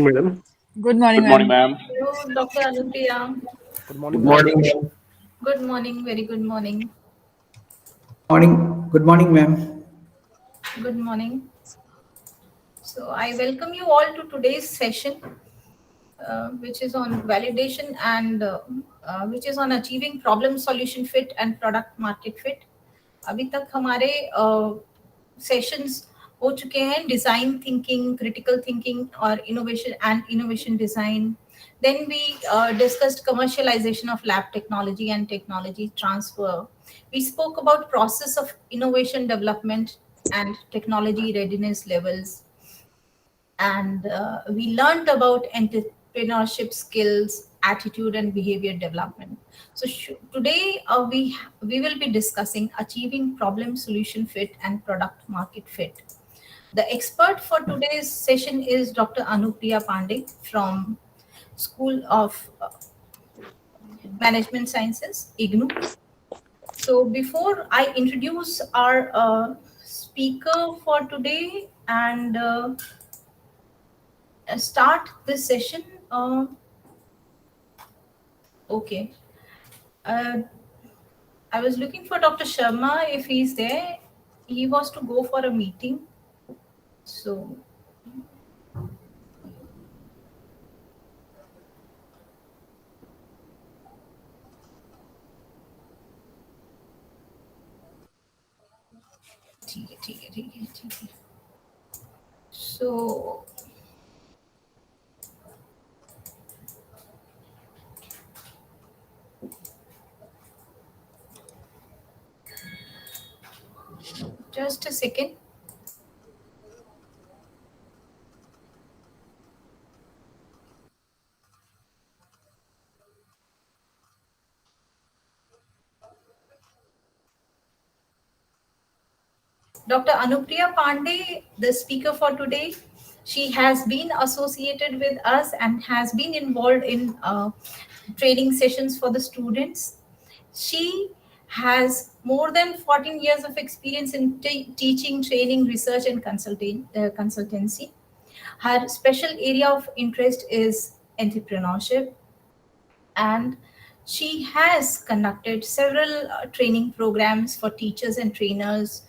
Madam. Good morning, Good morning, ma'am. ma'am. Hello, Dr. Anupriya. Good morning, Good ma'am. morning, ma'am. Good morning, very good morning. Morning. Good morning, ma'am. Good morning. So, I welcome you all to today's session, which is on validation and which is on achieving problem solution fit and product market fit. अभी तक हमारे sessions हो चुके हैं design thinking critical thinking और innovation design then we discussed commercialization of lab technology and technology transfer. We spoke about process of innovation development and technology readiness levels, and we learned about entrepreneurship skills, attitude, and behavior development. So today we will be discussing achieving problem solution fit and product market fit. The expert for today's session is Dr. Anupriya Pandey from School of Management Sciences, IGNU. So before I introduce our speaker for today and start this session, okay. Uh, I was looking for Dr. Sharma if he's there. He was to go for a meeting. So, ठीक है. So, just a second. Dr. Anupriya Pandey, the speaker for today, she has been associated with us and has been involved in training sessions for the students. She has more than 14 years of experience in teaching, training, research, and consultancy. Her special area of interest is entrepreneurship, and she has conducted several training programs for teachers and trainers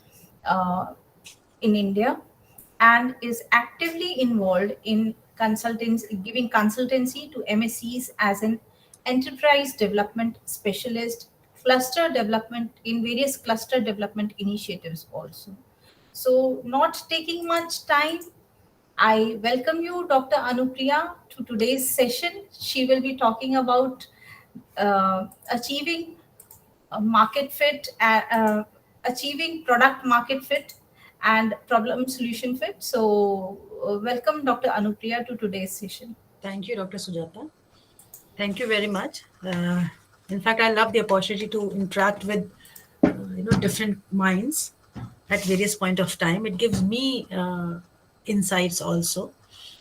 uh, in India, and is actively involved in consultancy, giving consultancy to MSCs as an enterprise development specialist, cluster development in various cluster development initiatives also. So, not taking much time, I welcome you, Dr. Anupriya, to today's session. She will be talking about achieving a market fit, achieving product market fit and problem solution fit. So, welcome, Dr. Anupriya, to today's session. Thank you, Dr. Sujata. Thank you very much. In fact, I love the opportunity to interact with different minds at various point of time. It gives me insights also.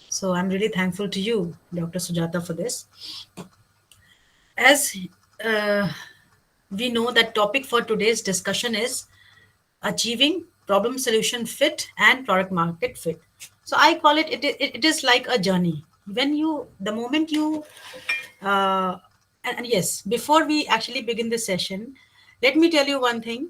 So I'm really thankful to you, Dr. Sujata, for this. As uh, we know, that topic for today's discussion is achieving problem solution fit and product market fit. So I call it is like a journey. When you the moment you and yes, before we actually begin this session, let me tell you one thing.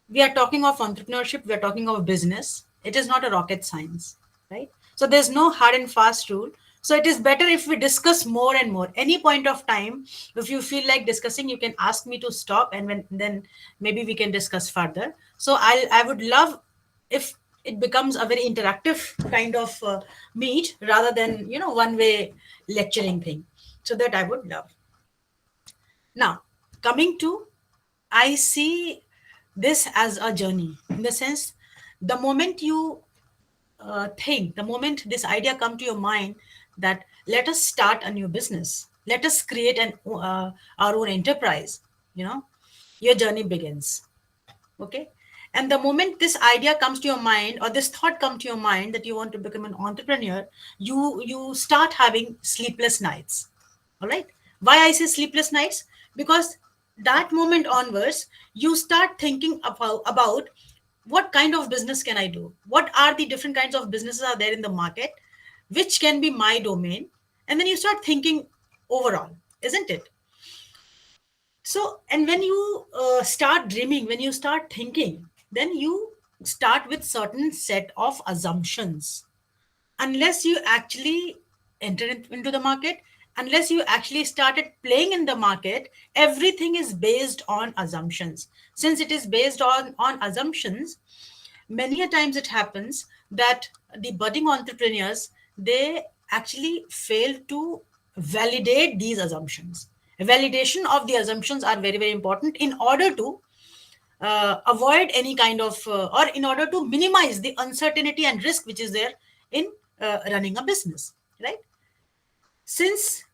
We are talking of entrepreneurship, we are talking of business. It is not a rocket science, right? So there's no hard and fast rule. So it is better if we discuss more and more. Any point of time, if you feel like discussing, you can ask me to stop, and then maybe we can discuss further. So I would love if it becomes a very interactive kind of meet rather than one way lecturing thing. So that I would love. Now, coming to, I see this as a journey in the sense, the moment you think, the moment this idea come to your mind that let us start a new business, let us create our own enterprise, your journey begins. Okay. And the moment this idea comes to your mind, or this thought come to your mind that you want to become an entrepreneur, you start having sleepless nights. All right. Why I say sleepless nights? Because that moment onwards, you start thinking about what kind of business can I do? What are the different kinds of businesses are there in the market? which can be my domain, and then you start thinking overall, isn't it? So, and when you start dreaming, when you start thinking, then you start with certain set of assumptions. Unless you actually enter into the market, unless you actually started playing in the market, everything is based on assumptions. Since it is based on assumptions, many a times it happens that the budding entrepreneurs, they actually fail to validate these assumptions. Validation of the assumptions are very, very important in order to avoid any kind of or in order to minimize the uncertainty and risk which is there in running a business, right? Since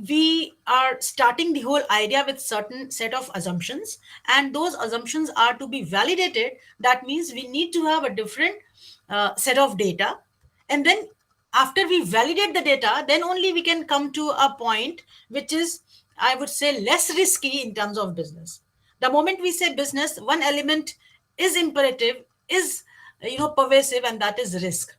we are starting the whole idea with certain set of assumptions, and those assumptions are to be validated, that means we need to have a different set of data. And then after we validate the data, then only we can come to a point which is, I would say, less risky in terms of business. The moment we say business, one element is imperative, is pervasive, and that is risk.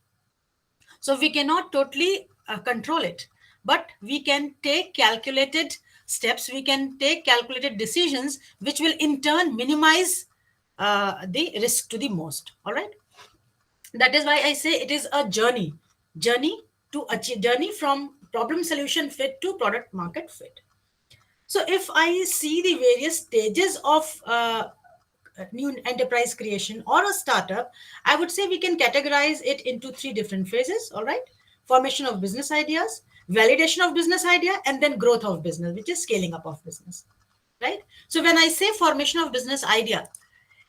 So we cannot totally control it, but we can take calculated steps, we can take calculated decisions, which will in turn minimize the risk to the most. All right. That is why I say it is a journey to achieve, journey from problem solution fit to product market fit. So if I see the various stages of new enterprise creation or a startup, I would say we can categorize it into three different phases. All right. Formation of business ideas, validation of business idea, and then growth of business, which is scaling up of business. Right. So when I say formation of business idea,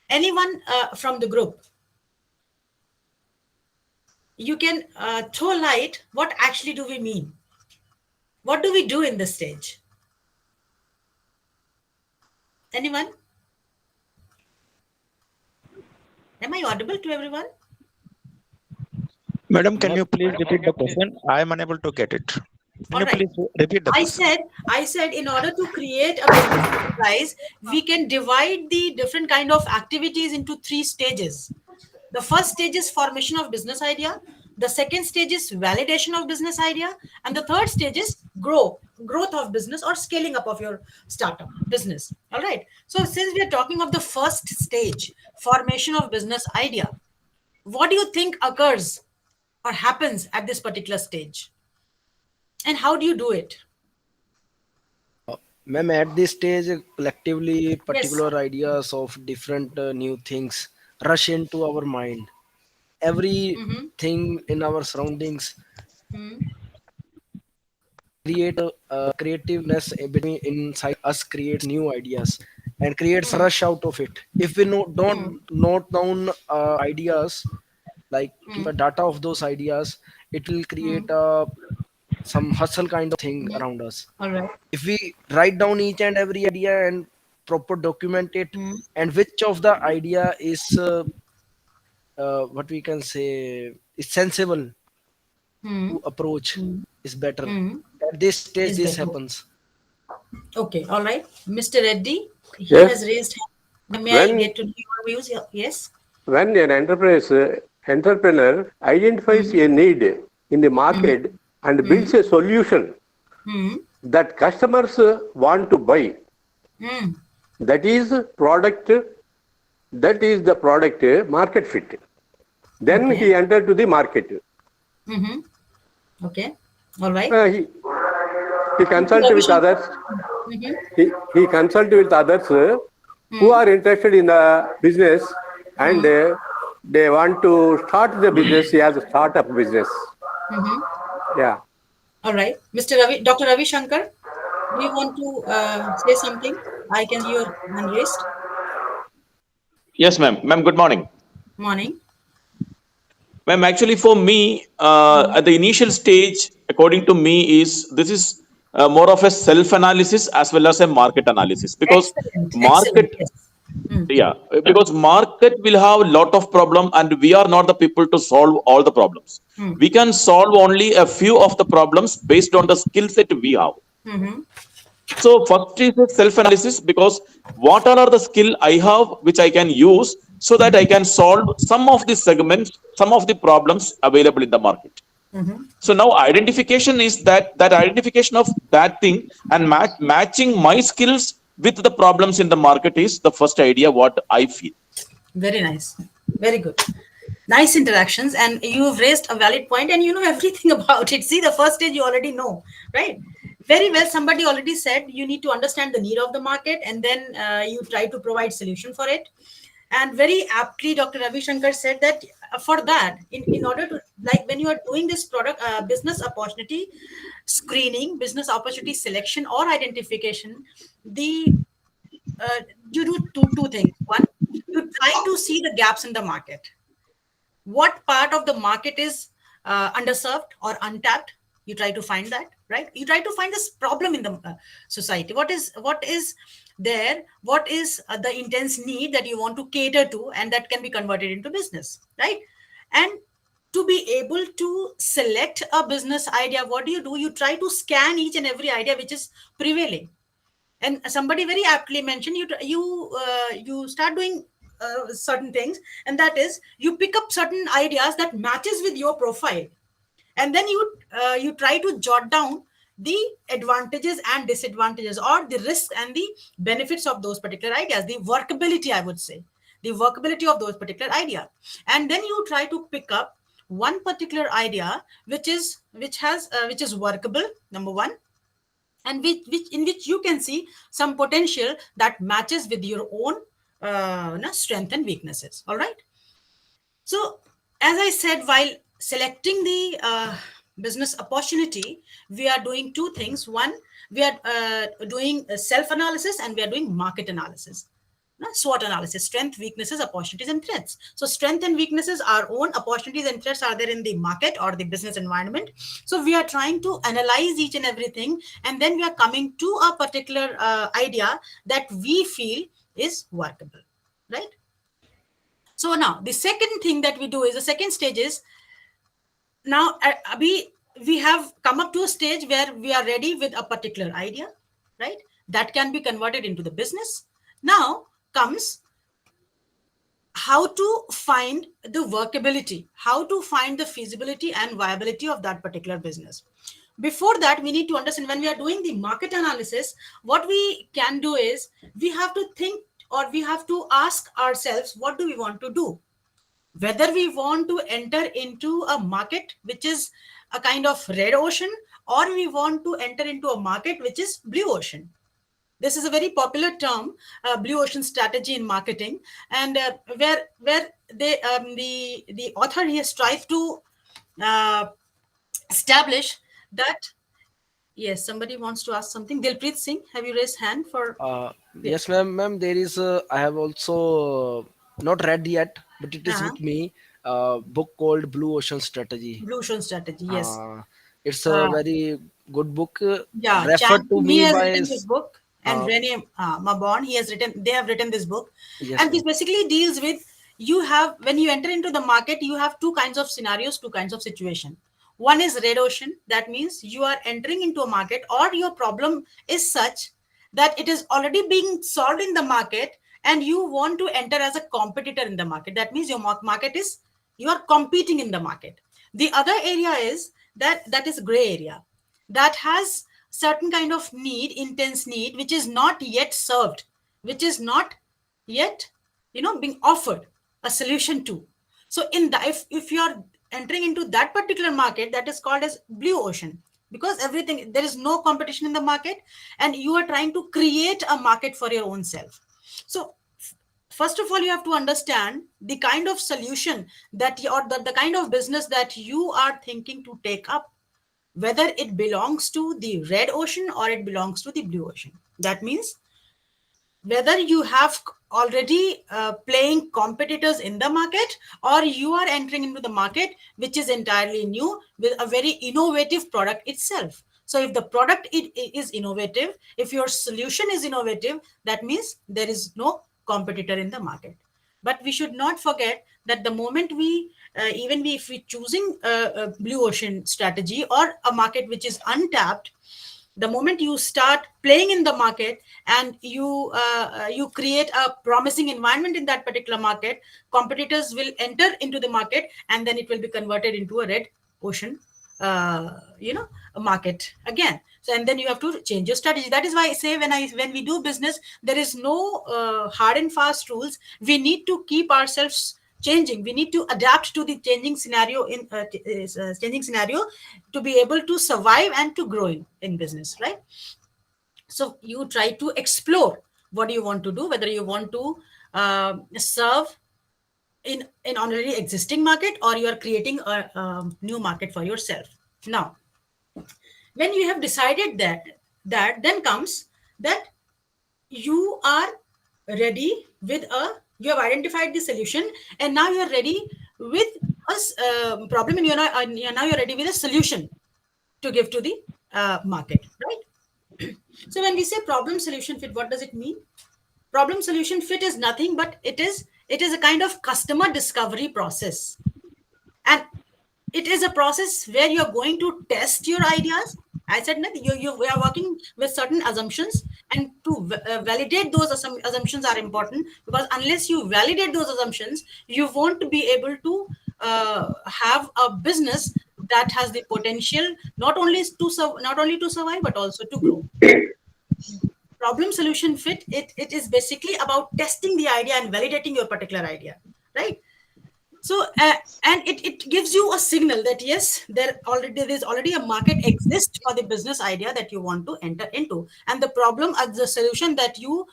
anyone from the group, you can throw light. What actually do we mean? What do we do in this stage? Anyone? Am I audible to everyone? Madam, can you please repeat the question? I am unable to get it. Can All you right. please repeat the I question? said, in order to create a business enterprise, we can divide the different kind of activities into three stages. The first stage is formation of business idea. The second stage is validation of business idea, and the third stage is growth of business or scaling up of your startup business. All right. So since we are talking of the first stage, formation of business idea, what do you think occurs or happens at this particular stage? And how do you do it? Ma'am, at this stage, collectively, Yes. particular ideas of different new things rush into our mind. Everything in our surroundings create creativeness between inside us, creates new ideas and creates rush out of it. If we don't note down ideas, like keep a data of those ideas, it will create some hustle kind of thing around us. All right. If we write down each and every idea and proper document it, and which of the idea is what we can say is sensible to approach, is better. At this stage Is this better. happens. Okay. All right. Mr. Reddy, he has Yes, raised hand. May I when get to know your views? Yes. when an enterprise entrepreneur identifies a need in the market and builds a solution that customers want to buy, that is product, that is the product market fit. Then Okay. he entered to the market. Okay. All right. He Mr. consult Ravi with Shankar. others. He consult with others who are interested in the business, and they want to start the business as a startup business. Yeah. All right. Mr. Ravi, Dr. Ravi Shankar, do you want to say something? I can see your hand raised. Yes, ma'am. Ma'am, good morning. Morning. Ma'am, actually, for me, at the initial stage, according to me, is this is more of a self-analysis as well as a market analysis, because Excellent. Excellent. market, Yes. yeah, because market will have a lot of problem, and we are not the people to solve all the problems. We can solve only a few of the problems based on the skill set we have. So first is the self-analysis, because what all are the skill I have which I can use so that I can solve some of the segments, some of the problems available in the market. So now identification is that identification of that thing and matching my skills with the problems in the market is the first idea what I feel. Very nice. Very good. Nice interactions. And you've raised a valid point and you know everything about it. See, the first stage you already know, right? Very well. Somebody already said you need to understand the need of the market and then you try to provide solution for it. And very aptly, Dr. Ravi Shankar said that for that, in order to, like when you are doing this product, business opportunity screening, business opportunity selection or identification, the you do two things. One, you try to see the gaps in the market. What part of the market is underserved or untapped? You try to find that, right? You try to find this problem in the society. What is there? What is the intense need that you want to cater to, and that can be converted into business, right? And to be able to select a business idea, what do? You try to scan each and every idea which is prevailing, and somebody very aptly mentioned you start doing certain things, and that is you pick up certain ideas that matches with your profile, and then you try to jot down the advantages and disadvantages, or the risks and the benefits of those particular ideas, the workability, I would say, the workability of those particular idea. And then you try to pick up one particular idea which is workable, number one, and which in which you can see some potential that matches with your own strength and weaknesses. All right. So as I said, while selecting the business opportunity, we are doing two things. One, we are doing self analysis, and we are doing market analysis. SWOT analysis: strength, weaknesses, opportunities, and threats. So strength and weaknesses are own, opportunities and threats are there in the market or the business environment. So we are trying to analyze each and everything, and then we are coming to a particular idea that we feel is workable, right? So now the second thing that we do is, the second stage is, now we have come up to a stage where we are ready with a particular idea, right? That can be converted into the business. Now comes how to find the workability, how to find the feasibility and viability of that particular business. Before that, we need to understand, when we are doing the market analysis, what we can do is we have to think, or we have to ask ourselves, what do we want to do? Whether we want to enter into a market which is a kind of red ocean, or we want to enter into a market which is blue ocean. This is a very popular term, blue ocean strategy in marketing, and where the author, he has tried to establish that. Yes, somebody wants to ask something. Dilpreet Singh, have you raised hand for? Yes, ma'am. There is. I have also not read yet, but it is with me. Book called Blue Ocean Strategy. Blue ocean strategy. Yes. It's a very good book. Yeah, Referred to he me has by. written this book, and Rene Mabon, they have written this book. Yes, And this ma'am. basically deals with, when you enter into the market, you have two kinds of scenarios, two kinds of situation. One is red ocean. That means you are entering into a market, or your problem is such that it is already being solved in the market, and you want to enter as a competitor in the market. That means your market is, you are competing in the market. The other area is that is gray area, that has certain kind of need, intense need, which is not yet served, which is not yet being offered a solution to. So in that, if you are entering into that particular market, that is called as blue ocean, because everything, there is no competition in the market, and you are trying to create a market for your own self. So first of all, you have to understand the kind of solution that or the kind of business that you are thinking to take up, whether it belongs to the red ocean or it belongs to the blue ocean. That means whether you have already playing competitors in the market, or you are entering into the market which is entirely new with a very innovative product itself. So if the product is innovative, if your solution is innovative, that means there is no competitor in the market. But we should not forget that the moment if we choosing a blue ocean strategy or a market which is untapped, the moment you start playing in the market and you create a promising environment in that particular market, competitors will enter into the market, and then it will be converted into a red ocean a market again. So, and then you have to change your strategy. That is why I say when we do business, there is no hard and fast rules. We need to keep ourselves changing. We need to adapt to the changing scenario changing scenario to be able to survive and to grow in business, right? So you try to explore what do you want to do, whether you want to serve in already existing market, or you are creating a new market for yourself. Now, when you have decided that then comes that you are ready with you have identified the solution, and now you are ready with a problem, and now you're ready with a solution to give to the market, right? So when we say problem solution fit, what does it mean? Problem solution fit is nothing but it is a kind of customer discovery process, and it is a process where you're going to test your ideas. I said that we are working with certain assumptions, and to validate those assumptions are important, because unless you validate those assumptions, you won't be able to have a business that has the potential not only to survive but also to grow. Problem solution fit, it is basically about testing the idea and validating your particular idea, right? So and it gives you a signal that yes, there is already a market exists for the business idea that you want to enter into, and the problem the solution that you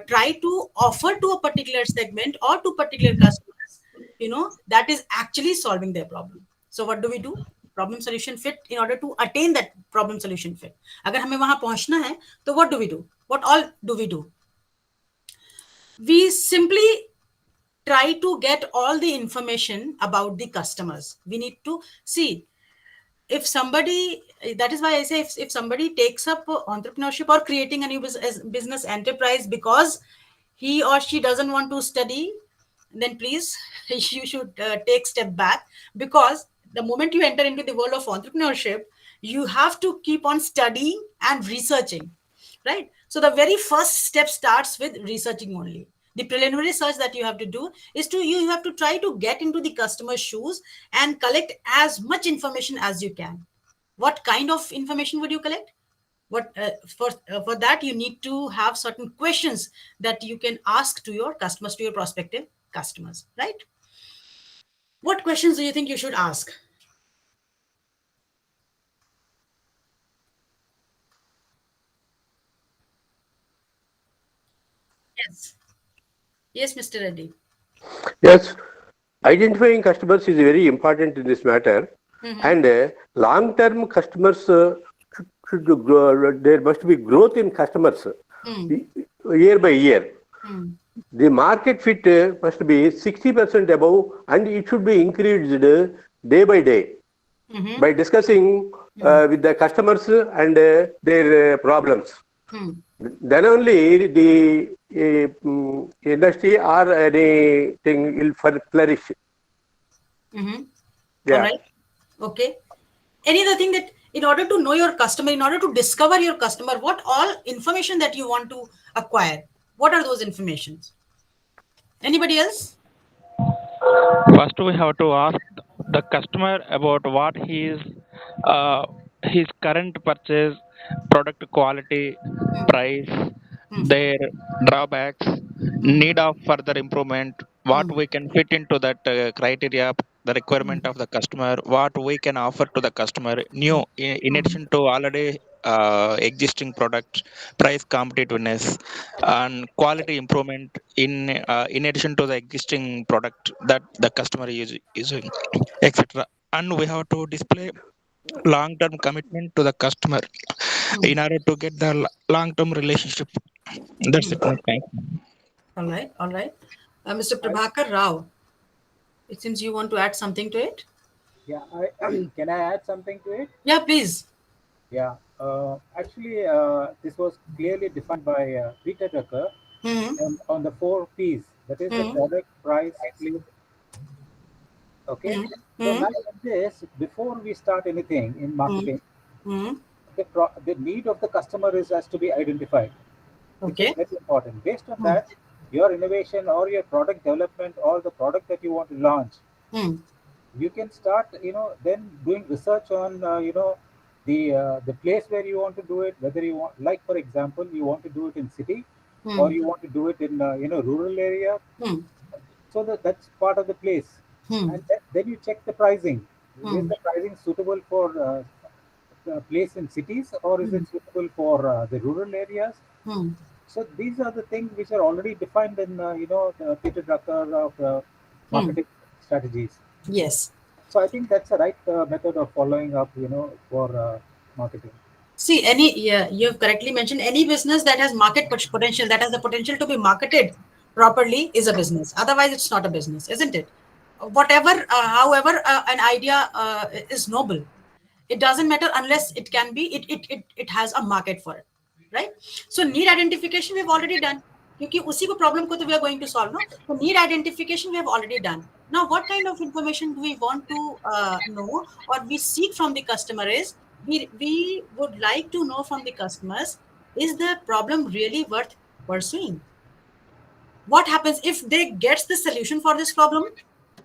try to offer to a particular segment or to particular customers, that is actually solving their problem. So what do we do? Problem solution fit. In order to attain that problem solution fit, अगर हमें वहां पहुंचना है, तो what do we do? What all do we do? We simply try to get all the information about the customers. We need to see if somebody, that is why I say if somebody takes up entrepreneurship or creating a new business enterprise because he or she doesn't want to study, then please you should take step back, because the moment you enter into the world of entrepreneurship, you have to keep on studying and researching, right? So the very first step starts with researching only. The preliminary research that you have to do is you have to try to get into the customer's shoes and collect as much information as you can. What kind of information would you collect? What for that you need to have certain questions that you can ask to your customers, to your prospective customers, right? What questions do you think you should ask? Yes. Yes, Mr. Reddy. Yes, identifying customers is very important in this matter. And long-term customers should grow. There must be growth in customers year by year. The market fit must be 60% above, and it should be increased day by day by discussing with the customers and their problems. Then only the industry or anything will flourish. Yeah. All right. Okay. Any other thing that in order to know your customer, in order to discover your customer, what all information that you want to acquire? What are those informations? Anybody else? First, we have to ask the customer about what his current purchase, product quality, price, their drawbacks, need of further improvement, what we can fit into that criteria, the requirement of the customer, what we can offer to the customer new in addition to already existing product, price competitiveness, and quality improvement in addition to the existing product that the customer is using, etc. And we have to display long-term commitment to the customer in order to get the long-term relationship. That's it. Thanks. All right. All right. Mr. Prabhakar Rao, it seems you want to add something to it. Yeah, can I add something to it? Yeah, please. Yeah, actually, this was clearly defined by Peter Drucker on the 4 P's. That is the product, price, place. Okay. So now in this, before we start anything in marketing, the need of the customer has to be identified. Okay. Which is very important. Based on that, your innovation or your product development or the product that you want to launch you can start, then doing research on, the place where you want to do it, whether you want, like for example, you want to do it in city, or you want to do it in, rural area. Hmm. So that's part of the place. Hmm. And then you check the pricing. Is Hmm. the pricing suitable for a place in cities, or is it suitable for the rural areas? Hmm. So these are the things which are already defined in, the Peter Drucker of Hmm. marketing strategies. Yes. So I think that's the right method of following up, for marketing. See, yeah, you've correctly mentioned any business that has market potential, that has the potential to be marketed properly, is a business. Otherwise, it's not a business, isn't it? However, an idea is noble. It doesn't matter unless it can be, it has a market for it, right? So need identification we've already done. क्योंकि उसी को problem को तो we are going to solve, no? So need identification we have already done. Now, what kind of information do we want to know or we seek from the customer is, we would like to know from the customers, is the problem really worth pursuing? What happens if they get the solution for this problem?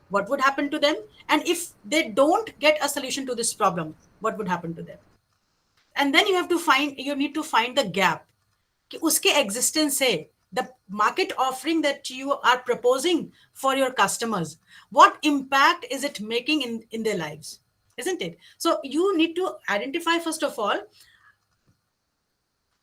What would happen to them? And if they don't get a solution to this problem, what would happen to them? And then you need to find the gap कि उसके existence से, the market offering that you are proposing for your customers, what impact is it making in their lives, isn't it? So you need to identify, first of all,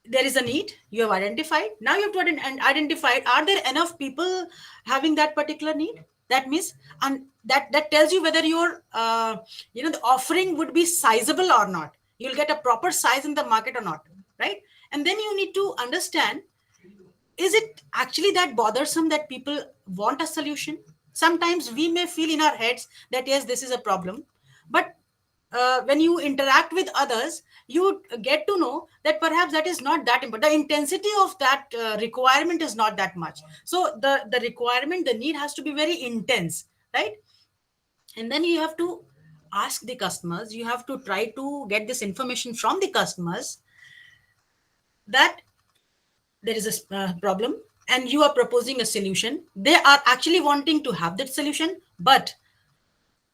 there is a need you have identified. Now you have to identify, are there enough people having that particular need? That means, and that tells you whether your the offering would be sizable or not. You'll get a proper size in the market or not, right? And then you need to understand, is it actually that bothersome that people want a solution? Sometimes we may feel in our heads that yes, this is a problem, but when you interact with others, you get to know that perhaps that is not that important. The intensity of that requirement is not that much. So the requirement, the need has to be very intense, right? And then you have to ask the customers, you have to try to get this information from the customers, that there is a problem and you are proposing a solution. They are actually wanting to have that solution, but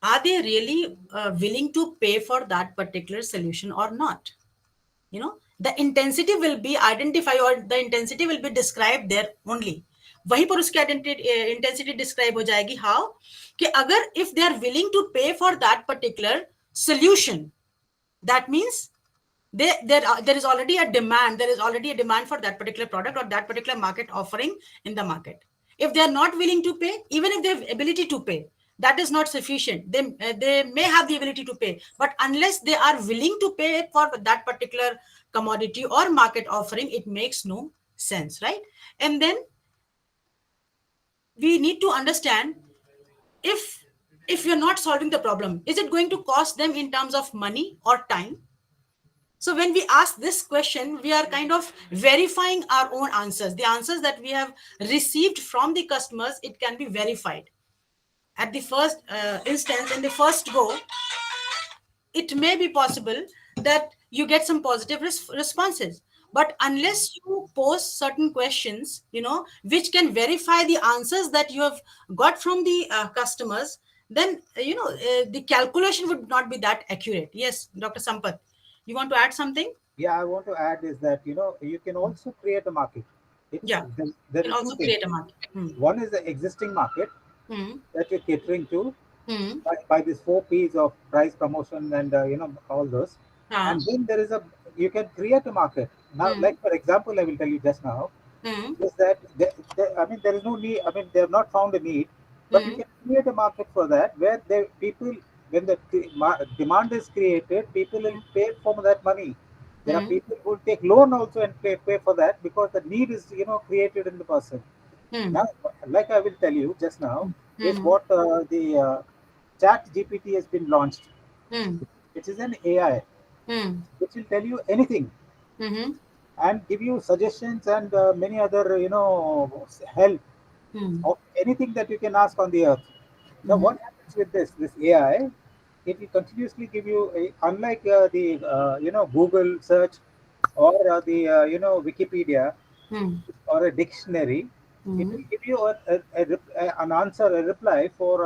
are they really willing to pay for that particular solution or not? The intensity will be identified, or the intensity will be described there only. वहीं पर उसकी intensity describe हो जाएगी. How? कि अगर if they are willing to pay for that particular solution, that means there is already a demand. There is already a demand for that particular product or that particular market offering in the market. If they are not willing to pay, even if they have ability to pay, that is not sufficient. They may have the ability to pay, but unless they are willing to pay for that particular commodity or market offering, it makes no sense, right? And then we need to understand, if you're not solving the problem, is it going to cost them in terms of money or time? So when we ask this question, we are kind of verifying our own answers. The answers that we have received from the customers, it can be verified. At the first instance, in the first go, it may be possible that you get some positive responses. But unless you pose certain questions, which can verify the answers that you have got from the customers, then, the calculation would not be that accurate. Yes, Dr. Sampath, you want to add something? Yeah, I want to add is that, you can also create a market. Yeah, There you can are two also things. create a market. One is the existing market Hmm. that you're catering to Hmm. by these 4 P's of price, promotion, and all those. Ah. And then there is you can create a market. Now, Hmm. like for example, I will tell you just now Hmm. is that I mean there is no need. I mean they have not found a need, but you Hmm. can create a market for that where the people, when the demand is created, people will pay for that money. There are Hmm. people who will take loan also and pay for that because the need is created in the person. Hmm. Now, like I will tell you just now, is Hmm. what the Chat GPT has been launched. Hmm. It is an AI Hmm. which will tell you anything Hmm. and give you suggestions and many other help Hmm. of anything that you can ask on the earth. Now, Hmm. what happens with this AI? It will continuously give you, unlike the Google search or the Wikipedia Hmm. or a dictionary, it Hmm. will give you an answer, a reply for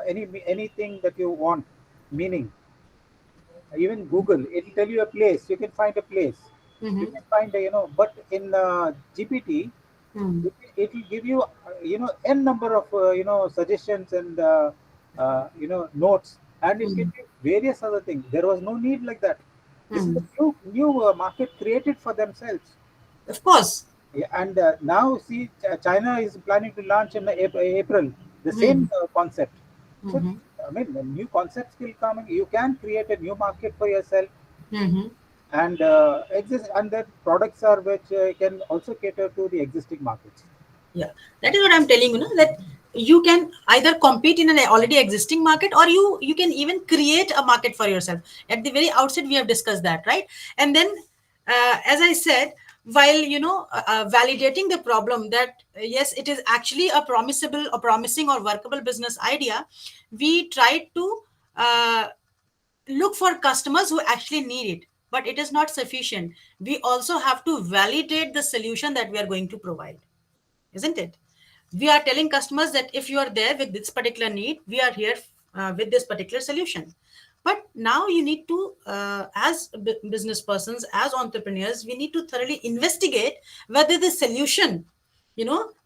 anything that you want, meaning even Google, it'll tell you a place. You can find a place. You Mm-hmm. can find a, but in GPT, Mm. it will give you n number of suggestions and notes, and it can Mm. give various other things. There was no need like that. This is a Mm. new market created for themselves. Of course. Yeah, and now see, China is planning to launch in April the Mm. same concept. So, Mm-hmm. I mean, the new concepts will come. You can create a new market for yourself, Mm-hmm. and exist, and then products are which can also cater to the existing markets. Yeah, that is what I'm telling you. That you can either compete in an already existing market, or you can even create a market for yourself. At the very outset, we have discussed that, right? And then, as I said, while validating the problem that yes, it is actually a promising or workable business idea, we try to look for customers who actually need it. But it is not sufficient. We also have to validate the solution that we are going to provide, isn't it? We are telling customers that if you are there with this particular need, we are here with this particular solution. But now you need to, as business persons, as entrepreneurs, we need to thoroughly investigate whether the solution,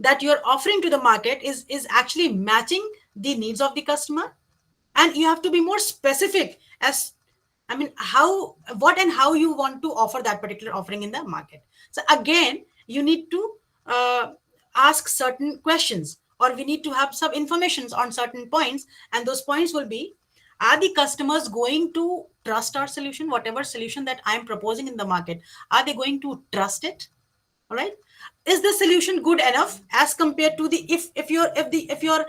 that you are offering to the market is actually matching the needs of the customer. And you have to be more specific as, I mean, how, what and how you want to offer that particular offering in the market. So again, you need to ask certain questions, or we need to have some informations on certain points, and those points will be: are the customers going to trust our solution, whatever solution that I am proposing in the market? Are they going to trust it? All right, is the solution good enough as compared to the, if you're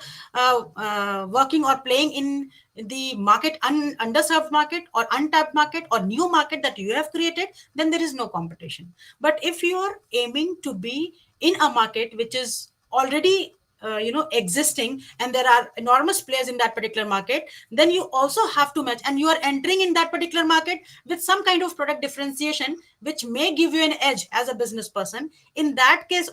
working or playing in the market, underserved market or untapped market or new market that you have created, then there is no competition. But if you are aiming to be in a market which is already existing, and there are enormous players in that particular market, then you also have to match, and you are entering in that particular market with some kind of product differentiation which may give you an edge as a business person. In that case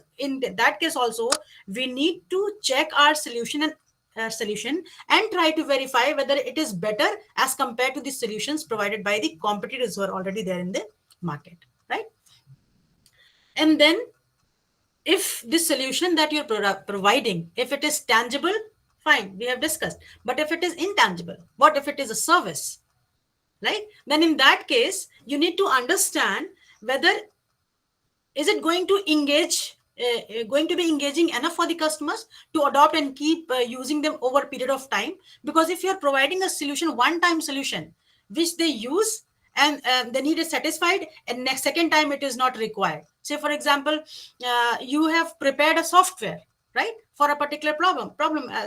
also, we need to check our solution and try to verify whether it is better as compared to the solutions provided by the competitors who are already there in the market, right? And then, if the solution that you're providing, if it is tangible, fine, we have discussed. But if it is intangible, what if it is a service, right? Then in that case, you need to understand whether is it going to be engaging enough for the customers to adopt and keep using them over a period of time. Because if you're providing a solution, one time solution, which they use and the need is satisfied, and next second time it is not required. Say for example, you have prepared a software, right, for a particular problem,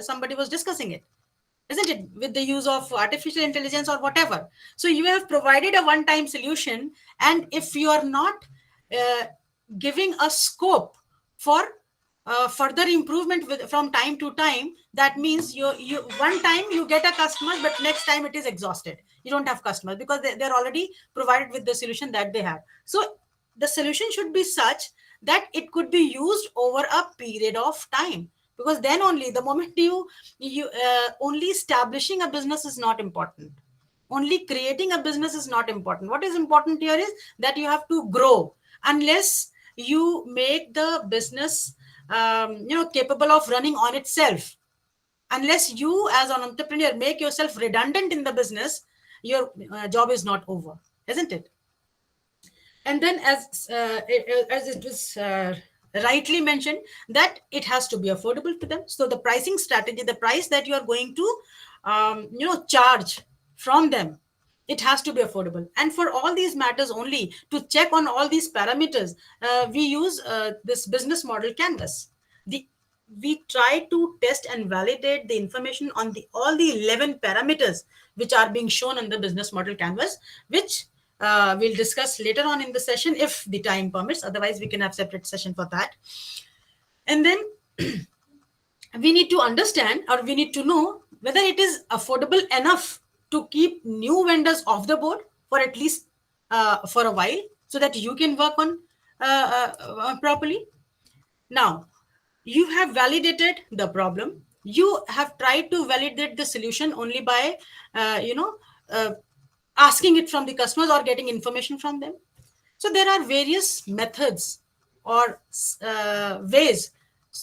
somebody was discussing it, isn't it, with the use of artificial intelligence or whatever. So you have provided a one time solution, and if you are not uh, giving a scope for further improvement from time to time, that means you one time you get a customer, but next time it is exhausted, you don't have customers because they're already provided with the solution that they have. So the solution should be such that it could be used over a period of time, because then only, the moment you only establishing a business is not important, only creating a business is not important. What is important here is that you have to grow. Unless you make the business capable of running on itself, unless you as an entrepreneur make yourself redundant in the business, your job is not over, isn't it? And then, as it was rightly mentioned, that it has to be affordable to them. So the pricing strategy, the price that you are going to charge from them, it has to be affordable. And for all these matters, only to check on all these parameters, we use this business model canvas. the we try to test and validate the information on the all the 11 parameters which are being shown on the business model canvas, which we'll discuss later on in the session if the time permits. Otherwise, we can have separate session for that. And then we need to understand, or we need to know whether it is affordable enough to keep new vendors off the board for at least for a while, so that you can work on properly. Now, you have validated the problem, You have tried to validate the solution only by, uh, you know, uh, asking it from the customers or getting information from them. So there are various methods or ways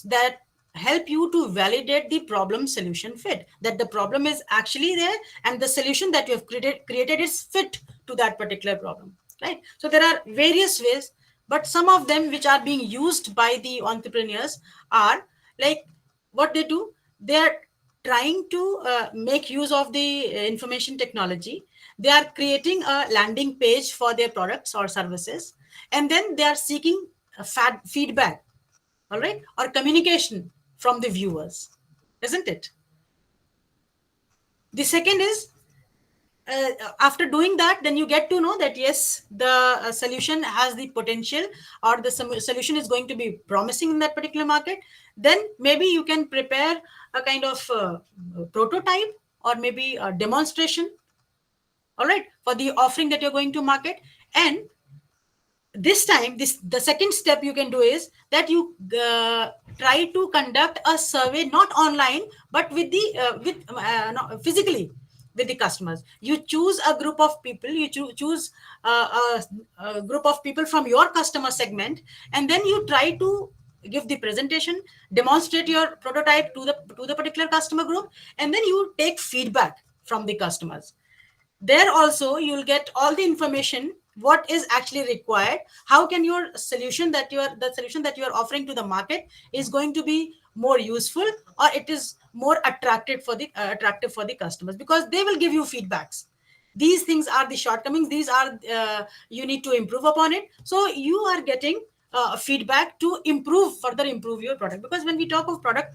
that help you to validate the problem solution fit, that the problem is actually there and the solution that you have created is fit to that particular problem, right? So there are various ways, but some of them which are being used by the entrepreneurs are like, what they do, they are trying to make use of the information technology. They are creating a landing page for their products or services, and then they are seeking feedback, all right, or communication from the viewers, isn't it? The second is, after doing that, then you get to know that yes, the solution has the potential, or the solution is going to be promising in that particular market. Then maybe you can prepare a kind of prototype or maybe a demonstration, all right, for the offering that you're going to market. And this time, this the second step you can do is that you try to conduct a survey, not online but with the no, physically with the customers. You choose a group of people, you choose a group of people from your customer segment, and then you try to give the presentation, demonstrate your prototype to the particular customer group, and then you take feedback from the customers. There also you'll get all the information what is actually required, how can your solution that you are the solution that you are offering to the market is going to be more useful, or it is more attractive for the customers, because they will give you feedbacks. These things are the shortcomings, these are you need to improve upon it. So you are getting feedback to further improve your product, because when we talk of product,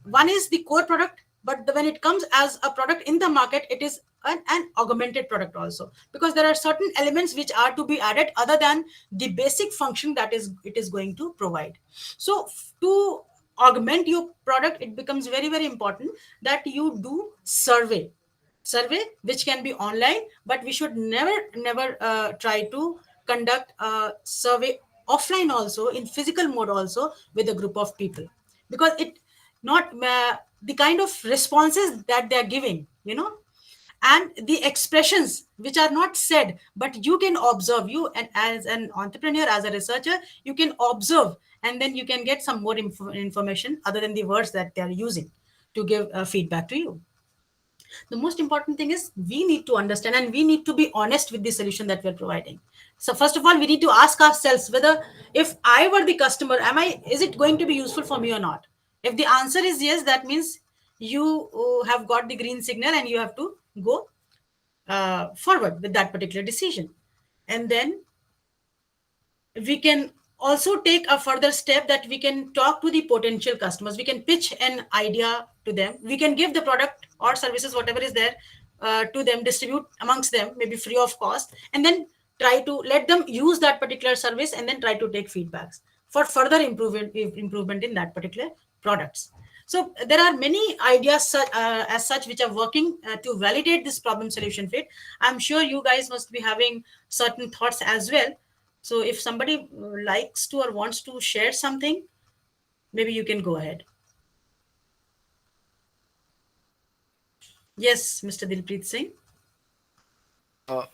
one is the core product, but when it comes as a product in the market, it is an augmented product also, because there are certain elements which are to be added other than the basic function that is it is going to provide. So to augment your product, it becomes very very important that you do survey which can be online, but we should never try to conduct a survey offline also, in physical mode also, with a group of people, because it not the kind of responses that they are giving, and the expressions which are not said but you can observe, you and as an entrepreneur, as a researcher, you can observe, and then you can get some more information other than the words that they are using to give feedback to you. The most important thing is we need to understand and we need to be honest with the solution that we're providing. So first of all, we need to ask ourselves whether, if I were the customer, is it going to be useful for me or not? If the answer is yes, that means you have got the green signal and you have to go forward with that particular decision. And then we can also take a further step, that we can talk to the potential customers, we can pitch an idea to them, we can give the product or services whatever is there to them, distribute amongst them, maybe free of cost, and then try to let them use that particular service, and then try to take feedbacks for further improvement in that particular products. So there are many ideas as such which are working to validate this problem solution fit. I'm sure you guys must be having certain thoughts as well. So if somebody likes to or wants to share something, maybe you can go ahead. Yes, Mr. Dilpreet Singh.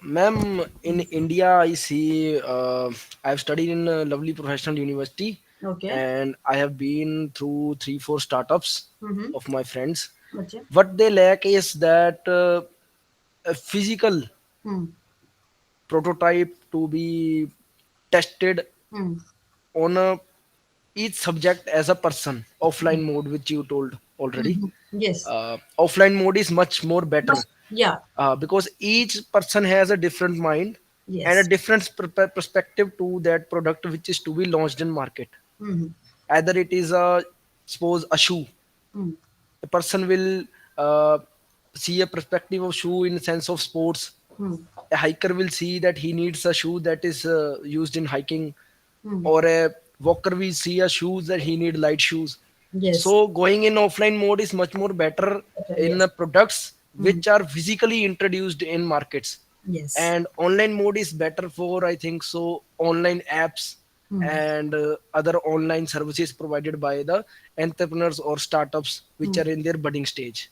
Ma'am, in India, I see I've studied in a lovely professional university, Okay. and I have been through 3, 4 startups Mm-hmm. of my friends. Okay. What they lack is that a physical Hmm. prototype to be tested Hmm. on each subject as a person. Offline mode, which you told already. Mm-hmm. Yes. Offline mode is much more better Yeah. because each person has a different mind and a Yes. different perspective to that product which is to be launched in market. Mm-hmm. Either it is a, suppose, a shoe. Mm. A person will see a perspective of shoe in sense of sports. Hmm. A hiker will see that he needs a shoe that is used in hiking, Hmm. or a walker will see a shoes that he need light shoes. Yes. So going in offline mode is much more better in Yes. products Hmm. which are physically introduced in markets, Yes. and online mode is better for, I think so, online apps and other online services provided by the entrepreneurs or startups which are in their budding stage.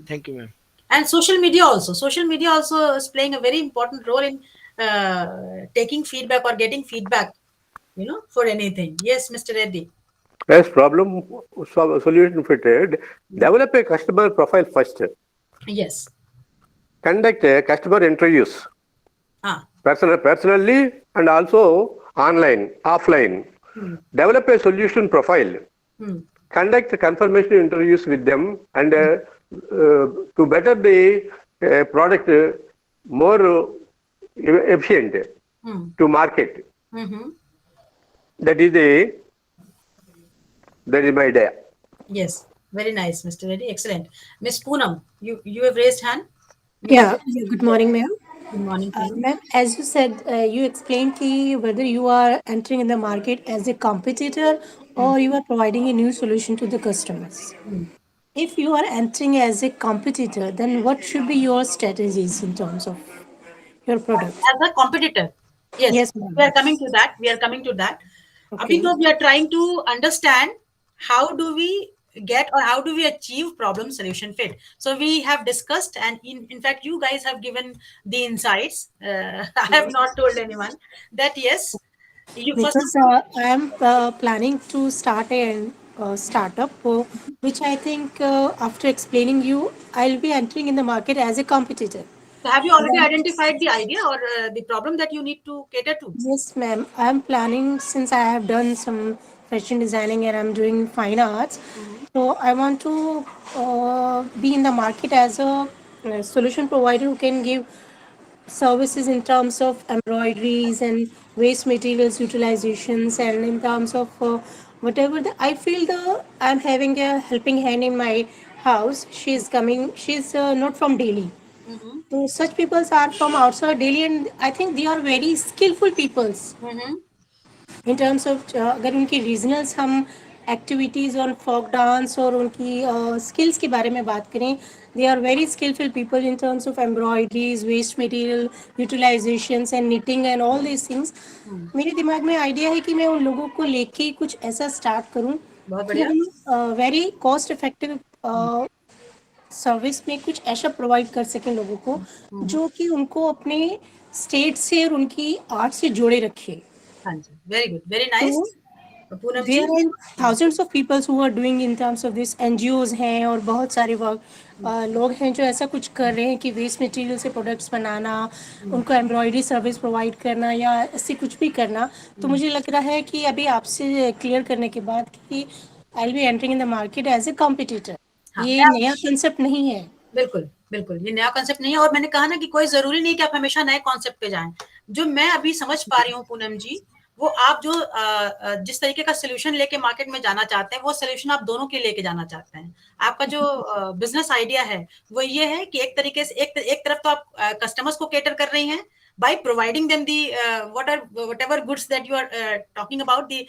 Thank you, ma'am. And social media also is playing a very important role in taking feedback or getting feedback, for anything. Yes, Mr. Reddy. As problem solution fitted, develop a customer profile first. Yes. Conduct a customer interviews Ah. personally and also online, offline. Develop a solution profile. Conduct confirmation interviews with them and to better the product more efficient to market. That is the that is my idea. Yes. Very nice, Mr. Reddy. Excellent. Miss Poonam, you have raised hand. Yeah, yeah, good morning, ma'am. Good morning, Poonam. Ma'am, as you said, you explained ki whether you are entering in the market as a competitor or you are providing a new solution to the customers. If you are entering as a competitor, then what should be your strategies in terms of your product? As a competitor. Yes, Yes, we ma'am. are coming to that. We are coming to that. Okay. Because we are trying to understand how do we get or how do we achieve problem solution fit. So we have discussed, and in fact, you guys have given the insights. I have not told anyone that yes, you first of Because all. I am planning to start a startup, which I think after explaining you, I'll be entering in the market as a competitor. So have you already Then identified the idea or the problem that you need to cater to? yes, ma'am. I'm planning since I have done some fashion designing and I'm doing fine arts. So I want to be in the market as a solution provider who can give services in terms of embroideries and waste materials utilizations, and in terms of whatever I feel I'm having a helping hand in my house. She's coming. She's not from Delhi. So such people are from outside Delhi, and I think they are very skillful peoples in terms of अगर उनकी regionals हम activities और folk dance और उनकी skills के बारे में बात करें, they are very skilful people in terms of embroideries, waste material utilisations and knitting and all these things. मेरे दिमाग में आइडिया है कि मैं उन लोगों को लेके कुछ ऐसा स्टार्ट करूं बहुत कि बढ़िया. हम वेरी कॉस्ट इफेक्टिव सर्विस में कुछ ऐसा प्रोवाइड कर सकें लोगों को जो कि उनको अपने स्टेट से और उनकी आर्ट से जोड़े रखे. हाँ जी, वेरी गुड, वेरी नाइस. तो पूनम जी. there are thousands of people who are doing in terms of this. NGOs हैं और बहुत सारे वर्क लोग हैं जो ऐसा कुछ कर रहे हैं कि वेस्ट मटेरियल से प्रोडक्ट्स बनाना, उनको एम्ब्रॉयडरी सर्विस प्रोवाइड करना या ऐसे कुछ भी करना. तो मुझे लग रहा है कि अभी आपसे क्लियर करने के बाद कि I will be entering in the market as a competitor. हाँ, ये नया कंसेप्ट नहीं है. बिल्कुल बिल्कुल, ये नया कॉन्सेप्ट नहीं है. और मैंने कहा ना कि कोई जरूरी नहीं कि आप हमेशा नए कॉन्सेप्ट पे जाएं. जो मैं अभी समझ पा रही हूँ पूनम जी, वो आप जो जिस तरीके का सोल्यूशन लेके मार्केट में जाना चाहते हैं, वो सोल्यूशन आप दोनों के लेके जाना चाहते हैं. आपका जो बिजनेस आइडिया है वो ये है कि एक तरीके से एक तरफ तो आप कस्टमर्स को केटर कर रही हैं by providing them the whatever goods that you are talking about, the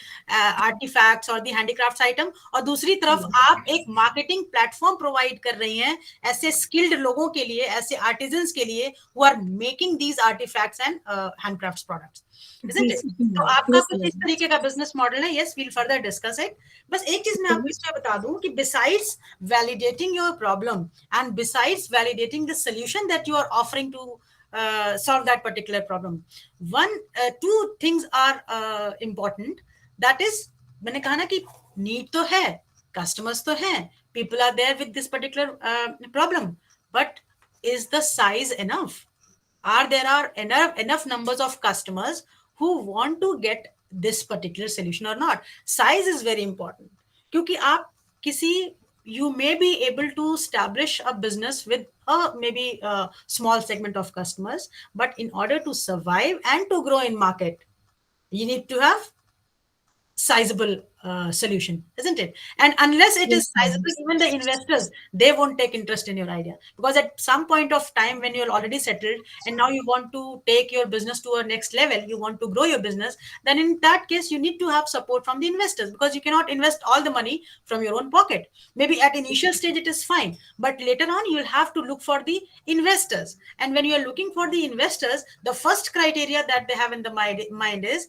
artifacts or the handicrafts item, और दूसरी तरफ आप एक मार्केटिंग प्लेटफॉर्म प्रोवाइड कर रही हैं ऐसे स्किल्ड लोगों के लिए, ऐसे आर्टिजन्स के लिए who are making these artifacts and handcrafts products, isn't it? तो आपका कुछ इस तरीके का बिजनेस मॉडल है. Yes, we'll further discuss it. बस एक चीज मैं आपको इसमें बता दूं कि besides validating your problem and besides validating the solution that you are offering to solve that particular problem, two things are important. That is, मैंने कहा ना कि नीड तो है, कस्टमर्स तो हैं, people are there with this particular problem, but is the size enough? There are enough numbers of customers who want to get this particular solution or not? Size is very important, क्योंकि आप किसी you may be able to establish a business with maybe a small segment of customers, but in order to survive and to grow in market, you need to have sizable solution, isn't it? And unless it is sizable, even the investors, they won't take interest in your idea, because at some point of time when you're already settled and now you want to take your business to a next level, you want to grow your business, then in that case you need to have support from the investors, because you cannot invest all the money from your own pocket. Maybe at initial stage it is fine, but later on you'll have to look for the investors. And when you are looking for the investors, the first criteria that they have in the mind is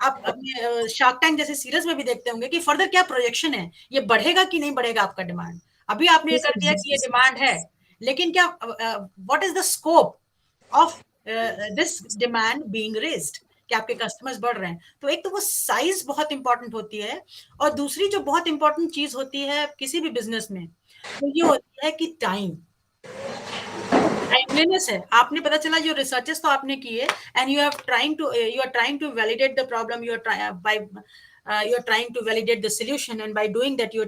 आप अपने shark tank जैसे series में भी देखते होंगे कि further क्या projection है, ये बढ़ेगा कि नहीं बढ़ेगा आपका डिमांड। अभी आपने ये Yes, कर दिया yes, कि ये yes, डिमांड है, लेकिन क्या what is the scope of this demand being raised, कि आपके कस्टमर्स बढ़ रहे हैं। तो एक तो वो साइज बहुत इंपॉर्टेंट होती है, और दूसरी जो बहुत इंपॉर्टेंट चीज होती है किसी भी बिजनेस में, वो ये होती है कि टाइम, टाइमलीनेस है। आपने पता चला जो रिसर्चेस तो आपने किए, and you are trying to validate the problem, you are trying to validate the solution, and by doing that you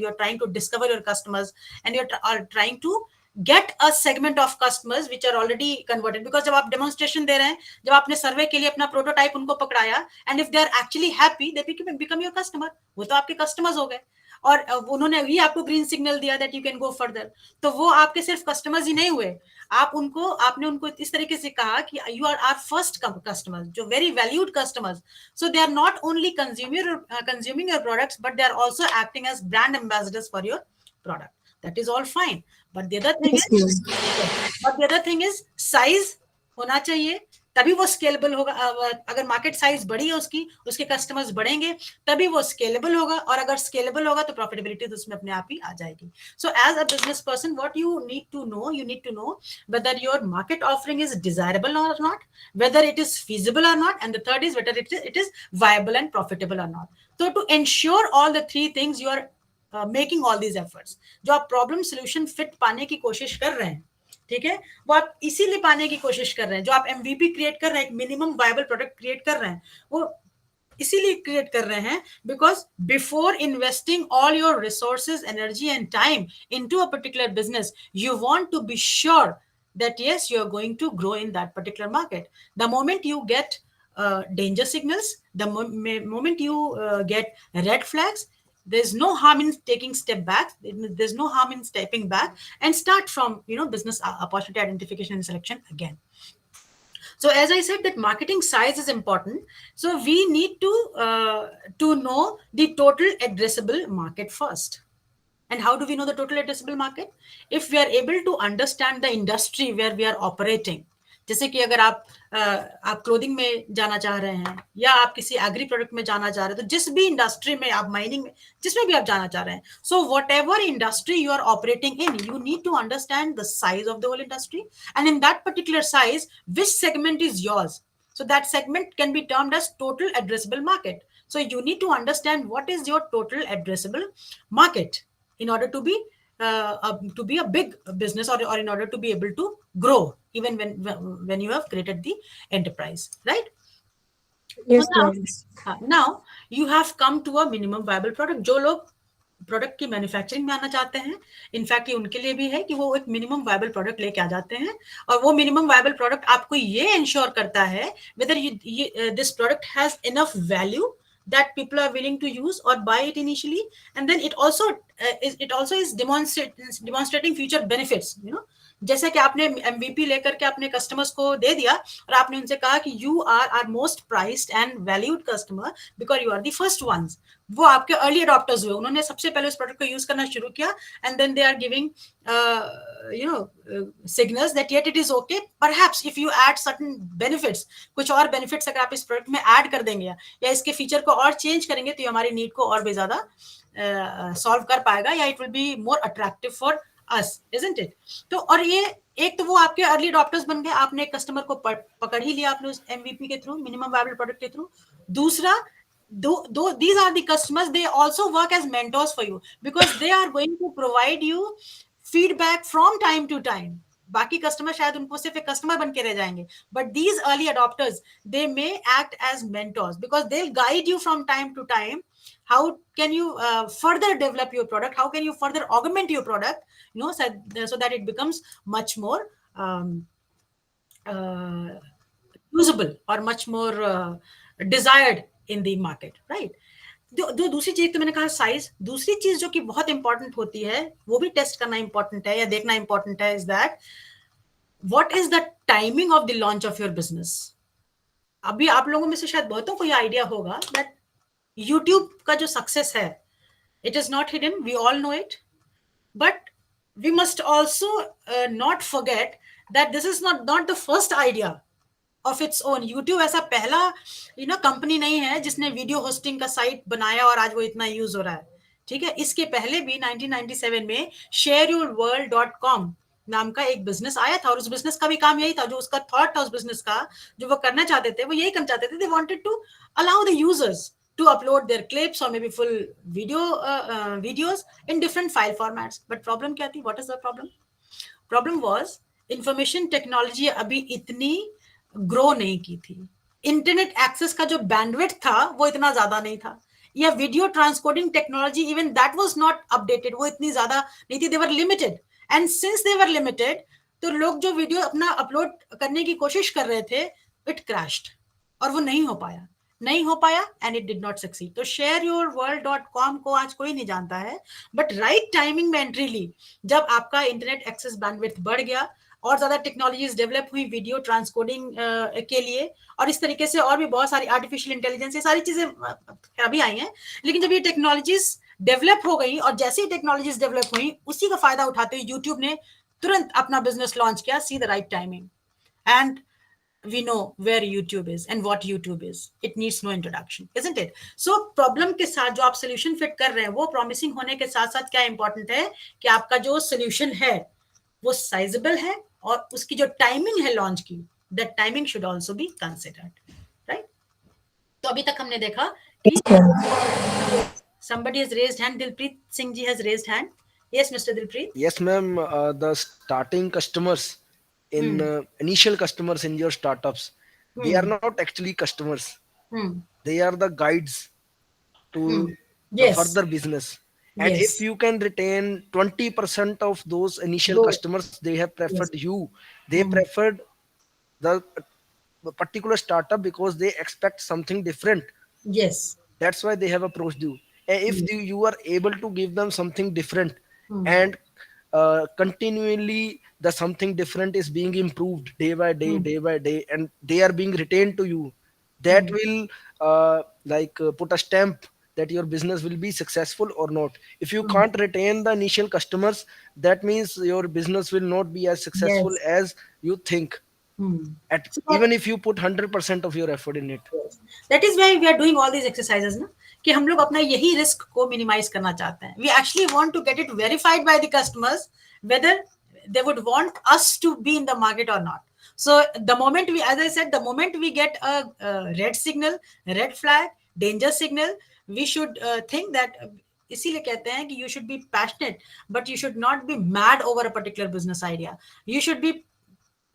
are trying to discover your customers, and are trying to get a segment of customers which are already converted, because जब आप demonstration दे रहे हैं, जब आपने सर्वे के लिए अपना prototype उनको पकड़ाया, and if they are actually happy they become your customer, वो तो आपके कस्टमर्स हो गए, और उन्होंने भी आपको ग्रीन सिग्नल दिया that you can go further. तो वो आपके सिर्फ कस्टमर्स ही नहीं हुए, आपने उनको इस तरीके से कहा कि you are our first customers, जो very valued customers. So they are not only consuming your products, but they are also acting as brand ambassadors for your product. That is all fine, but the other thing yes, is yes. But the other thing is size होना चाहिए, तभी वो scalable होगा। अगर market size बड़ी है उसकी, उसके कस्टमर्स बढ़ेंगे, तभी वो स्केलेबल होगा, और अगर स्केलेबल होगा तो प्रॉफिटेबिलिटी तो उसमें अपने आप ही आ जाएगी। So as a business person, what you need to know whether your market offering is desirable or not, whether it is feasible or not, and the third is whether it is viable and profitable or not. So to ensure all the three things, you are making all these efforts। जो आप problem solution fit पाने की कोशिश कर रहे हैं, ठीक है, वो आप इसीलिए पाने की कोशिश कर रहे हैं। जो आप एमवीपी क्रिएट कर रहे हैं, एक मिनिमम वायबल प्रोडक्ट क्रिएट कर रहे हैं, वो इसीलिए क्रिएट कर रहे हैं, because before investing all your resources, energy and time into a particular business, you want to be sure that yes, you are going to grow in that particular market. The moment you get danger signals, the moment you get red flags, there's no harm in taking step back, there's no harm in stepping back and start from business opportunity identification and selection again. So as I said, that marketing size is important. So we need to know the total addressable market first. And how do we know the total addressable market? If we are able to understand the industry where we are operating. जैसे कि अगर आप clothing में जाना चाह रहे हैं, या आप किसी एग्री प्रोडक्ट में जाना चाह रहे हैं, तो जिस भी इंडस्ट्री में, आप माइनिंग में, जिसमें भी आप जाना चाह रहे हैं, so whatever industry you are operating in, you need to understand the size of the whole industry, and in that particular size which segment is yours. So that segment can be termed as total addressable market. So you need to understand what is your total addressable market in order to be a big business, or in order to be able to grow even when you have created the enterprise, right? Yes, So ma'am. now you have come to a minimum viable product. जो लोग product की manufacturing में आना चाहते हैं, in fact ये उनके लिए भी है कि वो एक मिनिमम वायबल प्रोडक्ट लेके आ जाते हैं, और वो मिनिमम वायबल प्रोडक्ट आपको ये इंश्योर करता है whether this product has enough value that people are willing to use or buy it initially, and then it also is demonstrating future benefits. जैसे कि आपने एमवीपी लेकर के अपने कस्टमर्स को दे दिया, और आपने उनसे कहा कि you are are most priced and valued customer because you are the first ones. वो आपके अर्ली अडॉप्टर्स हुए, उन्होंने सबसे पहले उस प्रोडक्ट को यूज करना शुरू किया, and then they are giving signals that yet it is okay, perhaps if you add certain benefits, कुछ और benefits अगर आप इस प्रोडक्ट में ऐड कर देंगे, या इसके फीचर को और चेंज करेंगे, तो ये हमारी नीड को और भी ज्यादा सॉल्व कर पाएगा, या it will be more attractive for us, isn't it? तो और ये एक तो वो आपके अर्ली अडॉप्टर्स बन गए, आपने एक कस्टमर को पकड़ ही लिया आपने उस एमवीपी के थ्रू, मिनिमम वायबल प्रोडक्ट के थ्रू। दूसरा, these are the customers, they also work as mentors for you, because they are going to provide you feedback from time to time. बाकी कस्टमर शायद उनको सिर्फ एक कस्टमर बन के रह जाएंगे, but these early adopters, they may act as mentors, because they'll guide you from time to time. How can you further develop your product, how can you further augment your product, so that it becomes much more usable or much more desired in the market, right? दो दूसरी चीज तो मैंने कहा size. दूसरी चीज जो कि बहुत इंपॉर्टेंट होती है, वो भी टेस्ट करना इंपॉर्टेंट है या देखना इंपॉर्टेंट है, is that what is the timing of the launch of your business. अभी आप लोगों में से शायद बहुतों को ये आइडिया होगा दैट यूट्यूब का जो सक्सेस है, it is not hidden, we all know it, but we must also not forget that this is not the first idea of its own. YouTube ऐसा पहला कंपनी नहीं है जिसने वीडियो होस्टिंग का site बनाया और आज वो इतना यूज हो रहा है। ठीक है, इसके पहले भी 1997 में shareyourworld.com नाम का एक बिजनेस आया था, और उस बिजनेस का भी काम यही था, जो उसका थॉट था उस बिजनेस का, जो वो करना चाहते थे, वो यही करना चाहते थे, they wanted to allow the users to upload their clips or maybe full videos in different file formats. But problem क्या थी? What is the problem? Problem was information technology अभी इतनी ग्रो नहीं की थी, इंटरनेट एक्सेस का जो bandwidth था वो इतना ज्यादा नहीं था, या video transcoding technology even that was not updated, वो इतनी ज्यादा नहीं थी, they were limited. And since they were limited, तो लोग जो वीडियो अपना अपलोड करने की कोशिश कर रहे थे, इट क्रैश्ड, और वो नहीं हो पाया and it did not succeed. तो shareyourworld.com को आज कोई नहीं जानता है, बट राइट टाइमिंग में एंट्री ली, जब आपका इंटरनेट एक्सेस बैंडविड्थ बढ़ गया और ज्यादा टेक्नोलॉजीज डेवलप हुई वीडियो ट्रांसकोडिंग के लिए, और इस तरीके से और भी बहुत सारी आर्टिफिशियल इंटेलिजेंस, ये सारी चीजें अभी आई हैं। लेकिन जब ये टेक्नोलॉजीज डेवलप हो गई, और जैसे ही टेक्नोलॉजीज डेवलप हुई, उसी का फायदा उठाते हुए यूट्यूब ने तुरंत अपना बिजनेस लॉन्च किया, see the right timing. And we know where YouTube is and what YouTube is. It needs no introduction, isn't it? So problem के साथ जो आप solution fit कर रहे हैं, वो promising होने के साथ साथ क्या important है कि आपका जो solution है वो sizable है, और उसकी जो timing है launch की, that timing should also be considered, right? तो अभी तक हमने देखा कि somebody has raised hand. Dilpreet Singh ji has raised hand. Yes, Mr. Dilpreet. Yes, ma'am. The starting customers in initial customers in your startups, they are not actually customers. They are the guides to the further business. And if you can retain 20% of those initial customers, they have preferred you. They preferred the particular startup because they expect something different. Yes. That's why they have approached you. And if you are able to give them something different, and continually the something different is being improved day by day, and they are being retained to you, that will put a stamp that your business will be successful or not. If you can't retain the initial customers, that means your business will not be as successful as you think. Even if you put 100% of your effort in it. That is why we are doing all these exercises, ना, कि हम लोग अपना यही risk को minimise करना चाहते हैं. We actually want to get it verified by the customers whether they would want us to be in the market or not. So the moment we, as I said, the moment we get a red signal, red flag, danger signal, we should think that, इसीलिए कहते हैं कि you should be passionate, but you should not be mad over a particular business idea. You should be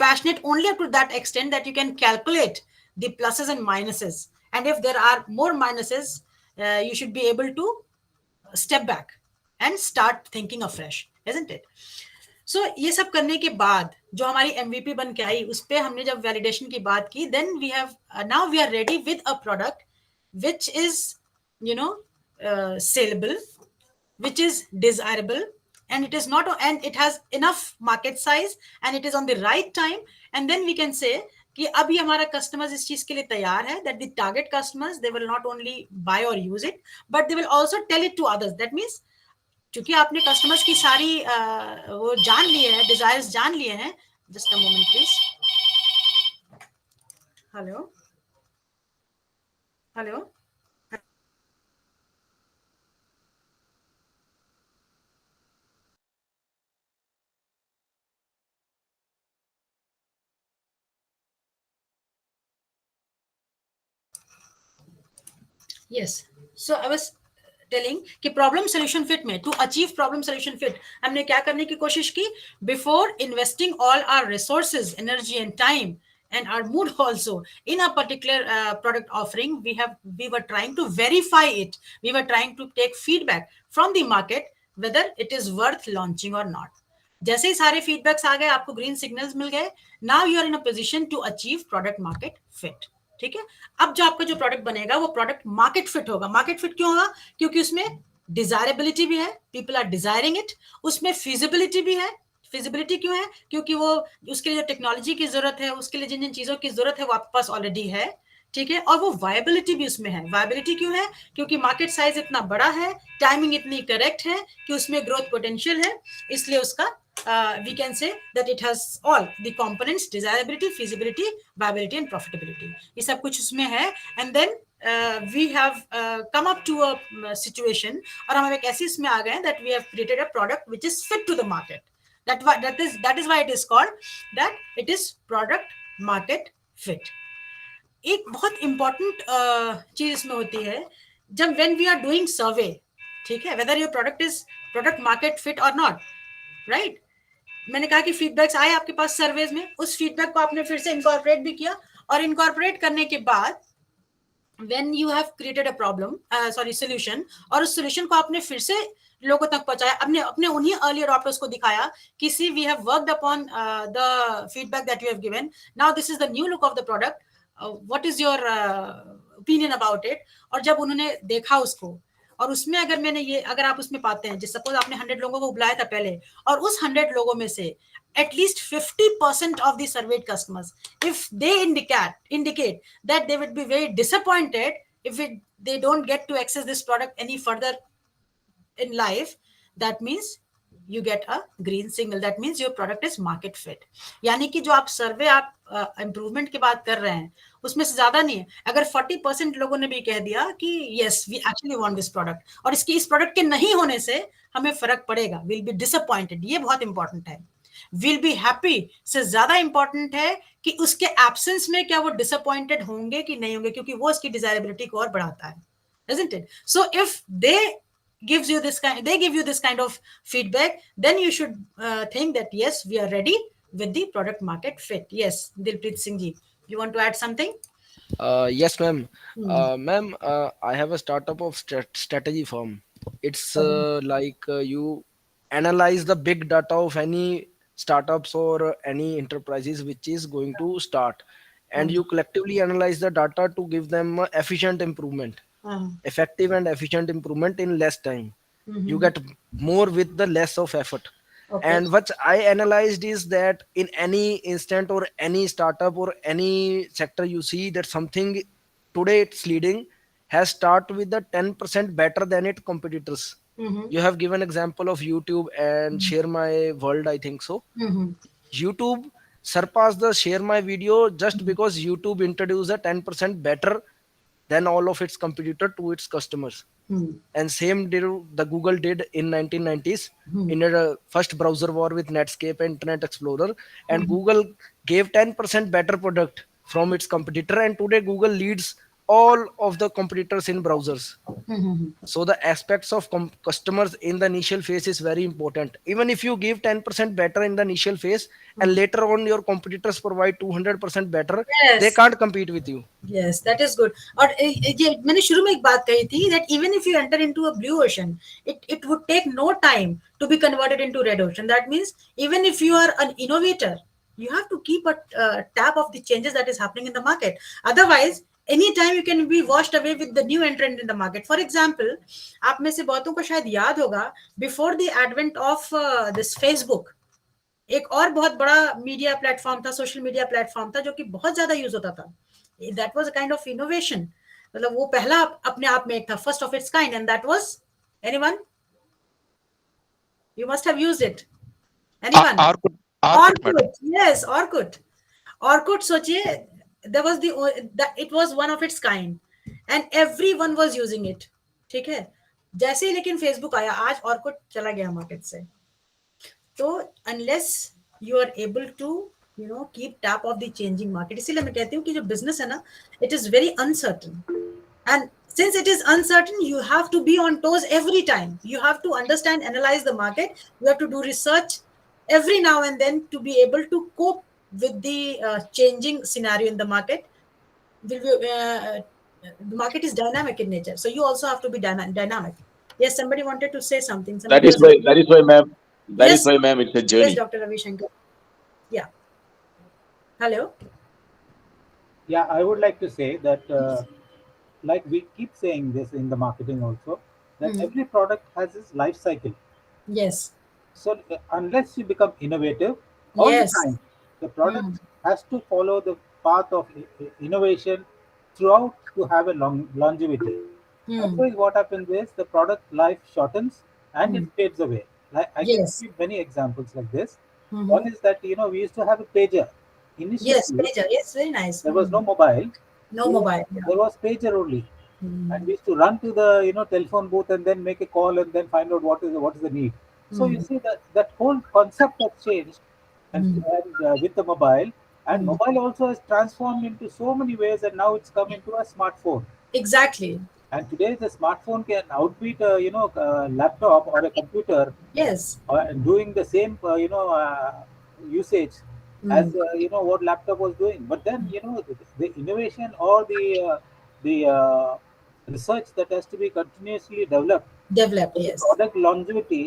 passionate only up to that extent that you can calculate the pluses and minuses, and if there are more minuses, you should be able to step back and start thinking afresh, isn't it? So ये सब करने के बाद जो हमारी MVP बन के आई, उस पे हमने जब validation की बात की, then we have now we are ready with a product which is, you know, saleable, which is desirable, and it is not, and it has enough market size, and it is on the right time, and then we can say कि अभी हमारा customers इस चीज के लिए तैयार है, that the target customers, they will not only buy or use it, but they will also tell it to others. That means क्योंकि आपने customers की सारी वो जान लिए हैं, desires जान लिए हैं. Just a moment please. Hello. Yes. So I was telling कि प्रॉब्लम सोल्यूशन फिट में, to achieve problem solution fit, हमने क्या करने की कोशिश की? Before investing all our resources, energy and time and our mood also in a particular product offering, we were trying to verify it. We were trying to take feedback from the market whether it is worth launching or not. जैसे ही सारे feedbacks आ गए, आपको green signals मिल गए, now you are in a position to achieve product market fit. ठीक है, अब जो आपका जो प्रोडक्ट बनेगा वो प्रोडक्ट मार्केट फिट होगा. मार्केट फिट क्यों होगा? क्योंकि उसमें डिजायरेबिलिटी भी है, पीपल आर डिजायरिंग इट. उसमें फिजिबिलिटी भी है. फिजिबिलिटी क्यों है? क्योंकि वो उसके लिए जो टेक्नोलॉजी की जरूरत है, उसके लिए जिन जिन चीजों की जरूरत है वो आपके पास ऑलरेडी है. ठीक है, और वो वायबिलिटी भी उसमें है. वायबिलिटी क्यों है? क्योंकि मार्केट साइज इतना बड़ा है, टाइमिंग इतनी करेक्ट है कि उसमें ग्रोथ पोटेंशियल है, इसलिए उसका we can say that it has all the components: desirability, feasibility, viability and profitability. ये सब कुछ उसमें है. And then we have come up to a situation, और हम एक ऐसी इसमें आ गए that we have created a product which is fit to the market. That is why it is called that it is product market fit. एक बहुत important चीज इसमें होती है जब व्हेन वी आर डूइंग सर्वे, ठीक है, whether your product is product market fit और नॉट, राइट. मैंने कहा कि फीडबैक्स आए आपके पास सर्वेज में, उस फीडबैक को आपने फिर से इनकॉर्पोरेट भी किया, और इनकॉर्पोरेट करने के बाद when you have created a problem solution, और उस solution को आपने फिर से लोगों तक पहुंचाया, अपने अपने उन्हीं early adopters को दिखाया कि see we have worked upon the feedback that you have given, now this is the new look of the product, what is your opinion about it. और जब उन्होंने देखा उसको, और उसमें अगर आप उसमें पाते हैं, जिस सपोज आपने 100 लोगों को बुलाया था पहले, और उस 100 लोगों में से at least 50% of the surveyed customers, if they indicate that they would be very disappointed if they don't get to access this product any further in life, that means you get a green signal. That means your product is market fit. यानी कि जो आप सर्वे आप improvement की बात कर रहे हैं, उसमें से ज्यादा नहीं है. अगर 40% लोगों ने भी कह दिया कि yes we actually want this product, और इस प्रोडक्ट के नहीं होने से हमें फर्क पड़ेगा, we'll be disappointed, ये बहुत इंपॉर्टेंट है. विल बी हैप्पी से ज्यादा इंपॉर्टेंट है कि उसके एब्सेंस में क्या वो डिसअपॉइंटेड होंगे कि नहीं होंगे, क्योंकि वो उसकी डिजायरेबिलिटी को और बढ़ाता है, isn't it? So if they give you this kind of feedback, then you should think that yes we are ready with the product market fit. Yes, Dilpreet Singh ji, you want to add something? Yes, ma'am. Ma'am, I have a startup of strategy firm. It's you analyze the big data of any startups or any enterprises which is going to start, and you collectively analyze the data to give them efficient improvement, effective and efficient improvement in less time. You get more with the less of effort. Okay. And what I analyzed is that in any instant or any startup or any sector, you see that something today it's leading has start with the 10% better than its competitors. You have given example of YouTube and Share My World, I think so. YouTube surpassed the Share My Video just because YouTube introduced a 10% better than all of its competitor to its customers. And same did the Google did in 1990s in a first browser war with Netscape and Internet Explorer, and Google gave 10% better product from its competitor, and today Google leads all of the competitors in browsers. So the aspects of customers in the initial phase is very important. Even if you give 10% better in the initial phase and later on your competitors provide 200% better, Yes. they can't compete with you. Yes, that is good. और ये मैंने शुरू में एक बात कही थी that even if you enter into a blue ocean, it would take no time to be converted into red ocean. That means even if you are an innovator, you have to keep a tab of the changes that is happening in the market. Otherwise, anytime you can be washed away with the new entrant in the market. For example, आप में से बहुतों को शायद याद होगा, before the advent of this Facebook, एक और बहुत बड़ा मीडिया प्लेटफॉर्म था, सोशल मीडिया प्लेटफॉर्म था, जो कि बहुत ज्यादा यूज होता था. That was a kind of innovation. मतलब वो पहला अपने आप में एक था, first of its kind, and that was anyone, you must have used it, anyone? Orkut. Yes, Orkut सोचिए, there was it was one of its kind and everyone was using it. ठीक है, जैसे ही लेकिन फेसबुक आया, आज Orkut चला गया market से. तो unless you are able to keep tap of the changing market, इसीलिए मैं कहती हूँ कि जो business है ना, it is very uncertain, and since it is uncertain, you have to be on toes every time. You have to understand, analyze the market. You have to do research every now and then to be able to cope with the changing scenario in the market. The market is dynamic in nature, so you also have to be dynamic. Yes, somebody wanted to say something. That is why, ma'am. That is why, ma'am, it's a Yes, journey. Dr. Ravi Shankar. Yeah. Hello. Yeah, I would like to say that, like we keep saying this in the marketing also, that every product has its life cycle. Yes. So unless you become innovative all Yes. the time, the product has to follow the path of innovation throughout to have a longevity. Otherwise, what happens is the product life shortens and it fades away. Like I can Yes. give many examples like this. Mm-hmm. One is that we used to have a pager. Yes, Initially, pager. Yes, very nice. there was no mobile. No There was, mobile. Yeah. there was pager only, and Mm-hmm. we used to run to the telephone booth and then make a call and then find out what is the need. So you see that whole concept has changed, and with the mobile, and Mm-hmm. mobile also has transformed into so many ways, and now it's come into a smartphone. Exactly. And today the smartphone can outbeat a laptop or a computer, Yes. doing the same usage as Mm. what laptop was doing. But then the innovation or the research that has to be continuously developed Developed. for the Yes. product longevity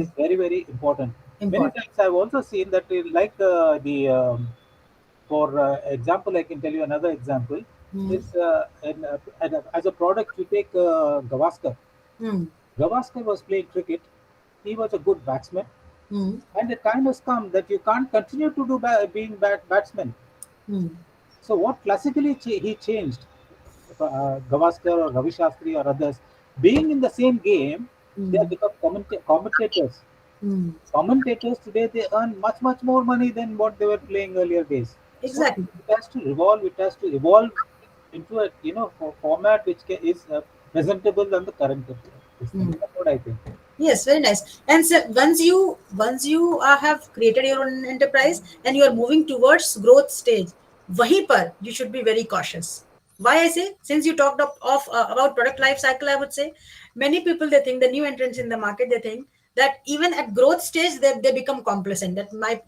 is Mm. very, very important. Many Important. times I've also seen that like the for example, I can tell you another example Mm. is as a product you take Gavaskar. Mm. Gavaskar was playing cricket. He was a good batsman, Mm. and the time has come that you can't continue to do being batsman. Mm. So what classically he changed, Gavaskar or Ravi Shastri or others, being in the same game, they have Mm. become commentators. Mm. Commentators today, they earn much, much more money than what they were playing earlier days. So Exactly. it has to revolve, it has to evolve into a format which is presentable on the current this thing. Mm. That's what I think. Yes, very nice. And so once you have created your own enterprise and you are moving towards growth stage, wahi par you should be very cautious. Why I say, since you talked of about product life cycle, I would say many people, they think, the new entrants in the market, they think that even at growth stage they become complacent, that my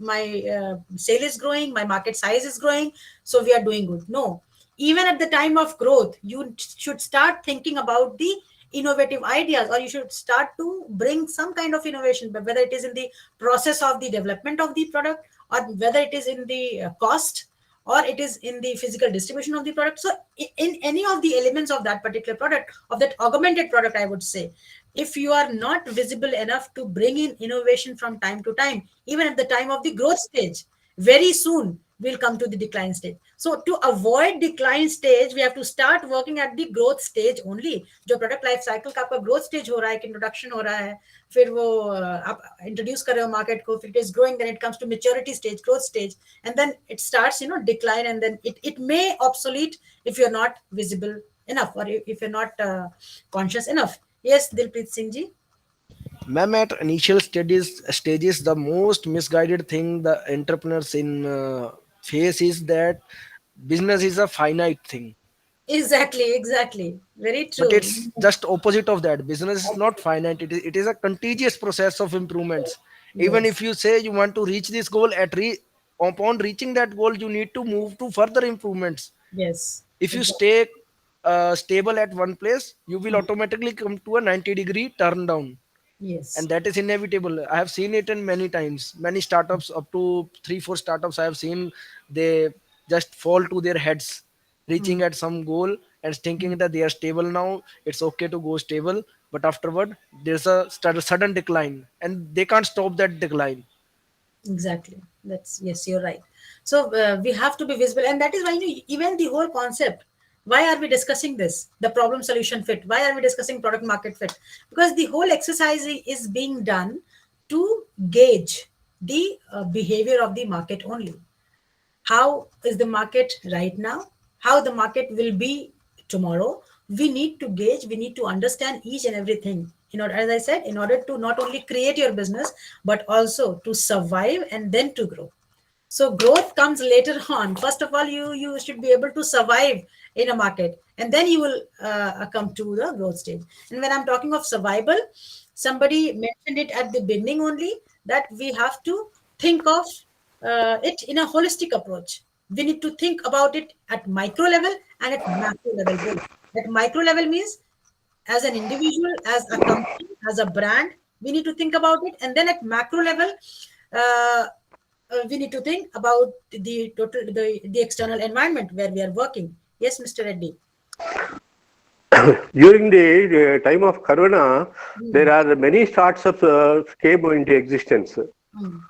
sale is growing, my market size is growing, so we are doing good. No, even at the time of growth you should start thinking about the innovative ideas, or you should start to bring some kind of innovation, but whether it is in the process of the development of the product, or whether it is in the cost, or it is in the physical distribution of the product. So in any of the elements of that particular product, of that augmented product, I would say, if you are not visible enough to bring in innovation from time to time, even at the time of the growth stage, very soon we'll come to the decline stage. So to avoid decline stage, we have to start working at the growth stage only. जो product life cycle का आपका growth stage हो रहा है, introduction हो रहा है, फिर वो आप introduce कर रहे हो market को, फिर it is growing, then it comes to maturity stage, growth stage, and then it starts decline, and then it may obsolete if you're not visible enough, or if you're not conscious enough. Yes, Dilpreet Singh ji. Ma'am, at initial stages, the most misguided thing the entrepreneurs in face is that business is a finite thing. Exactly, very But true. it's just opposite of that. Business is not finite. It is a continuous process of improvements. Even Yes, if you say you want to reach this goal, upon reaching that goal, you need to move to further improvements. yes, If you exactly. stay stable at one place, you will automatically come to a 90-degree turn down, Yes. and that is inevitable. I have seen it in many times. Many startups, up to 3 4 startups I have seen, they just fall to their heads reaching at some goal and thinking that they are stable now, it's okay to go stable, but afterward there's a sudden decline and they can't stop that decline. Exactly. That's, yes, you're right. So we have to be visible, and that is why even the whole concept. Why are we discussing this? The problem solution fit. Why are we discussing product market fit? Because the whole exercise is being done to gauge the behavior of the market only. How is the market right now, how the market will be tomorrow. We need to gauge, we need to understand each and everything, as I said, in order to not only create your business, but also to survive and then to grow. So growth comes later on. First of all, you should be able to survive in a market, and then you will come to the growth stage. And when I'm talking of survival, somebody mentioned it at the beginning only, that we have to think of it in a holistic approach. We need to think about it at micro level and at macro level both. At micro level means as an individual, as a company, as a brand, we need to think about it. And then at macro level, uh, we need to think about the external environment where we are working. Yes, Mr. Reddy. During the time of Corona, there Mm, are many startups came into existence, mm,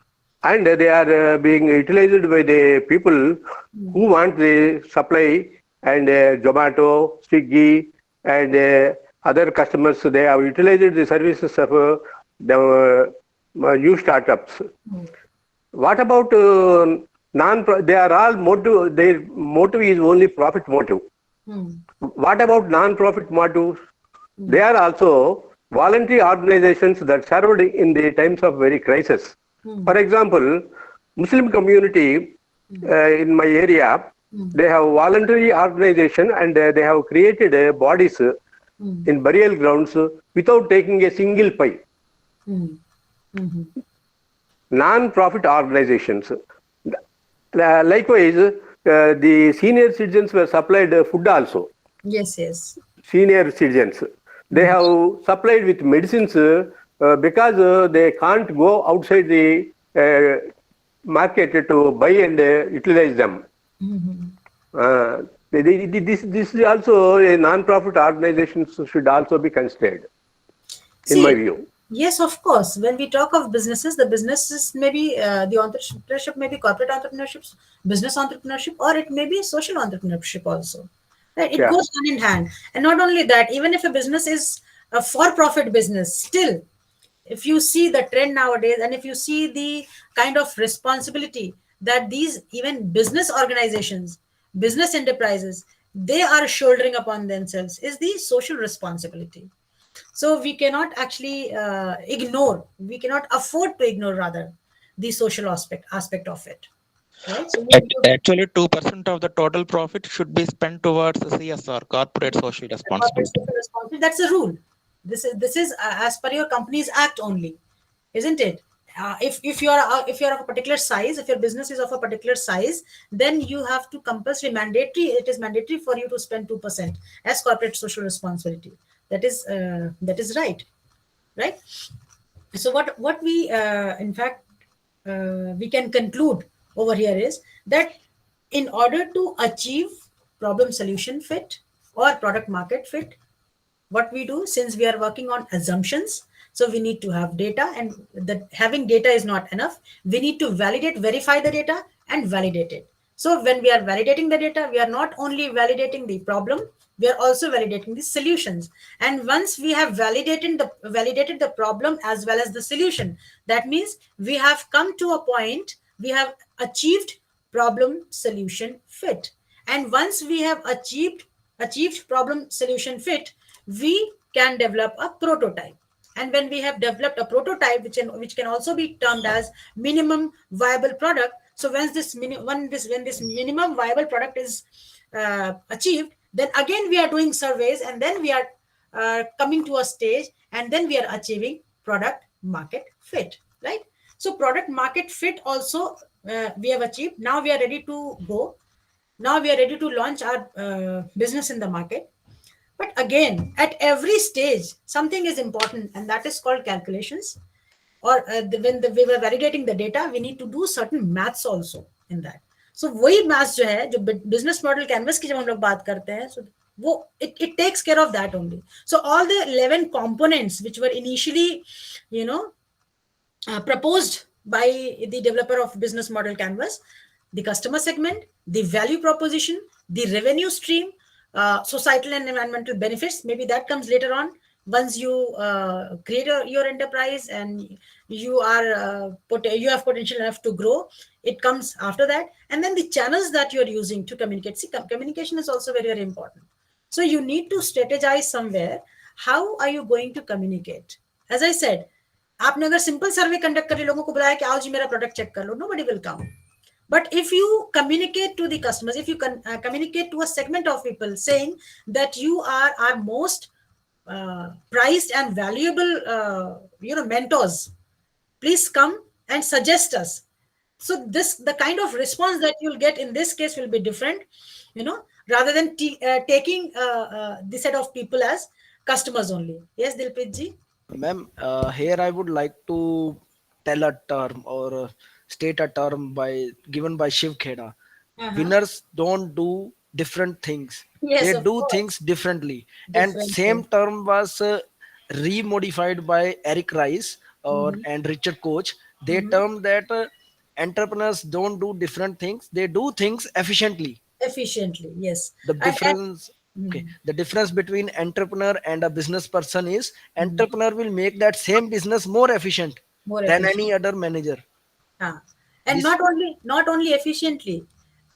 and they are being utilized by the people mm, who want the supply, and Zomato, Swiggy, and other customers. They have utilized the services of the new startups. What about non? They are all motive. Their motive is only profit motive. What about non-profit motives? They are also voluntary organizations that served in the times of very crisis. For example, Muslim community in my area, they have voluntary organization and they have created bodies in burial grounds without taking a single pie. Non-profit organizations. Likewise, the senior citizens were supplied food also. Yes, yes. Senior citizens. They have supplied with medicines because they can't go outside the market to buy and utilize them. This is also a non-profit organizations should also be considered, in my See, view. yes, of course. When we talk of businesses, the businesses may be the entrepreneurship may be corporate entrepreneurship, business entrepreneurship, or it may be social entrepreneurship also. Right? It Yeah. goes hand in hand. And not only that, even if a business is a for-profit business, still, if you see the trend nowadays, and if you see the kind of responsibility that these even business organizations, business enterprises, they are shouldering upon themselves, is the social responsibility. So we cannot actually ignore, we cannot afford to ignore rather the social aspect of it, right? So we need to Actually, 2% of the total profit should be spent towards CSR, corporate social corporate responsibility. social responsibility. That's a rule. This is as per your company's act only, isn't it? If you're of a particular size, if your business is of a particular size, then you have to compulsory mandatory. It is mandatory for you to spend 2% as corporate social responsibility. That is right, right? So what we in fact we can conclude over here is that in order to achieve problem solution fit or product market fit, what we do, since we are working on assumptions, so we need to have data, and that having data is not enough. We need to verify the data and validate it. So when we are validating the data, we are not only validating the problem, we are also validating the solutions. And once we have validated the problem as well as the solution, that means we have come to a point, we have achieved problem solution fit. And once we have achieved problem solution fit, we can develop a prototype. And when we have developed a prototype, which can also be termed as minimum viable product, so when this minimum viable product is achieved, then again we are doing surveys, and then we are coming to a stage, and then we are achieving product market fit, right? So product market fit also we have achieved. Now we are ready to go. Now we are ready to launch our business in the market. But again, at every stage, something is important, and that is called calculations. Or we were validating the data, we need to do certain maths also in that. So वही maths जो है, जो business model canvas की जब हम लोग बात करते हैं, so वो it takes care of that only. So all the 11 components which were initially, proposed by the developer of business model canvas, the customer segment, the value proposition, the revenue stream, societal and environmental benefits, maybe that comes later on. Once you create your enterprise and you you have potential enough to grow, it comes after that. And then the channels that you're using to communicate. See, communication is also very, very important. So you need to strategize somewhere. How are you going to communicate? As I said, आपने अगर simple survey conduct करके लोगों को बुलाया कि आओ जी मेरा product check कर लो, nobody will come. But if you communicate to the customers, if you communicate to a segment of people saying that you are our most prized and valuable mentors, please come and suggest us. So the kind of response that you'll get in this case will be different, rather than taking this set of people as customers only. Yes, Dilpreet ji? Ma'am, here I would like to tell a term or state a term given by Shiv Kheda. Winners don't do different things. Yes, They of do course. things differently. And Different same things. term was remodified by Eric Rice and Richard Koch. They termed that entrepreneurs don't do different things. They do things efficiently. Efficiently, yes. The And difference Okay, the difference between entrepreneur and a business person is entrepreneur will make that same business more efficient. more than efficient. any other manager. Huh. And This not only efficiently,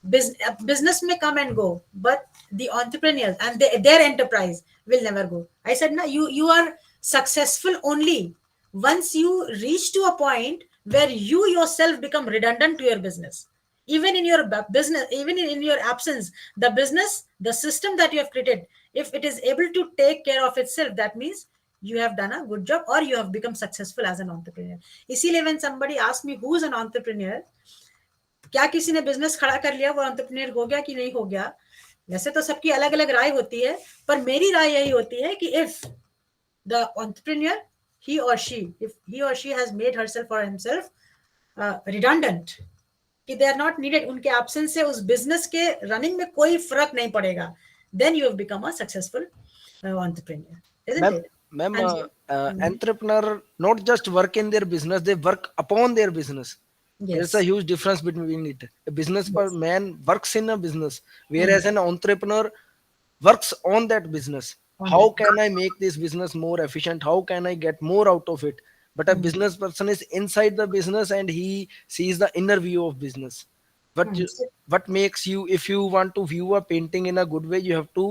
business may come and go, but the entrepreneurs and their enterprise will never go. I said, no, you are successful only once you reach to a point where you yourself become redundant to your business. Even in your business, even in your absence, the business, the system that you have created, if it is able to take care of itself, that means you have done a good job or you have become successful as an entrepreneur. इसीलिए when somebody asks me who is an entrepreneur, क्या किसी ने business खड़ा कर लिया वो entrepreneur हो गया कि नहीं हो गया, वैसे तो सबकी अलग अलग राय होती है, पर मेरी राय यही होती है कि if the entrepreneur, he or she, if he or she has made herself or himself redundant, कि they are not needed, उनके एब्सेंस से उस बिजनेस के रनिंग में कोई फर्क नहीं पड़ेगा, then you have become a successful entrepreneur, isn't ma'am, it? ma'am, हाँ जी. entrepreneur not just work in their business, they work upon their business. There's a Yes. huge difference between it. A business per Yes. man works in a business, Hmm. whereas an entrepreneur works on that business. On How that. can I make this business more efficient? How can I get more out of it? But a Hmm. business person is inside the business and he sees the inner view of business. What Hmm. you, what makes you, if you want to view a painting in a good way, you have to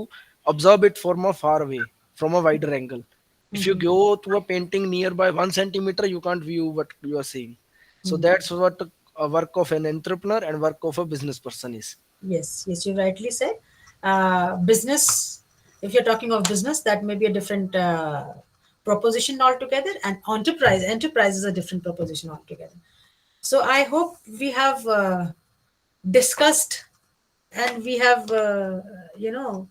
observe it from a far away, from a wider angle. If you Hmm. go to a painting nearby 1 centimeter, you can't view what you are seeing. So Hmm. that's what a work of an entrepreneur and work of a business person is. Yes, yes, you rightly said. Business, if you're talking of business, that may be a different proposition altogether, and enterprise is a different proposition altogether. So I hope we have discussed and we have, you know,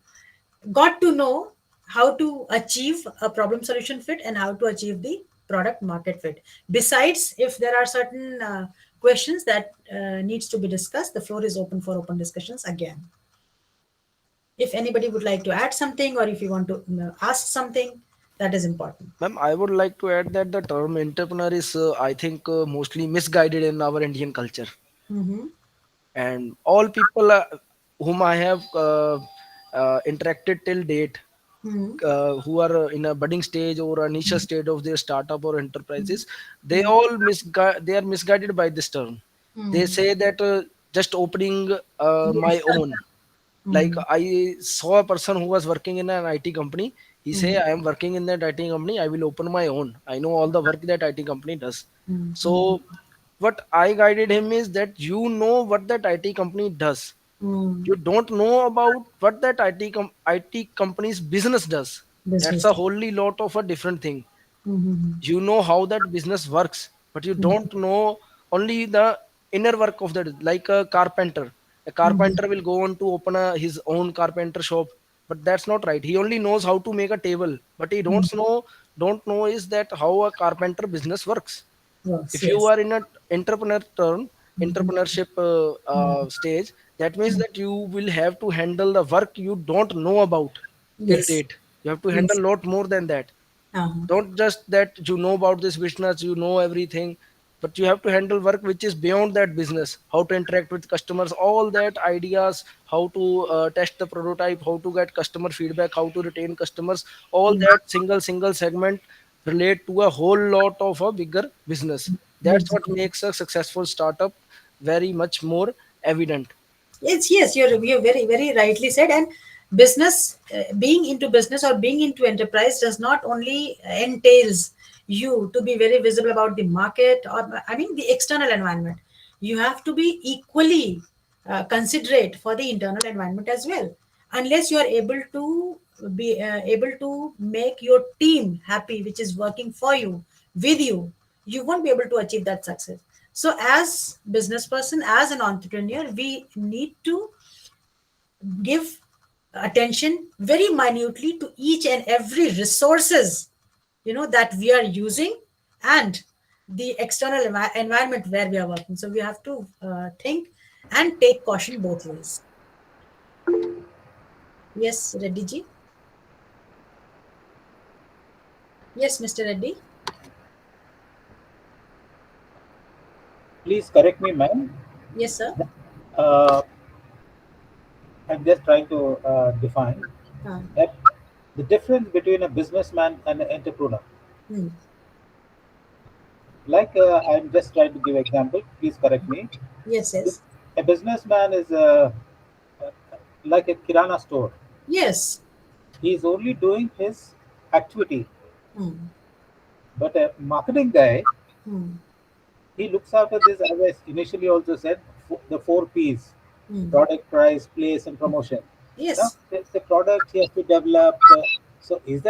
got to know how to achieve a problem solution fit and how to achieve the product market fit. Besides, if there are certain questions that needs to be discussed, the floor is open for open discussions again. If anybody would like to add something or if you want to ask something, that is important. Ma'am, I would like to add that the term entrepreneur is, I think, mostly misguided in our Indian culture. Mm-hmm. And all people whom I have interacted till date, Mm-hmm. who are in a budding stage or a niche stage of their startup or enterprises, they all they are misguided by this term. They Mm-hmm. say that just opening my Yes. own. Like Mm-hmm. I saw a person who was working in an IT company. He say, Mm-hmm. I am working in that IT company. I will open my own. I know all the work that IT company does. Mm-hmm. So what I guided him is that you know what that IT company does. Mm-hmm. You don't know about what that IT company's business does. That's Business. a wholly lot of a different thing. Mm-hmm. You know how that business works, but you Mm-hmm. don't know only the inner work of that. Like a Mm-hmm. carpenter will go on to open his own carpenter shop, but that's not right. He only knows how to make a table, but he don't know is that how a carpenter business works. Works, If you yes. are in a Mm-hmm. entrepreneurship stage, that means that you will have to handle the work you don't know about till Yes. date. You have to handle Yes. a lot more than that. Uh-huh. Don't just that you know about this business, you know everything, but you have to handle work which is beyond that business. How to interact with customers, all that ideas, how to test the prototype, how to get customer feedback, how to retain customers, all Mm. that single segment relate to a whole lot of a bigger business. That's Big- what makes a successful startup very much more evident. Yes, you're very very rightly said. And business, being into business or being into enterprise does not only entails you to be very visible about the market, or I mean the external environment. You have to be equally considerate for the internal environment as well. Unless you are able to be able to make your team happy, which is working for you, with you won't be able to achieve that success. So as business person, as an entrepreneur, we need to give attention very minutely to each and every resources, that we are using, and the external environment where we are working. So we have to think and take caution both ways. Yes, Reddy ji. Yes, Mr. Reddy. Please correct me, ma'am. Yes, sir. Uh, I'm just trying to define uh, that the difference between a businessman and an entrepreneur. hmm. like I'm just trying to give example. Please correct me. Yes, yes, A businessman is like a kirana store. yes. He is only doing his activity, Hmm. but a marketing guy, Hmm. he looks after this, as I initially also said, the four P's: Hmm. product, price, place, and promotion. Now, Yes. the product he has to develop. So, is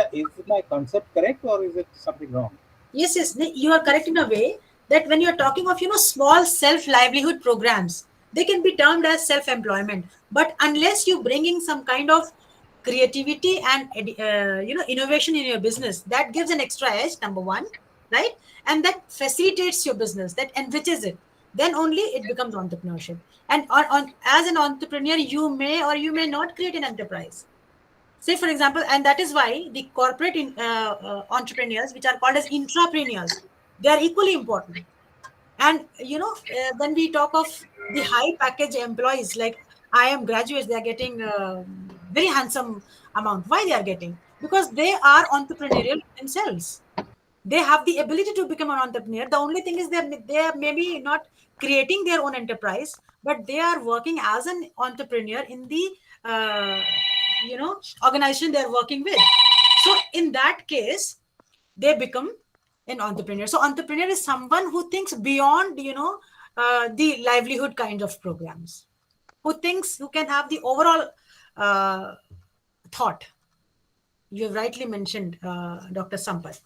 my concept correct or is it something wrong? Yes, yes, you are correct in a way that when you're talking of small self livelihood programs, they can be termed as self employment. But unless you bringing some kind of creativity and innovation in your business, that gives an extra edge. Number one, right, and that facilitates your business, that enriches it. Then only it becomes entrepreneurship. And as an entrepreneur, you may or you may not create an enterprise. Say for example, and that is why the corporate entrepreneurs, which are called as intrapreneurs, they are equally important. And when we talk of the high package employees, like I am graduates, they are getting very handsome amount. Why they are getting? Because they are entrepreneurial themselves. They have the ability to become an entrepreneur. The only thing is they are maybe not creating their own enterprise, but they are working as an entrepreneur in the uh, organization they are working with. So in that case, they become an entrepreneur. So entrepreneur is someone who thinks beyond the livelihood kind of programs, who can have the overall uh, thought. You have rightly mentioned, Dr. Sampath.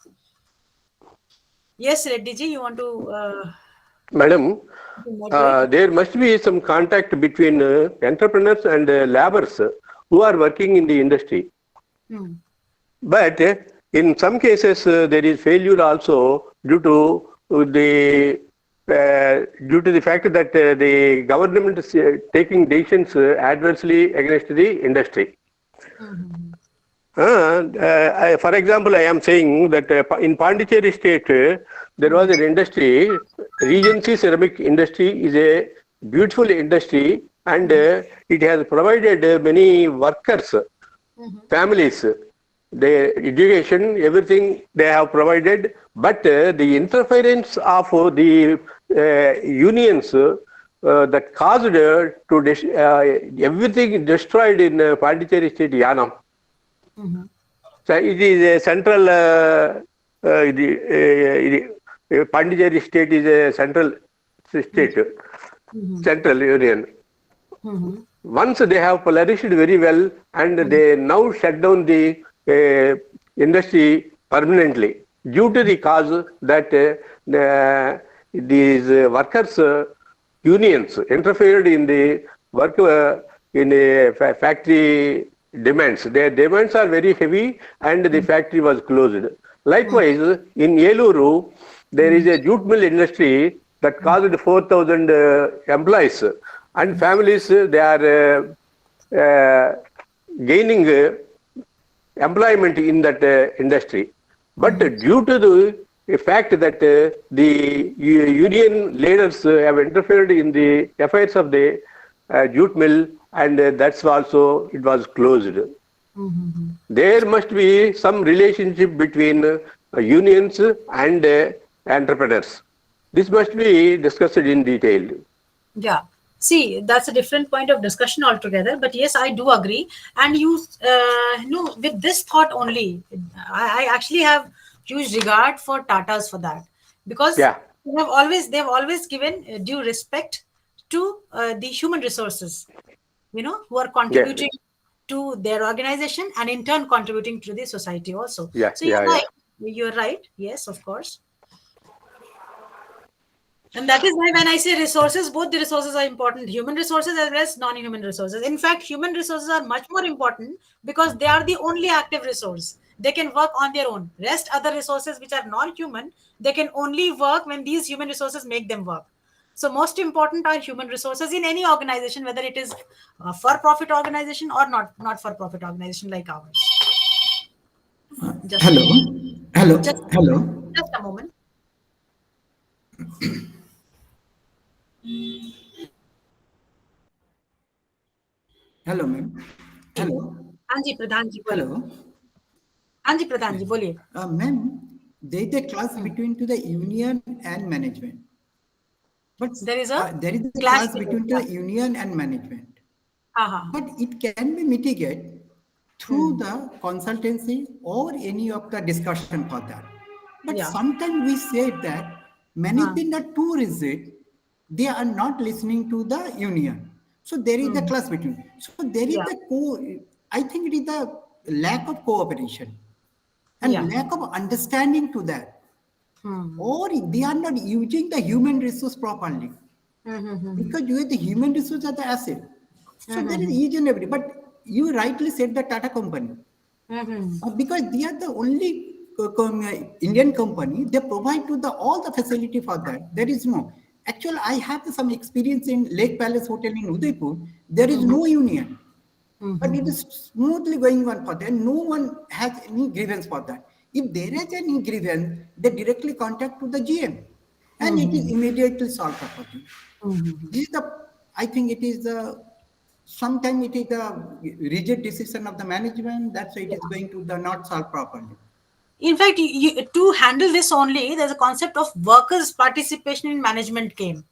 Yes, Reddy ji, you want to Madam, moderate? there must be some contact between entrepreneurs and laborers who are working in the industry. Hmm. But in some cases, there is failure also due to the fact that the government is taking decisions adversely against the industry. Hmm. For example, I am saying that in Pondicherry state, there was an industry. Regency ceramic industry is a beautiful industry, and it has provided many workers, families, their education, everything they have provided. But the interference of the unions that caused everything destroyed in Pondicherry state, Yanam. Hmm. So it is a central, Pondicherry state is a central state, Hmm. central union. Hmm. Once they have flourished very well, and they now shut down the industry permanently due to the cause that these workers unions interfered in the work in a factory demands. Their demands are very heavy, and the factory was closed. Likewise, in Yeluru, there is a jute mill industry that caused 4,000 employees and families. They are gaining employment in that industry. But due to the fact that the union leaders have interfered in the affairs of the jute mill, and that's also it was closed. Hmm. There must be some relationship between unions and entrepreneurs. This must be discussed in detail. Yeah. See, that's a different point of discussion altogether. But yes, I do agree. And with this thought only, I actually have huge regard for Tatas for that, because Yeah, they've always given due respect to the human resources, who are yeah, contributing to their organization and in turn contributing to the society also. yeah, So you're yeah, yeah. right. You're right. Yes, of course. And that is why when I say resources, both the resources are important, human resources as well as non-human resources. In fact, human resources are much more important because they are the only active resource. They can work on their own. Rest other resources which are non-human, they can only work when these human resources make them work. So most important are human resources in any organization, whether it is a for-profit organization or not for-profit organization like ours. Just a Hello, moment. hello, Just, hello, just a moment. hello, ma'am. Hello, हाँ जी प्रधान जी बोलिए. hello, हाँ जी प्रधान जी बोलिए. ma'am. there is a clash between to the union and management. But There is a there is a clash clash between. between the union and management. Haha. But it can be mitigated through the consultancy or any of the discussion for that. But Yeah. sometimes we say that management are too rigid, they are not listening to the union. So there is the clash between. So there is Yeah. I think it is the lack of cooperation Yeah. and lack of understanding to that. Or they are not using the human resource properly. Because you have the human resource as the asset. So there is each and every. But you rightly said the Tata company. Because they are the only Indian company, they provide to the all the facility for that. There is no. Actually, I have some experience in Lake Palace Hotel in Udaipur. There is no union. But it is smoothly going on for that. No one has any grievance for that. If there is any grievance, they directly contact to the GM, and it is immediately solved for them. This is the. I think it is the. Sometimes it is the rigid decision of the management. That's why it is going to the not solve properly. In fact, to handle this only, there's a concept of workers' participation in management came.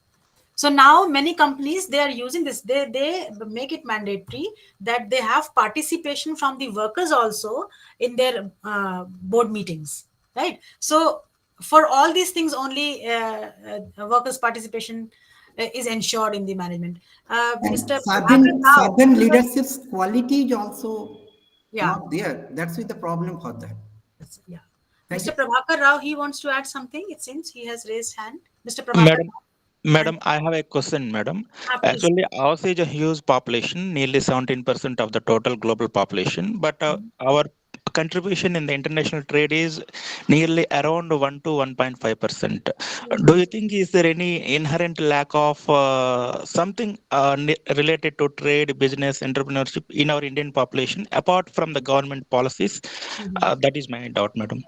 So now many companies, they are using this. They make it mandatory that they have participation from the workers also in their board meetings, right? So for all these things, only workers' participation is ensured in the management. And Mr. Prabhakar Rao, certain leadership's quality is also yeah, not there. That's the problem for that. yeah. Thank Mr. you. Prabhakar Rao, he wants to add something. It seems he has raised hand. Mr. Prabhakar Madam, Rao, and Madam, I have a question, madam. please. Actually, ours is a huge population, nearly 17% of the total global population, but our contribution in the international trade is nearly around 1 to 1.5%. Do you think is there any inherent lack of something related to trade, business, entrepreneurship in our Indian population apart from the government policies? That is my doubt, madam.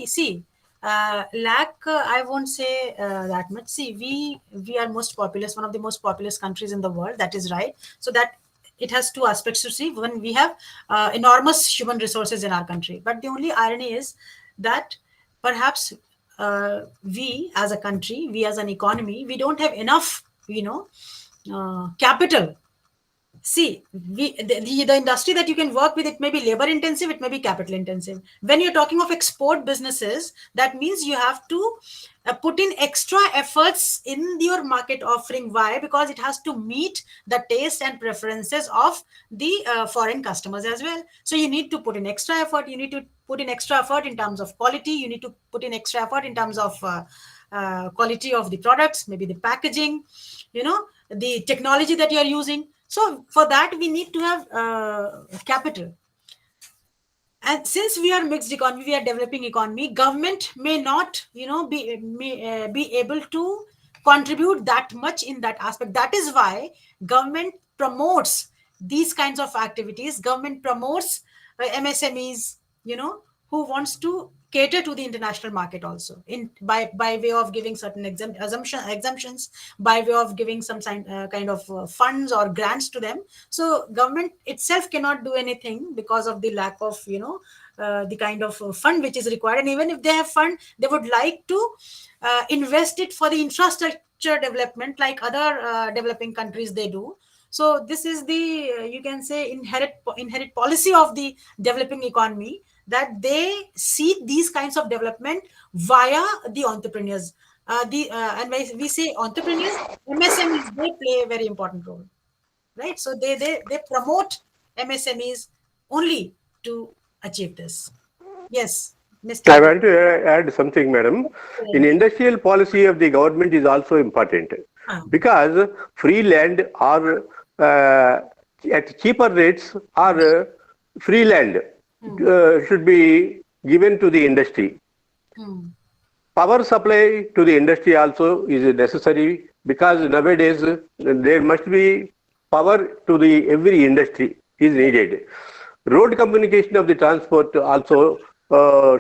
See, lack, I won't say that much. See, we are most populous, one of the most populous countries in the world. That is right. So that it has two aspects to see. When we have enormous human resources in our country, but the only irony is that perhaps we as a country, we as an economy, we don't have enough, capital. See, the industry that you can work with, it may be labor intensive, it may be capital intensive. When you're talking of export businesses, that means you have to put in extra efforts in your market offering. Why? Because it has to meet the taste and preferences of the foreign customers as well. So you need to put in extra effort. You need to put in extra effort in terms of quality. You need to put in extra effort in terms of quality of the products, maybe the packaging, the technology that you are using. So for that, we need to have capital. And since we are mixed economy, we are developing economy, government may not, be able to contribute that much in that aspect. That is why government promotes these kinds of activities. Government promotes MSMEs, who wants to cater to the international market also in by way of giving certain exemptions, by way of giving some kind of funds or grants to them. So government itself cannot do anything because of the lack of the kind of fund which is required. And even if they have fund, they would like to invest it for the infrastructure development like other developing countries they do. So this is the you can say inherent policy of the developing economy, that they see these kinds of development via the entrepreneurs. And when we say entrepreneurs, MSMEs, they play a very important role, right? So they promote MSMEs only to achieve this. Yes, I Mr. want to add something, madam. In industrial policy of the government is also important because free land or at cheaper rates or free land should be given to the industry. Power supply to the industry also is necessary because nowadays there must be power to the every industry is needed. Road communication of the transport also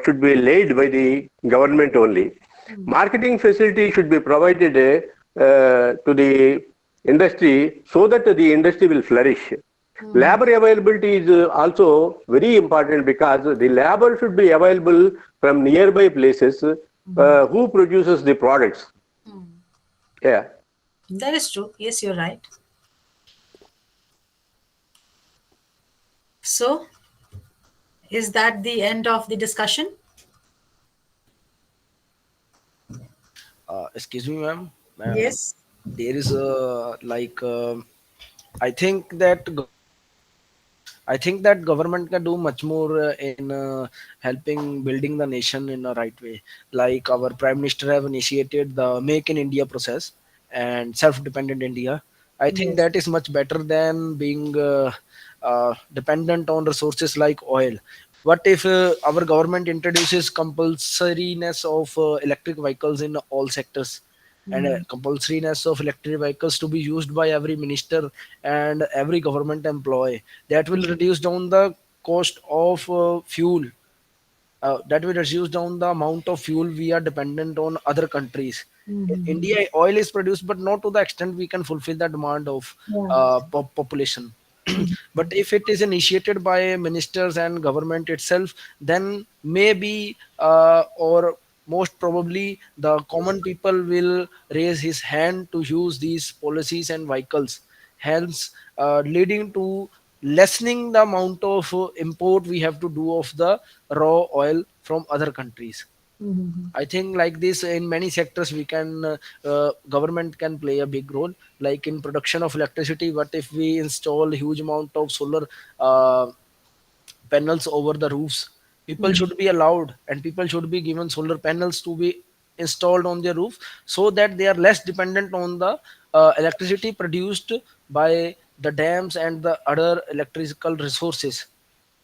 should be laid by the government only. Marketing facility should be provided to the industry so that the industry will flourish. Labor availability is also very important because the labor should be available from nearby places who produces the products. Yeah. That is true. Yes, you're right. So, is that the end of the discussion? Excuse me, ma'am. Yes. There is a like I think that I think that government can do much more in helping building the nation in a right way. Like our prime minister have initiated the Make in India process and self-dependent India. I think Yes. that is much better than being dependent on resources like oil. What if our government introduces compulsoriness of electric vehicles in all sectors? And compulsoriness of electric vehicles to be used by every minister and every government employee, that will reduce down the cost of fuel, that will reduce down the amount of fuel we are dependent on other countries. In India oil is produced but not to the extent we can fulfill the demand of Yeah. population. But if it is initiated by ministers and government itself, then maybe or most probably the common people will raise his hand to use these policies and vehicles, hence leading to lessening the amount of import we have to do of the raw oil from other countries. I think like this in many sectors we can government can play a big role. Like in production of electricity, what if we install huge amount of solar uh, panels over the roofs? People should be allowed and people should be given solar panels to be installed on their roof, so that they are less dependent on the electricity produced by the dams and the other electrical resources.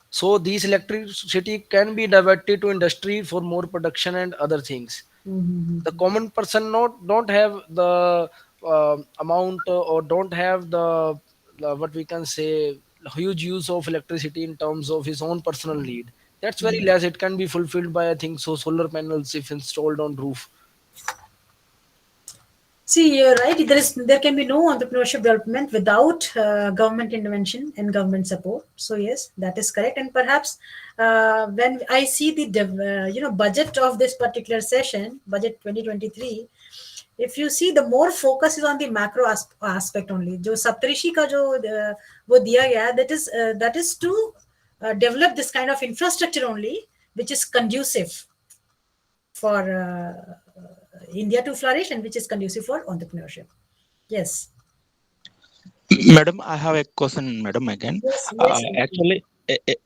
So these electricity can be diverted to industry for more production and other things. The common person not don't have the amount or don't have the what we can say huge use of electricity in terms of his own personal need. That's very less. It can be fulfilled by, I think so, solar panels if installed on roof. See, you're right. There can be no entrepreneurship development without government intervention and government support. So yes, that is correct. And perhaps when I see the budget of this particular session, budget 2023, if you see, the more focus is on the macro aspect only. जो सप्तऋषि का जो वो दिया गया, that is to develop this kind of infrastructure only, which is conducive for India to flourish and which is conducive for entrepreneurship. Yes. Madam, I have a question, madam, again. Yes. Yes. Actually,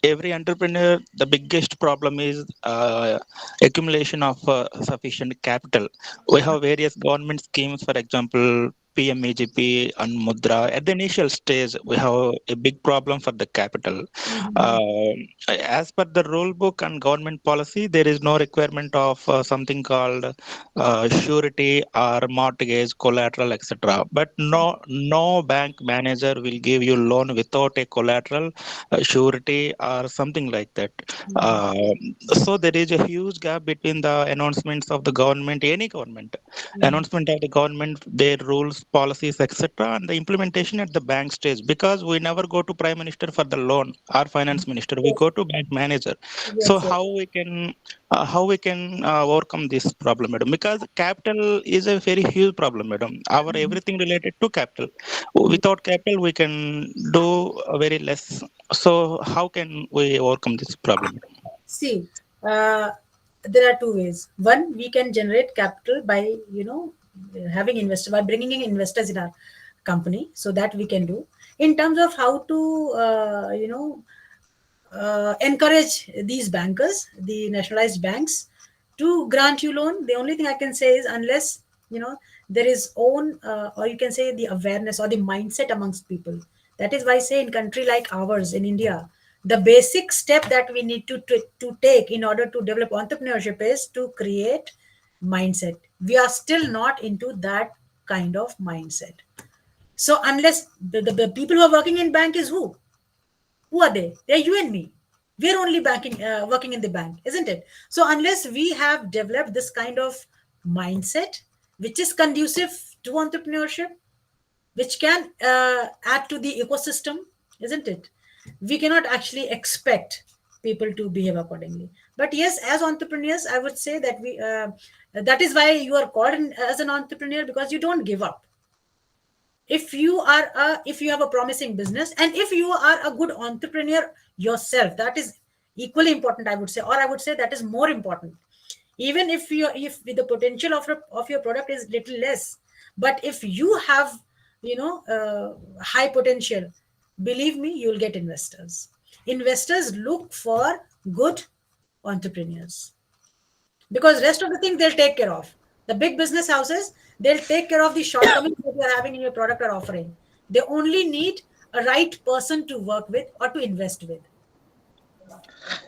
every entrepreneur, the biggest problem is accumulation of sufficient capital. We have various government schemes, for example, PMEGP and Mudra. At the initial stage, we have a big problem for the capital. As per the rule book and government policy, there is no requirement of something called surety or mortgage, collateral, etc. But no bank manager will give you loan without a collateral, surety, or something like that. So there is a huge gap between the announcements of the government, any government, announcement of the government, their rules, policies, etc., and the implementation at the bank stage. Because we never go to prime minister for the loan or finance minister, we go to bank manager. So Yes. Yes. how we can overcome this problem, madam? Because capital is a very huge problem, madam. Our everything related to capital. Without capital, we can do very less. So how can we overcome this problem? See, uh, there are two ways. One, we can generate capital by having investor by bringing in investors in our company, so that we can do. In terms of how to encourage these bankers, the nationalized banks, to grant you loan, the only thing I can say is, unless there is own or you can say the awareness or the mindset amongst people. That is why I say, in country like ours, in India, the basic step that we need to take in order to develop entrepreneurship is to create mindset. We are still not into that kind of mindset. So unless the people who are working in bank is who are they? They're you and me. We're only working in the bank, isn't it? So unless we have developed this kind of mindset, which is conducive to entrepreneurship, which can add to the ecosystem, isn't it? We cannot actually expect people to behave accordingly. But yes, as entrepreneurs, I would say that that is why you are called as an entrepreneur, because you don't give up. If you have a promising business, and if you are a good entrepreneur yourself, that is equally important, I would say, or I would say that is more important. Even if the potential of your product is little less, but if you have high potential, believe me, you'll get investors. Investors look for good entrepreneurs, because rest of the thing they'll take care of. The big business houses, they'll take care of the shortcomings that you're having in your product or offering. They only need a right person to work with or to invest with.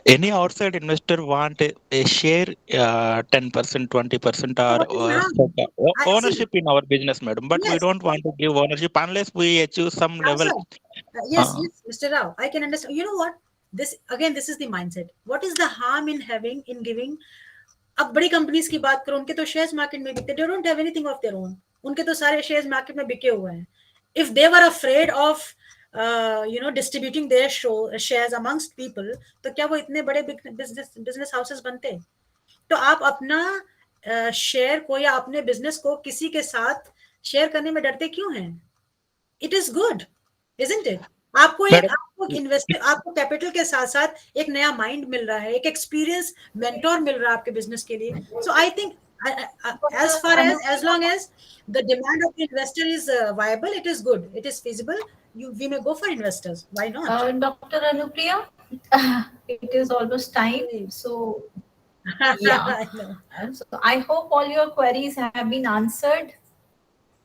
Any outside investor want a share, 10%, 20%, So or what is the harm? stock, I see. ownership in our business, madam. But we Yes. don't want to give ownership unless we achieve some level. Sir. Yes, Uh, yes, Mr. Rao, I can understand. You know what? This is the mindset. What is the harm in giving? अब बड़ी companies की बात करो, उनके तो shares market में बिकते, they don't have anything of their own, उनके तो सारे शेयर्स मार्केट में बिके हुए हैं. If they were afraid of distributing there shares amongst people, तो क्या वो इतने बड़े बिजनेस हाउसेस बनते? तो आप अपना शेयर को या अपने बिजनेस को किसी के साथ शेयर करने में डरते क्यों हैं? It is good, isn't it? madam, आपको इन्वेस्टर, आपको कैपिटल के साथ साथ एक नया माइंड मिल रहा है, एक एक्सपीरियंस मेंटोर मिल रहा है आपके बिजनेस के लिए. So I think as long as the demand of the investor is viable, it is good, it is feasible, we may go for investors. Why not? Dr. Anupriya, it is almost time. So, yeah. I know. So, I hope all your queries have been answered.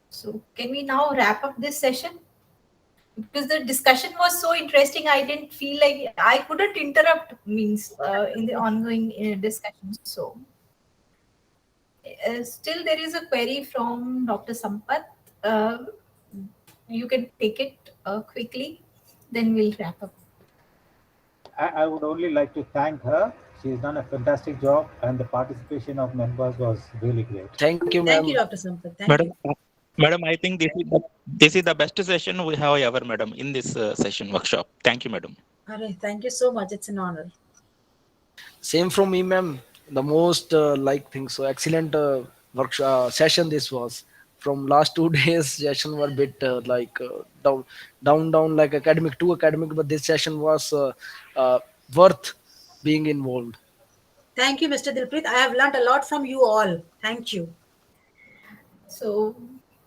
So, can we now wrap up this session? Because the discussion was so interesting, I didn't feel like I couldn't interrupt means in the ongoing discussion. So, still there is a query from Dr. Sampath. You can take it quickly, then we'll wrap up. I would only like to thank her. She's done a fantastic job, and the participation of members was really great. Thank you, Thank you, ma'am. Dr. Sampath. Thank madam, you. madam, I think this is the best session we have ever, madam, in this session workshop. Thank you, madam. Thank you so much. It's an honor. Same from me, ma'am. The most like thing. So excellent workshop session this was. From last 2 days, session were a bit down like academic to academic, but this session was worth being involved. Thank you, Mr. Dilpreet. I have learned a lot from you all. Thank you. So,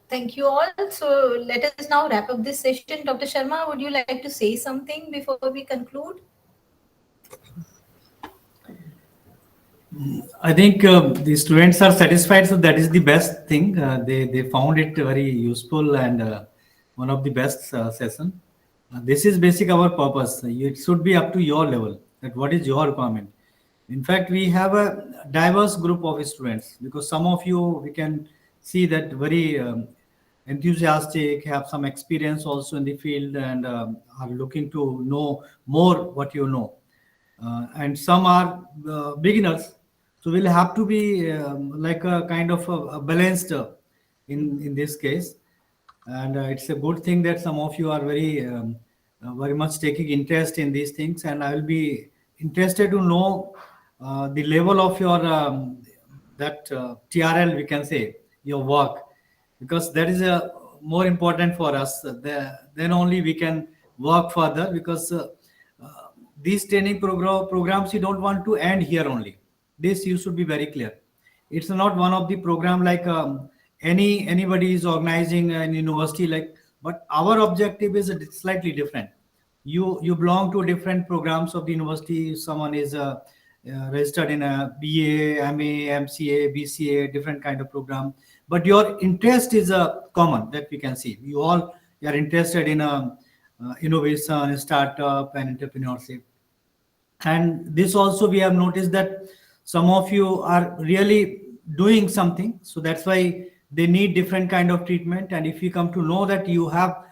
thank you all. So, let us now wrap up this session. Dr. Sharma, would you like to say something before we conclude? I think the students are satisfied, so that is the best thing. They found it very useful and one of the best session. This is basic our purpose. It should be up to your level, that what is your requirement. In fact, we have a diverse group of students, because some of you we can see that very enthusiastic, have some experience also in the field, and are looking to know more what you know. And some are beginners, so we'll have to be like a kind of a balanced in this case. And it's a good thing that some of you are very much taking interest in these things, and I will be interested to know the level of your that TRL, we can say, your work, because that is more important for us. Then only we can work further, because these training programs you don't want to end here only. This you should be very clear. It's not one of the program like anybody is organizing an university like, but our objective is slightly different. You belong to different programs of the university. Someone is registered in a BA, MA, MCA, BCA, different kind of program, but your interest is common, that we can see. You all are interested in innovation, startup, and entrepreneurship. And this also we have noticed that some of you are really doing something, so that's why they need different kind of treatment. And if you come to know that you have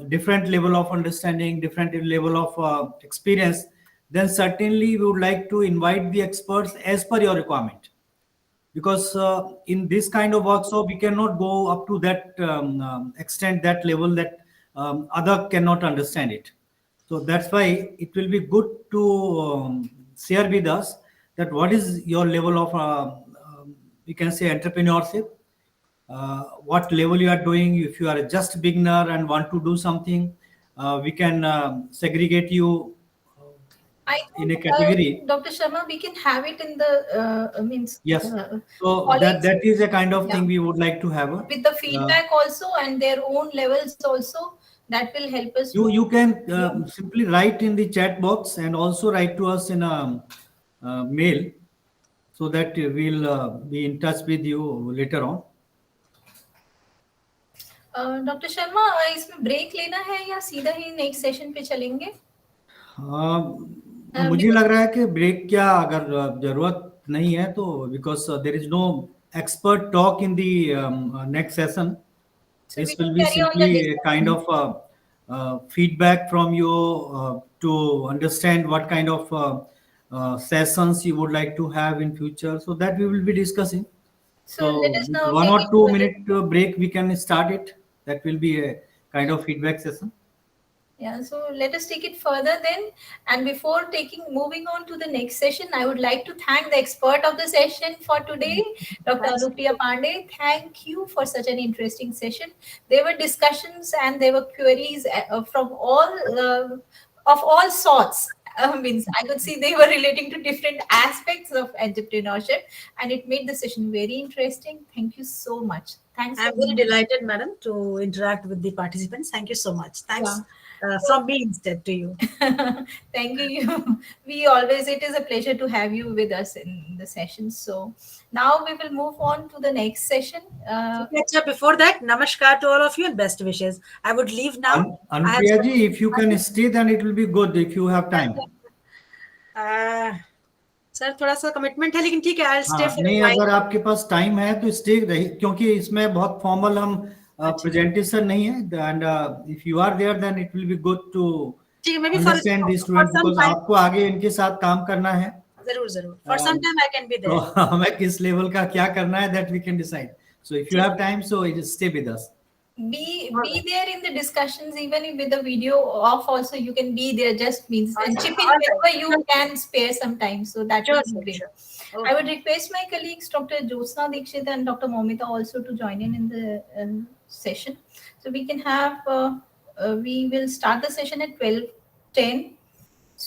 different level of understanding, different level of experience, then certainly we would like to invite the experts as per your requirement, because in this kind of workshop we cannot go up to that extent, that level that other cannot understand it. So that's why it will be good to share with us that what is your level of, we can say, entrepreneurship, what level you are doing. If you are just beginner and want to do something, we can segregate you I in a think, category. Dr. Sharma, we can have it in the means Yes. So that colleagues. that is a kind of Yeah, thing we would like to have. with the Uh, feedback also and their own levels also, that will help us you to. you can Yeah. simply write in the chat box and also write to us in a mail, so that we'll be in touch with you later on. Doctor Sharma, इसमें break लेना है या सीधा ही next session पे चलेंगे? मुझे Because लग रहा है कि ब्रेक क्या, अगर जरूरत नहीं है तो, because there is no expert talk in the next session. so we This can will be carry on simply the a kind discussion. of feedback from you to understand what kind of sessions you would like to have in future, so that we will be discussing. So So let us with now one take or it two further. minute break, we can start it. That will be a kind of feedback session. Yeah, so let us take it further then. And before moving on to the next session, I would like to thank the expert of the session for today, Dr. Thanks. Anupriya Pandey. Thank you for such an interesting session. There were discussions and there were queries from of all sorts. Means I could see they were relating to different aspects of entrepreneurship, and it made the session very interesting. Thank you so much. Thanks for I'm very being here. delighted, madam, to interact with the participants. Thank you so much. Yeah. Thanks from me instead to you. Thank you. We always, it is a pleasure to have you with us in the session. So now we will move on to the next session. Acha, before that, namaskar to all of you and best wishes. I would leave now. I have Anupriya ji, if you can stay, then it will be good if you have time. Sir थोड़ा सा commitment है, लेकिन ठीक है, I stay हाँ, for नहीं, while. अगर आपके पास टाइम है तो स्टे रही, क्योंकि इसमें बहुत फॉर्मल हम अच्छा, प्रेजेंटेशन नहीं है. And if you are there then it will be good to ठीक है, may be understand the for student, some because time. आपको आगे इनके साथ काम करना है. जरूर जरूर, for some And time I can be तो देयर. हमें किस लेवल का क्या करना है, that we can decide. So if you ठीक, have time, so stay with us. be there in the discussions, even if with the video off also you can be there, just means and chip in all whenever you right. can spare some time, so that Sure, would be sure, great. sure. I would Okay. request my colleagues Dr. Jyotsna Dikshit and Dr. Momita also to join in the session, so we can have we will start the session at 12:10,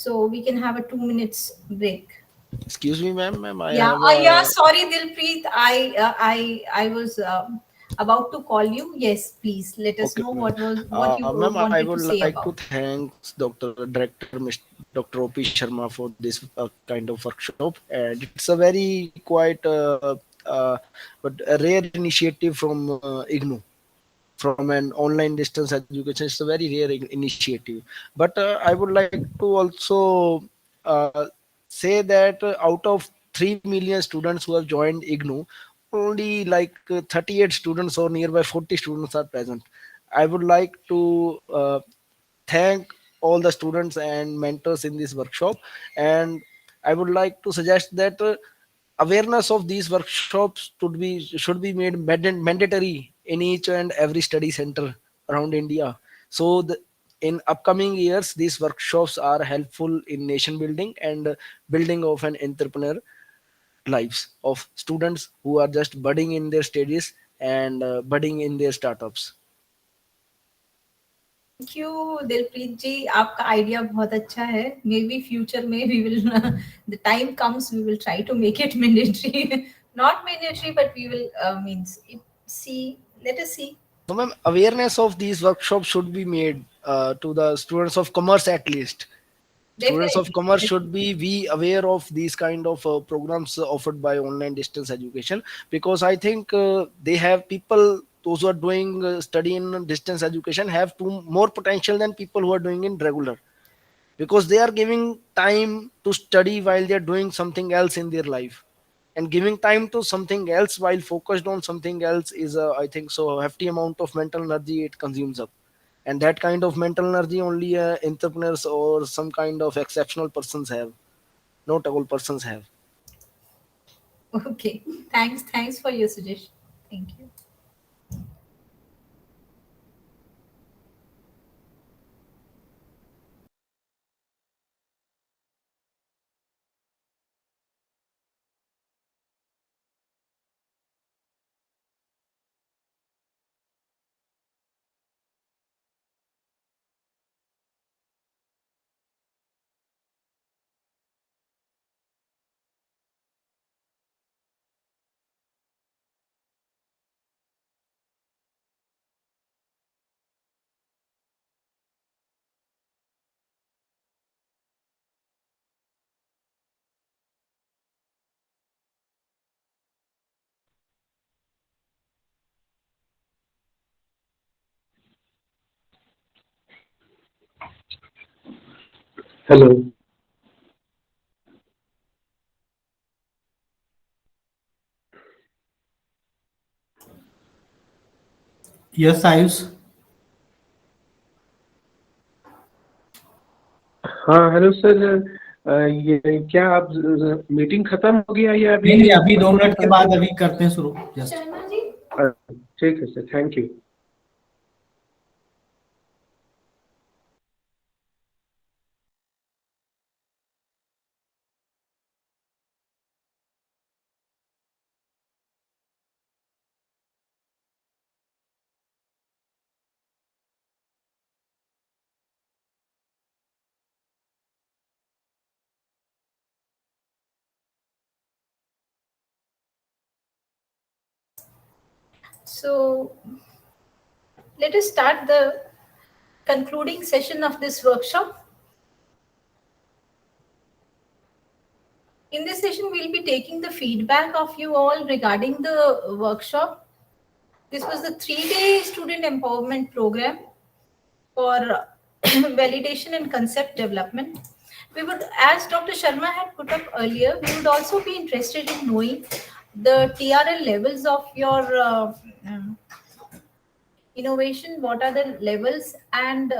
so we can have a 2 minutes break. Excuse me, ma'am. I Yeah, have yeah. a Sorry, Dilpreet. I was about to call you. Yes, please let us okay, know ma'am. what you Ma'am, I wanted would to say like to about. thank Dr. Director, Mr. Dr. O.P. Sharma for this kind of workshop, and it's a very quite but a rare initiative from IGNU, from an online distance education. It's a very rare initiative. But I would like to also say that out of 3 million students who have joined IGNU, only like 38 students or nearby 40 students are present. I would like to thank all the students and mentors in this workshop, and I would like to suggest that awareness of these workshops should be made mandatory in each and every study center around India. So in upcoming years, these workshops are helpful in nation building and building of an entrepreneur lives of students who are just budding in their studies and budding in their startups. Thank you, Dilpreet ji. आपका idea बहुत अच्छा है. Maybe future में we will the time comes we will try to make it mandatory. Not mandatory, but we will means it, see. Let us see. So, ma'am, awareness of these workshops should be made to the students of commerce at least. Students of Definitely. commerce should be aware of these kind of programs offered by online distance education, because I think they have people, those who are doing study in distance education have more potential than people who are doing in regular, because they are giving time to study while they are doing something else in their life, and giving time to something else while focused on something else is I think so hefty amount of mental energy it consumes up, and that kind of mental energy only entrepreneurs or some kind of exceptional persons have, not all persons have. Okay. Thanks for your suggestion. Thank you. Hello. Yes, Ayush. हाँ hello sir. ये क्या आप meeting खत्म हो गया या अभी नहीं नहीं, अभी दो कंटिन्यू मिनट के करें? बाद अभी करते हैं शुरू जस्ट। शर्मा जी, ठीक है sir, thank you. so let us start the concluding session of this workshop. In this session, we'll be taking the feedback of you all regarding the workshop. This was the 3-day student empowerment program for validation and concept development. We would, as Dr. Sharma had put up earlier, we would also be interested in knowing the TRL levels of your innovation. What are the levels and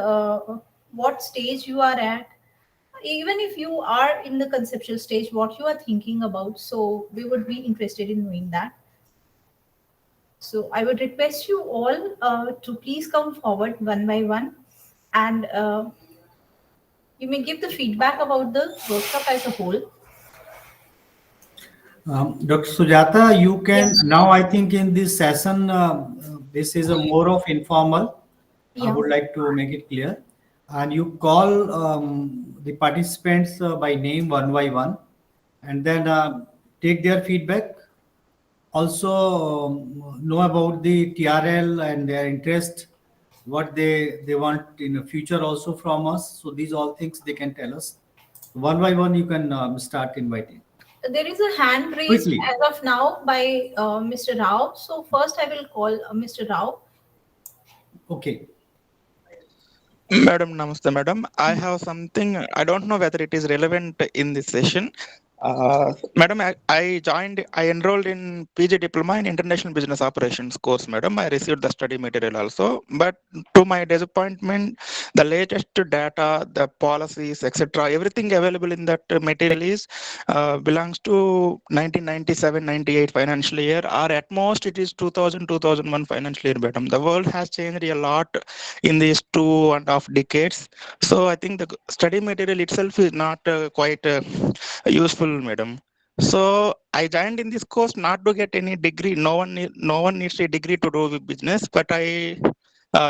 what stage you are at? Even if you are in the conceptual stage, what you are thinking about. So we would be interested in knowing that. So I would request you all to please come forward one by one, and you may give the feedback about the workshop as a whole. Dr. Sujata, you can Yes. now, I think in this session, this is a more of informal. I Yeah. would like to make it clear. And you call the participants by name one by one, and then take their feedback. Also, know about the TRL and their interest, what they want in the future also from us. So these all things they can tell us. One by one, you can start inviting There is a hand raised quickly. as of now by Mr. Rao. So first I will call Mr. Rao. Okay. Madam, namaste, madam. I have something. I don't know whether it is relevant in this session. Madam, I enrolled in PG Diploma in International Business Operations course, madam. I received the study material also. But to my disappointment, the latest data, the policies, etc., everything available in that material is belongs to 1997-98 financial year, or at most it is 2000-2001 financial year, madam. The world has changed a lot in these 2.5 decades. So I think the study material itself is not quite useful, madam. So I joined in this course not to get any degree. No one needs a degree to do with business. But I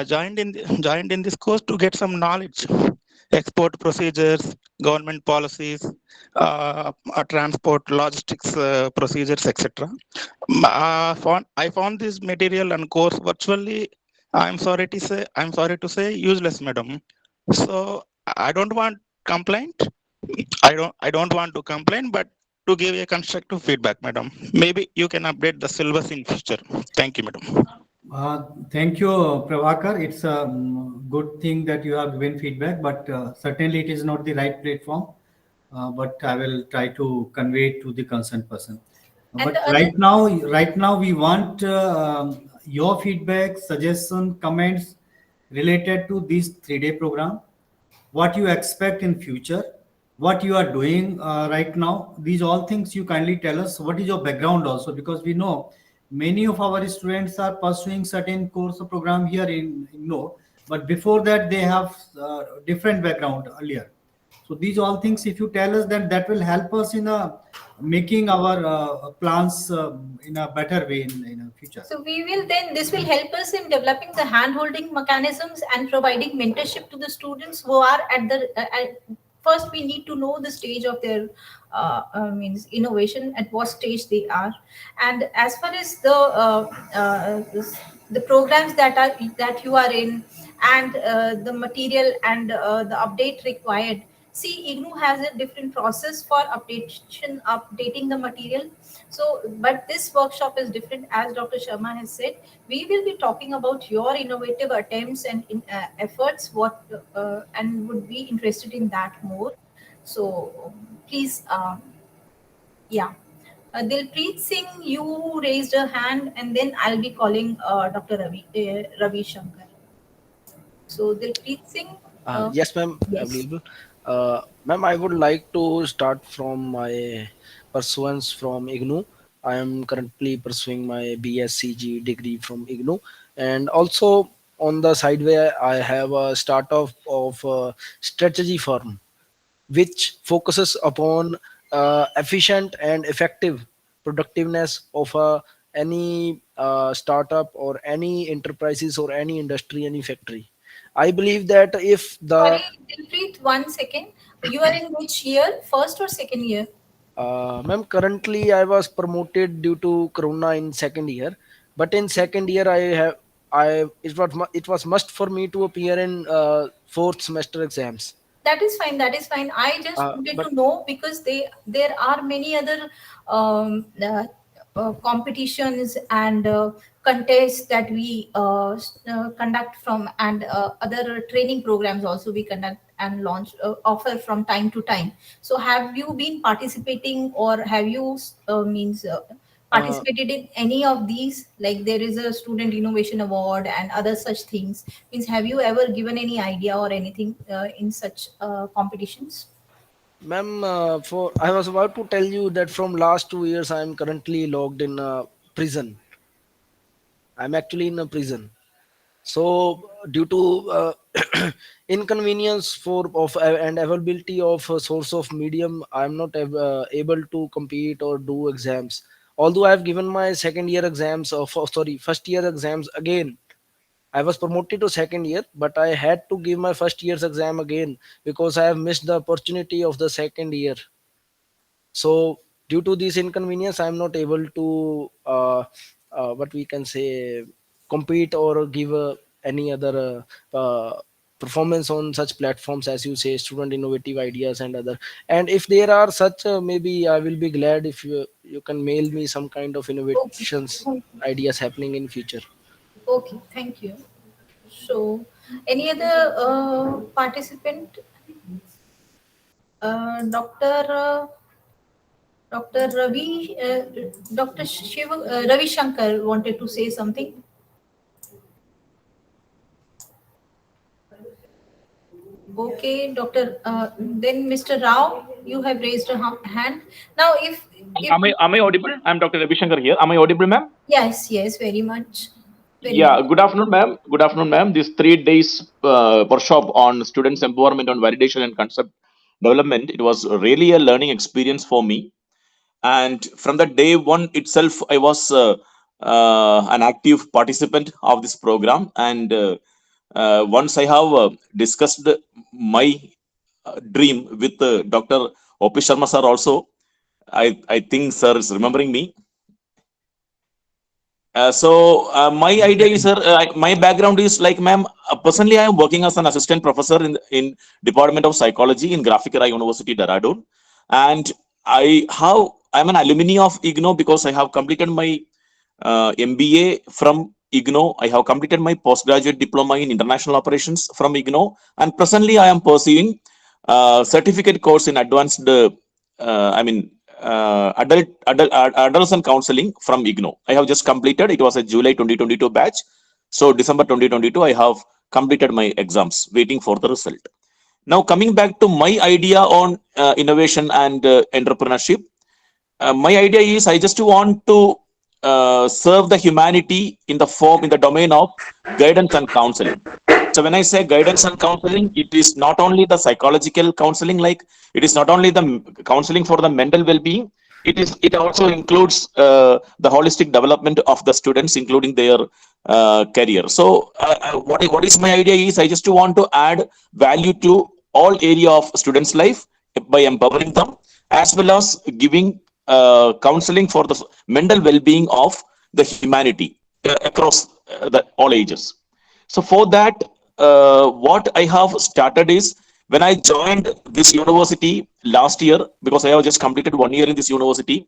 joined in this course to get some knowledge, export procedures, government policies, transport, logistics procedures, etc. I found this material and course virtually. I'm sorry to say, useless, madam. So I don't want complaint. I don't want to complain, but to give a constructive feedback, madam. Maybe you can update the syllabus in future. Thank you, madam. Thank you, Prabhakar. It's a good thing that you have given feedback, but certainly it is not the right platform. But I will try to convey it to the concerned person. And But the other, right now, we want your feedback, suggestion, comments related to this 3-day program. What you expect in future, what you are doing right now. These all things you kindly tell us. What is your background also, because we know many of our students are pursuing certain course or program here in no, but before that they have different background earlier. So these all things, if you tell us, then that will help us in making our plans in a better way in the future. so we will then, this will help us in developing the hand holding mechanisms and providing mentorship to the students who are at the, first we need to know the stage of their means innovation, at what stage they are. And as far as the programs that you are in, and the material and the update required, see, IGNU has a different process for updating the material. So but this workshop is different, as Dr. Sharma has said. We will be talking about your innovative attempts and efforts, what and would be interested in that more. So please, yeah. Dilpreet Singh, you raised a hand, and then I'll be calling Dr. Ravi Shankar. So Dilpreet Singh, Yes, ma'am, yes. available. Ma'am, I would like to start from my pursuance from IGNU. I am currently pursuing my BSCG degree from IGNU, and also on the sideway, I have a startup of a strategy firm which focuses upon efficient and effective productiveness of any startup or any enterprises or any industry, any factory. I believe that if the Sorry, Dilpreet, 1 second. You are in which year? First or second year? ma'am, currently I was promoted due to corona in second year, but in second year I it was must for me to appear in fourth semester exams. That is fine. That is fine. I just wanted But to know because there are many other competitions and contests that we conduct from, and other training programs also we conduct and launch offer from time to time. So have you been participating, or have you means uh, participated in any of these? Like there is a student innovation award and other such things. Means have you ever given any idea or anything in such competitions? Ma'am, for I was about to tell you that from last 2 years I am currently locked in a prison. I'm actually in a prison. So due to inconvenience for of and availability of a source of medium, I'm not able to compete or do exams. Although I have given my second year exams of sorry first year exams again. I was promoted to second year, but I had to give my first year's exam again because I have missed the opportunity of the second year. So due to this inconvenience, I'm not able to what we can say compete or give any other performance on such platforms as you say student innovative ideas and other. And if there are such maybe I will be glad if you can mail me some kind of Okay. innovations ideas happening in future. Okay. Thank you. So, any other participant? Doctor Doctor Ravi Doctor Ravi Shankar wanted to say something. Okay, Doctor. Then Mr. Rao, you have raised a hand. Now, if Am I audible? I'm Dr. Ravi Shankar here. Am I audible, ma'am? yes, yes, very much, very Yeah. much. Good afternoon, ma'am. Good afternoon, ma'am. This 3 days workshop on students' empowerment on validation and concept development. It was really a learning experience for me. And from the day one itself, I was an active participant of this program. And once I have discussed my dream with Dr. Opi Sharma sir also, I think sir is remembering me. My idea is, sir, my background is like, ma'am. Personally, I am working as an assistant professor in Department of Psychology in Graphicera University, Dehradun, and I'm an alumni of IGNO because I have completed my MBA from IGNO. I have completed my postgraduate diploma in international operations from IGNO, and presently I am pursuing certificate course in advanced. I mean. Adults and counseling from IGNO. I have just completed. It was a July 2022 batch. So December 2022, I have completed my exams, waiting for the result. Now coming back to my idea on innovation and entrepreneurship, my idea is I just want to serve the humanity in the domain of guidance and counseling. So when I say guidance and counseling, it is not only the psychological counseling, like it is not only the counseling for the mental well-being. It also includes the holistic development of the students, including their career. So what is my idea is I just want to add value to all area of students' life by empowering them, as well as giving counseling for the mental well-being of the humanity across all ages. So for that, what I have started is when I joined this university last year, because I have just completed 1 year in this university,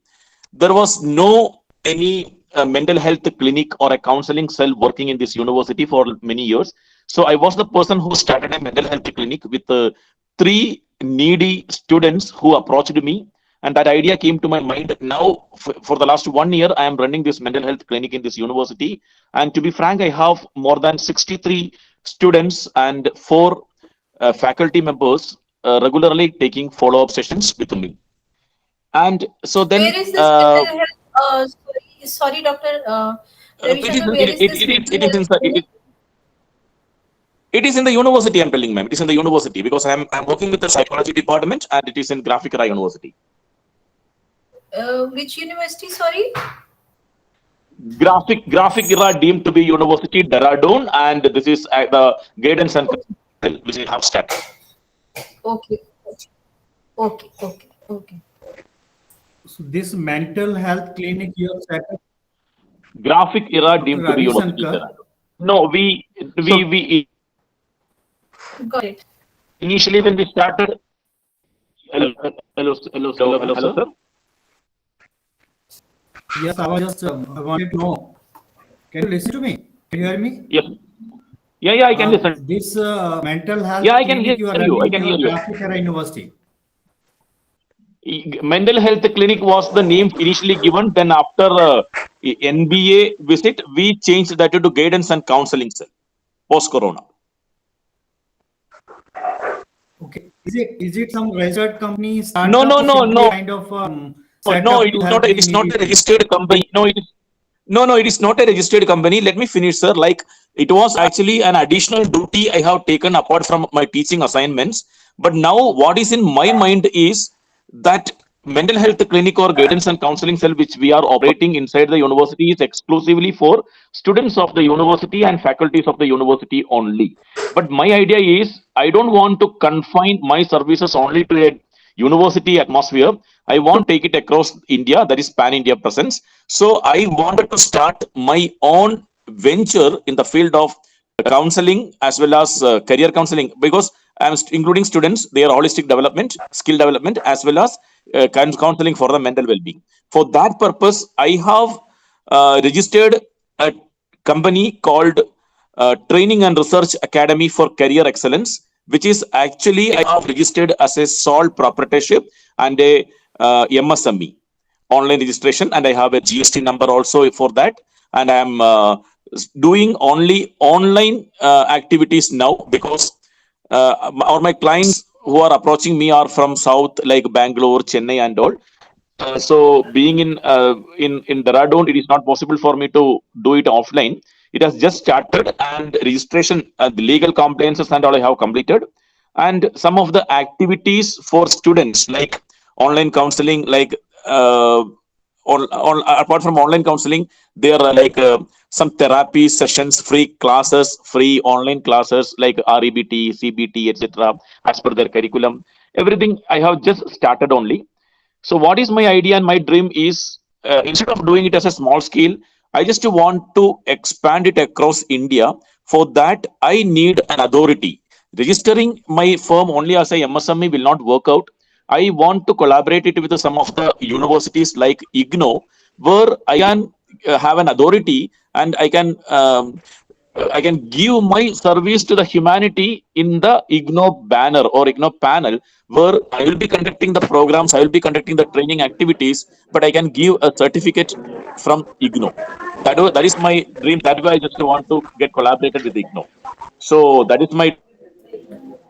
there was no any mental health clinic or a counseling cell working in this university for many years. So I was the person who started a mental health clinic with three needy students who approached me, and that idea came to my mind. Now, for the last 1 year, I am running this mental health clinic in this university, and to be frank, I have more than 63 students and 4 faculty members regularly taking follow-up sessions with me. And so Where then is this mental health? Sorry, Doctor Ravi it is Shankar. Where is this it mental is health inside, clinic? it is in the university. I'm telling, ma'am. It is in the university because I'm working with the psychology department, and it is in Graphicra University. Which university? Sorry. Graphicra deemed to be University Dehradun, and this is the guidance and counsel which we have started. Okay. Okay. Okay. Okay. So this mental health clinic you have set up, Graphicra Dr. deemed to be Ravi University Shankar. Dehradun. No, we Got it. initially when we started. Hello, sir. Yes, I was just I wanted to know. Can you listen to me? Can you hear me? Yes. Yeah, I can listen. This mental health Yeah, I can clinic hear you are you. running I in can hear your you. Graphicra University. Mental health clinic was the name initially given. Then after NBA visit, we changed that to guidance and counseling cell post Corona. Okay. Is it some registered company No, startup no, or no, simply no. kind of set No, up it to is not. help It the is not needy a people? registered company. No, it is not a registered company. Let me finish, sir. Like, it was actually an additional duty I have taken apart from my teaching assignments. But now, what is in my mind is that mental health clinic or guidance and counseling cell, which we are operating inside the university, is exclusively for students of the university and faculties of the university only. But my idea is I don't want to confine my services only to a university atmosphere. I want to take it across India, that is pan India presence. So I wanted to start my own venture in the field of counseling as well as career counseling, because I'm including students, their holistic development, skill development, as well as counseling for the mental well-being. For that purpose, I have registered a company called Training and Research Academy for Career Excellence, which is actually I have registered as a sole proprietorship and a MSME online registration, and I have a GST number also for that. And I'm doing only online activities now because or my clients who are approaching me are from south, like Bangalore, Chennai, and all. So being in Dehradun, it is not possible for me to do it offline. It has just started, and registration, the legal compliances and all I have completed, and some of the activities for students like online counseling, like apart from online counseling, there are like some therapy sessions, free classes, free online classes like REBT, CBT, etc. As per their curriculum, everything I have just started only. So, what is my idea and my dream is instead of doing it as a small scale, I just want to expand it across India. For that, I need an authority. Registering my firm only as a MSME will not work out. I want to collaborate it with some of the universities like IGNO, where I can have an authority, and I can give my service to the humanity in the IGNO banner or IGNO panel, where I will be conducting the programs, I will be conducting the training activities, but I can give a certificate from IGNO. That is my dream. That way, I just want to get collaborated with IGNO. So that is my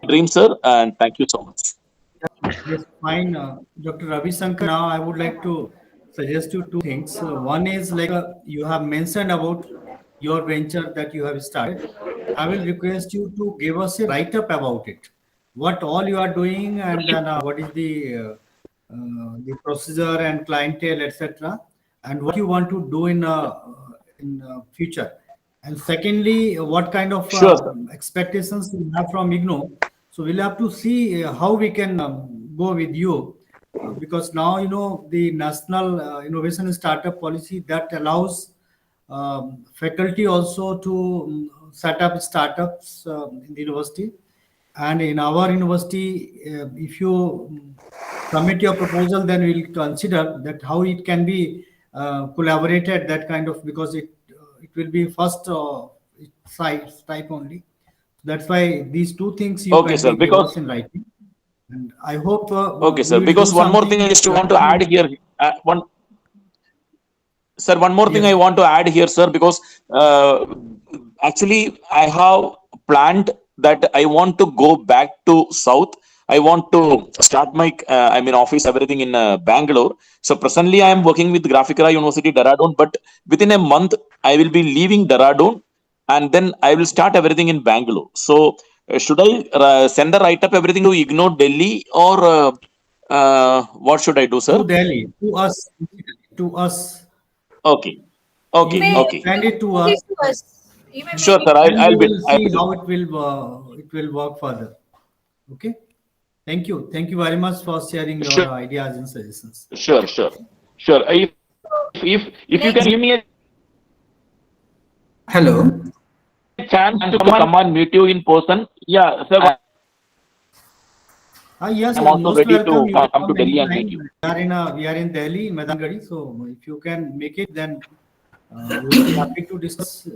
dream, sir, and thank you so much. Yes, fine. Dr. Ravi Shankar, now I would like to suggest you two things. One is like you have mentioned about your venture that you have started. I will request you to give us a write up about it. What all you are doing, and then what is the procedure and clientele, etc., and what you want to do in future. And secondly, what kind of Sure, sir. expectations you have from IGNO. So we'll have to see how we can go with you, because now the national innovation and startup policy that allows faculty also to set up startups in the university. And in our university, if you submit your proposal, then we'll consider that how it can be collaborated, that kind of, because it will be first type only. That's why these two things you Okay, sir. kindly give Because us in writing. And I hope Okay, we sir. will do Because one more thing I something just want to add jointly. here. One Sir, one more thing Yes. I want to add here, sir, because actually I have planned that I want to go back to South. I want to start my, office, everything in Bangalore. So presently I am working with Graphicra University, Dehradun, but within a month I will be leaving Dehradun and then I will start everything in Bangalore. So should I send the write up everything to ignore Delhi or what should I do, To sir? Delhi, to us, to us. Okay, You okay, may You okay. send it to make it us, to us. You may Sure, make it sir. to then we I'll be. will I'll see do. how it will work further. Okay. Thank you very much for sharing your Sure, ideas and suggestions. sure, sure, sure. If you can next. give me a Hello. chance to come and meet you in person, yeah, sir. Yes, I'm also most ready welcome. to You can come to come Delhi and meet anytime. you. We are in Delhi, Madangadi. So if you can make it, then we will be happy to discuss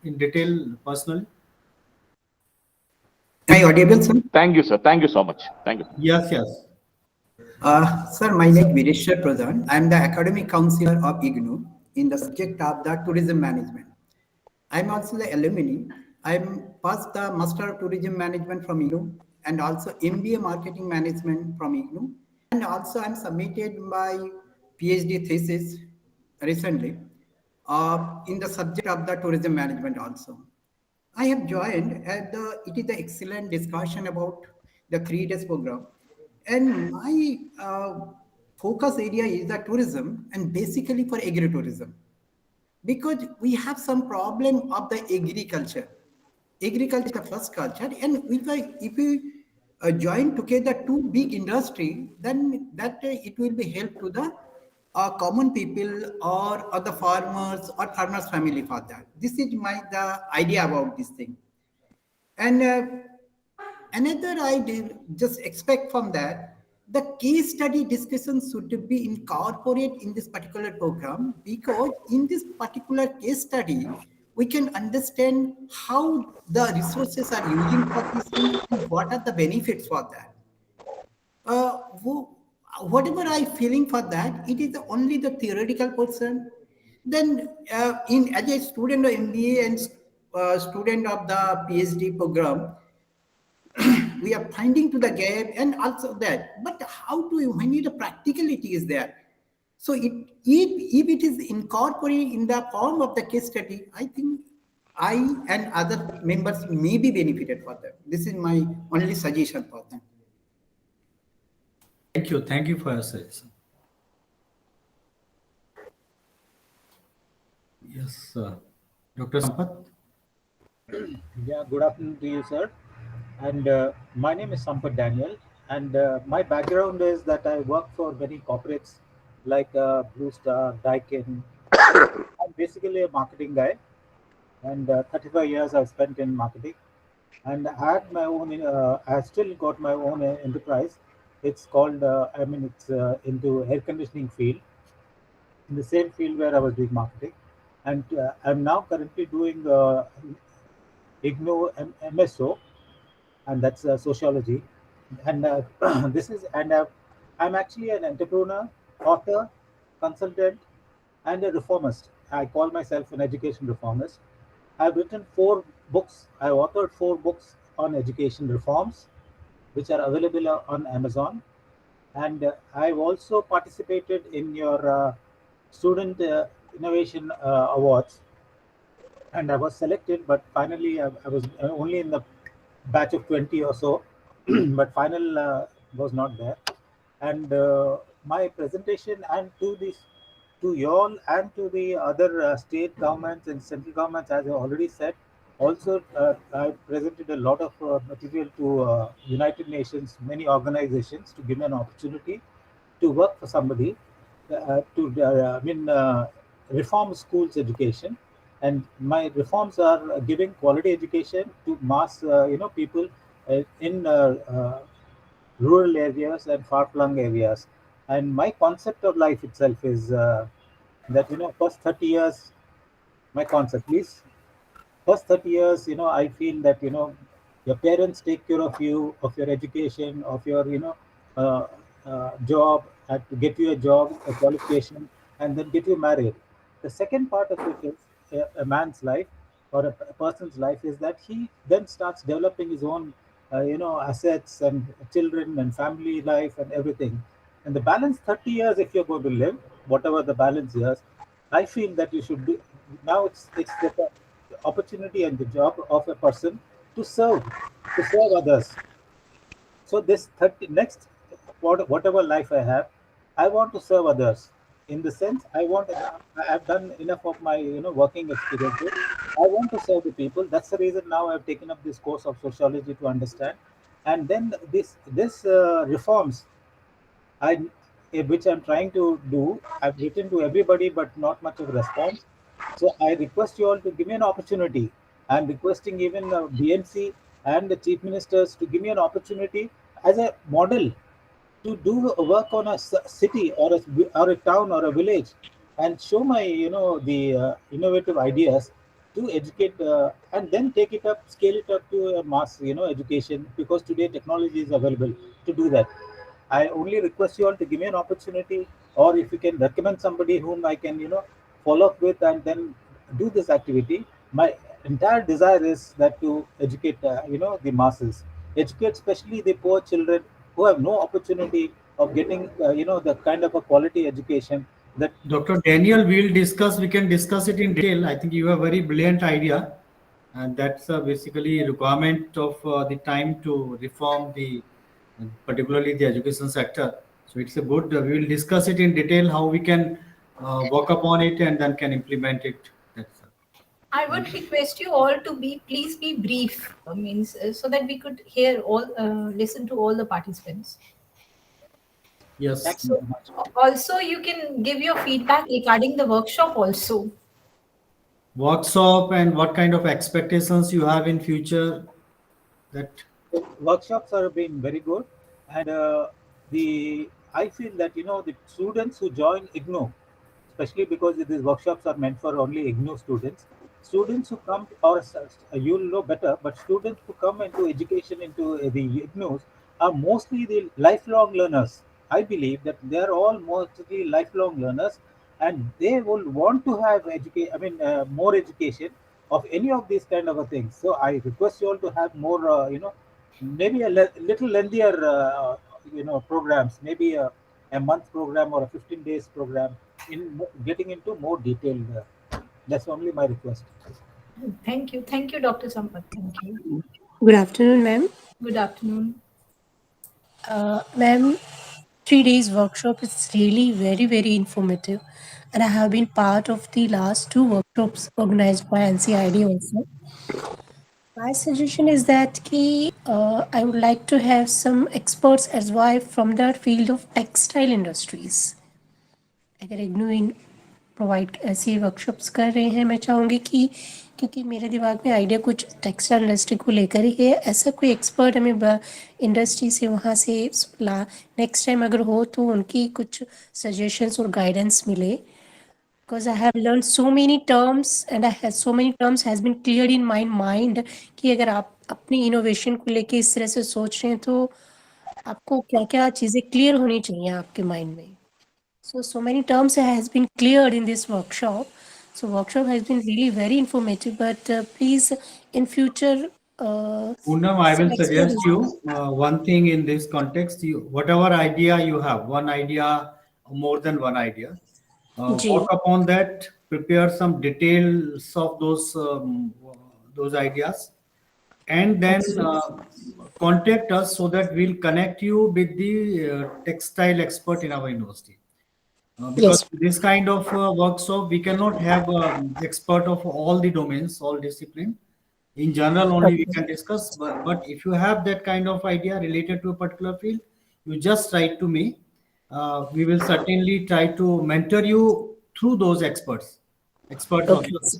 in detail personally. Am I audible, sir? Thank you, sir. Thank you so much. Thank you. Yes, yes. Sir, my name is Vireshwar Pradhan. I am the academic counselor of IGNU in the subject of the tourism management. I am also the alumni. I am passed the Master of Tourism Management from IGNU and also MBA Marketing Management from IGNU. And also I am submitted my PhD thesis recently in the subject of the tourism management also. I have joined it is an excellent discussion about the 3 days program. And my focus area is the tourism and basically for agritourism because we have some problem of the agriculture. Agriculture is the first culture, and if we join together two big industry, then that it will be help to the common people or the farmers or farmers family for that. This is my the idea about this thing. And another I did just expect from that, the case study discussion should be incorporated in this particular program because in this particular case study, we can understand how the resources are using for this thing and what are the benefits for that. Uh, wo- Whatever I feeling for that, it is only the theoretical portion. Then, in as a student of MBA and student of the PhD program, we are finding to the gap and also that. But how do you when the practicality is there? So if it is incorporated in the form of the case study, I think I and other members may be benefited for them. This is my only suggestion for them. Thank you. Thank you for your suggestion. Yes, Dr. Sampath. Yeah, good afternoon to you, sir. And my name is Sampath Daniel. And my background is that I work for many corporates like Blue Star, Daikin. I'm basically a marketing guy, and 35 years I've spent in marketing. And I had my own, I still got my own enterprise. It's called, it's into air conditioning field, in the same field where I was doing marketing. And I'm now currently doing MSO, and that's sociology. And this is, and I'm actually an entrepreneur, author, consultant, and a reformist. I call myself an education reformist. I've written 4 books. I authored 4 books on education reforms, which are available on Amazon. And I've also participated in your student innovation awards, and I was selected, but finally I was only in the batch of 20 or so, but final was not there. And my presentation and to this to you all and to the other state governments and central governments, as I already said, also I presented a lot of material to United Nations, many organizations, to give me an opportunity to work for somebody to reform schools education. And my reforms are giving quality education to mass people in rural areas and far-flung areas. And my concept of life itself is that first 30 years, my concept, please. First 30 years, I feel that Your parents take care of you, of your education, of your uh, job, to get you a job, a qualification, and then get you married. The second part of it is a man's life or a person's life is that he then starts developing his own assets and children and family life and everything. And the balance 30 years, if you're going to live, whatever the balance years, I feel that you should do. Now it's the opportunity and the job of a person to serve others. So this 30 next, whatever life I have, I want to serve others. In the sense, I've done enough of my working experiences. I want to serve the people. That's the reason now I've taken up this course of sociology to understand. And then this reforms I which I'm trying to do. I've written to everybody, but not much of response. So I request you all to give me an opportunity. I'm requesting even BNC and the chief ministers to give me an opportunity as a model to do work on a city or a town or a village and show my the innovative ideas to educate and then take it up, scale it up to a mass education, because today technology is available to do that. I only request you all to give me an opportunity, or if you can recommend somebody whom I can, follow up with and then do this activity. My entire desire is that to educate, the masses, educate especially the poor children who have no opportunity of getting, the kind of a quality education that. Dr. Daniel, we can discuss it in detail. I think you have a very brilliant idea, and that's basically requirement of the time to reform particularly the education sector. So it's a good, we will discuss it in detail, how we can work upon it and then can implement it. That's I would request you all to please be brief, means so that we could listen to all the participants. Yes. Thank you So so much. also you can give your feedback regarding the workshop also. Workshop and what kind of expectations you have in future that. Workshops are being very good, and the I feel that the students who join IGNOU, especially because these workshops are meant for only IGNOU students. Students who come, or you'll know better, but students who come into education into the IGNOUs are mostly the lifelong learners. I believe that they are all mostly lifelong learners, and they will want to have more education of any of these kind of a things. So I request you all to have more, maybe a little lengthier, programs, maybe a month program or a 15 days program in getting into more detailed. That's only my request. Thank you, Dr. Sampath. Thank you. Good afternoon, ma'am. Good afternoon. Ma'am, 3 days workshop is really very, very informative. And I have been part of the last two workshops organized by NCID also. My suggestion is that I would like to have some experts as well from the field of textile industries. अगर IGNOU provide ऐसी workshops कर रहे हैं, मैं चाहूँगी कि क्योंकि मेरे दिमाग में आइडिया कुछ टेक्सटाइल इंडस्ट्री को लेकर ही है, ऐसा कोई एक्सपर्ट हमें इंडस्ट्री से वहाँ से नेक्स्ट टाइम अगर हो तो उनकी कुछ सजेशंस और गाइडेंस मिले. Because I have learned so many terms and I have so many terms has been cleared in my mind कि अगर आप अपनी इनोवेशन को लेके इस तरह से सोच रहे हैं तो आपको क्या क्या चीज़ें क्लियर होनी चाहिए आपके माइंड में. So many terms has been cleared in this workshop. So workshop has been really very informative. But please, in future, Poonam, I will some suggest you experience. one thing in this context. Whatever idea you have, one idea or more than one idea, ji. work upon that. Prepare some details of those ideas, and then contact us so that we'll connect you with the textile expert in our university. Because Yes. this kind of workshop, we cannot have expert of all the domains, all discipline. In general, only we Okay. can discuss. But if you have that kind of idea related to a particular field, you just write to me. We will certainly try to mentor you through those experts on Okay. it.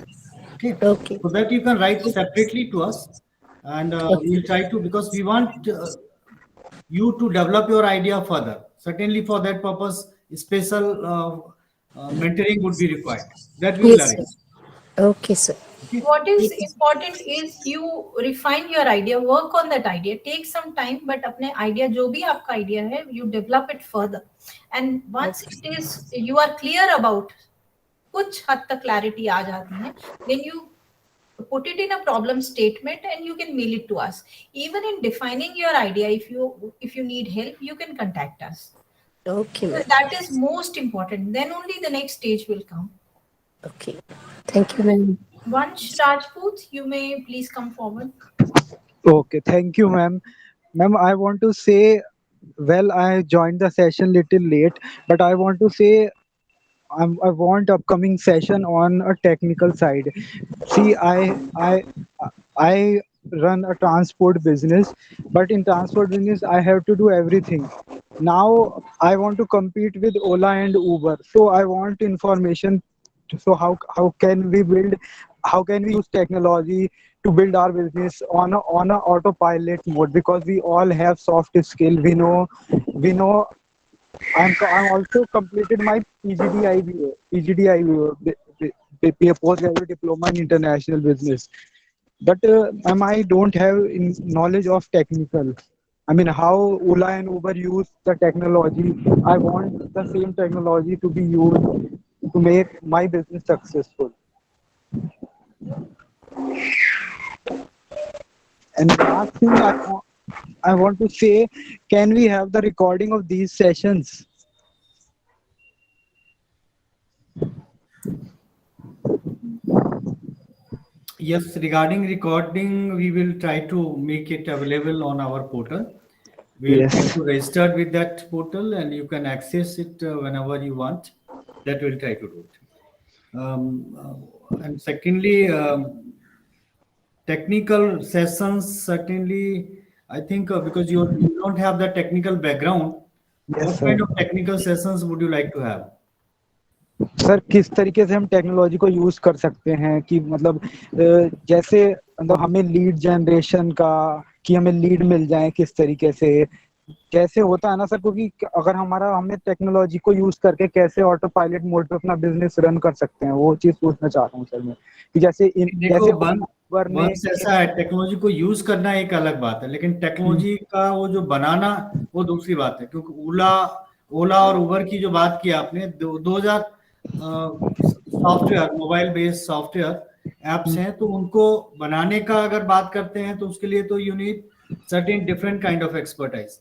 Okay, Okay. so that you can write separately to us, and Okay. we'll try to, because we want you to develop your idea further. Certainly, for that purpose, special mentoring would be required. That we will Yes, sir. arrange. Okay, sir. what is important is you refine your idea, work on that idea, take some time, but अपने idea जो भी आपका idea है, you develop it further, and once it is you are clear about, कुछ हद तक clarity आ जाती है, then you put it in a problem statement and you can mail it to us. Even in defining your idea, if you need help, you can contact us. Okay, So ma'am. that is most important. Then only the next stage will come. Okay. Thank you, ma'am. Vansh Rajput, you may please come forward. Okay, thank you, ma'am. Ma'am, I want to say, well, I joined the session little late, but I want to say I want upcoming session on a technical side. See, I run a transport business, but in transport business I have to do everything. Now I want to compete with Ola and Uber, so I want information. So how can we build? How can we use technology to build our business on a autopilot mode? Because we all have soft skill. We know I'm also completed my postgraduate diploma in international business. But I don't have knowledge of technical. I mean, how Ola and Uber use the technology. I want the same technology to be used to make my business successful. And the last thing I want to say, can we have the recording of these sessions? Yes, regarding recording, we will try to make it available on our portal. We'll try Yes. to register with that portal and you can access it whenever you want. That we'll try to do it. And secondly, technical sessions, certainly, I think because you don't have the technical background, Yes, what sir. kind of technical sessions would you like to have? Sir किस तरीके से हम technology को use कर सकते हैं कि मतलब जैसे मतलब हमें लीड जनरेशन का कि हमें लीड मिल जाए किस तरीके से कैसे होता है ना सर, क्योंकि अगर हमें टेक्नोलॉजी को यूज करके कैसे ऑटो पायलट मोड पे अपना बिजनेस रन कर सकते हैं, वो चीज पूछना चाह रहा हूँ सर मैं कि जैसे देखो, Uber ने वंश ऐसा है, टेक्नोलॉजी को यूज करना एक अलग बात है, लेकिन टेक्नोलॉजी का वो जो बनाना वो दूसरी बात है। क्योंकि ओला और उबर की जो बात की आपने, 2000 software, mobile based software apps हैं, तो उनको बनाने का अगर बात करते हैं तो उसके लिए तो you need certain different kind of expertise,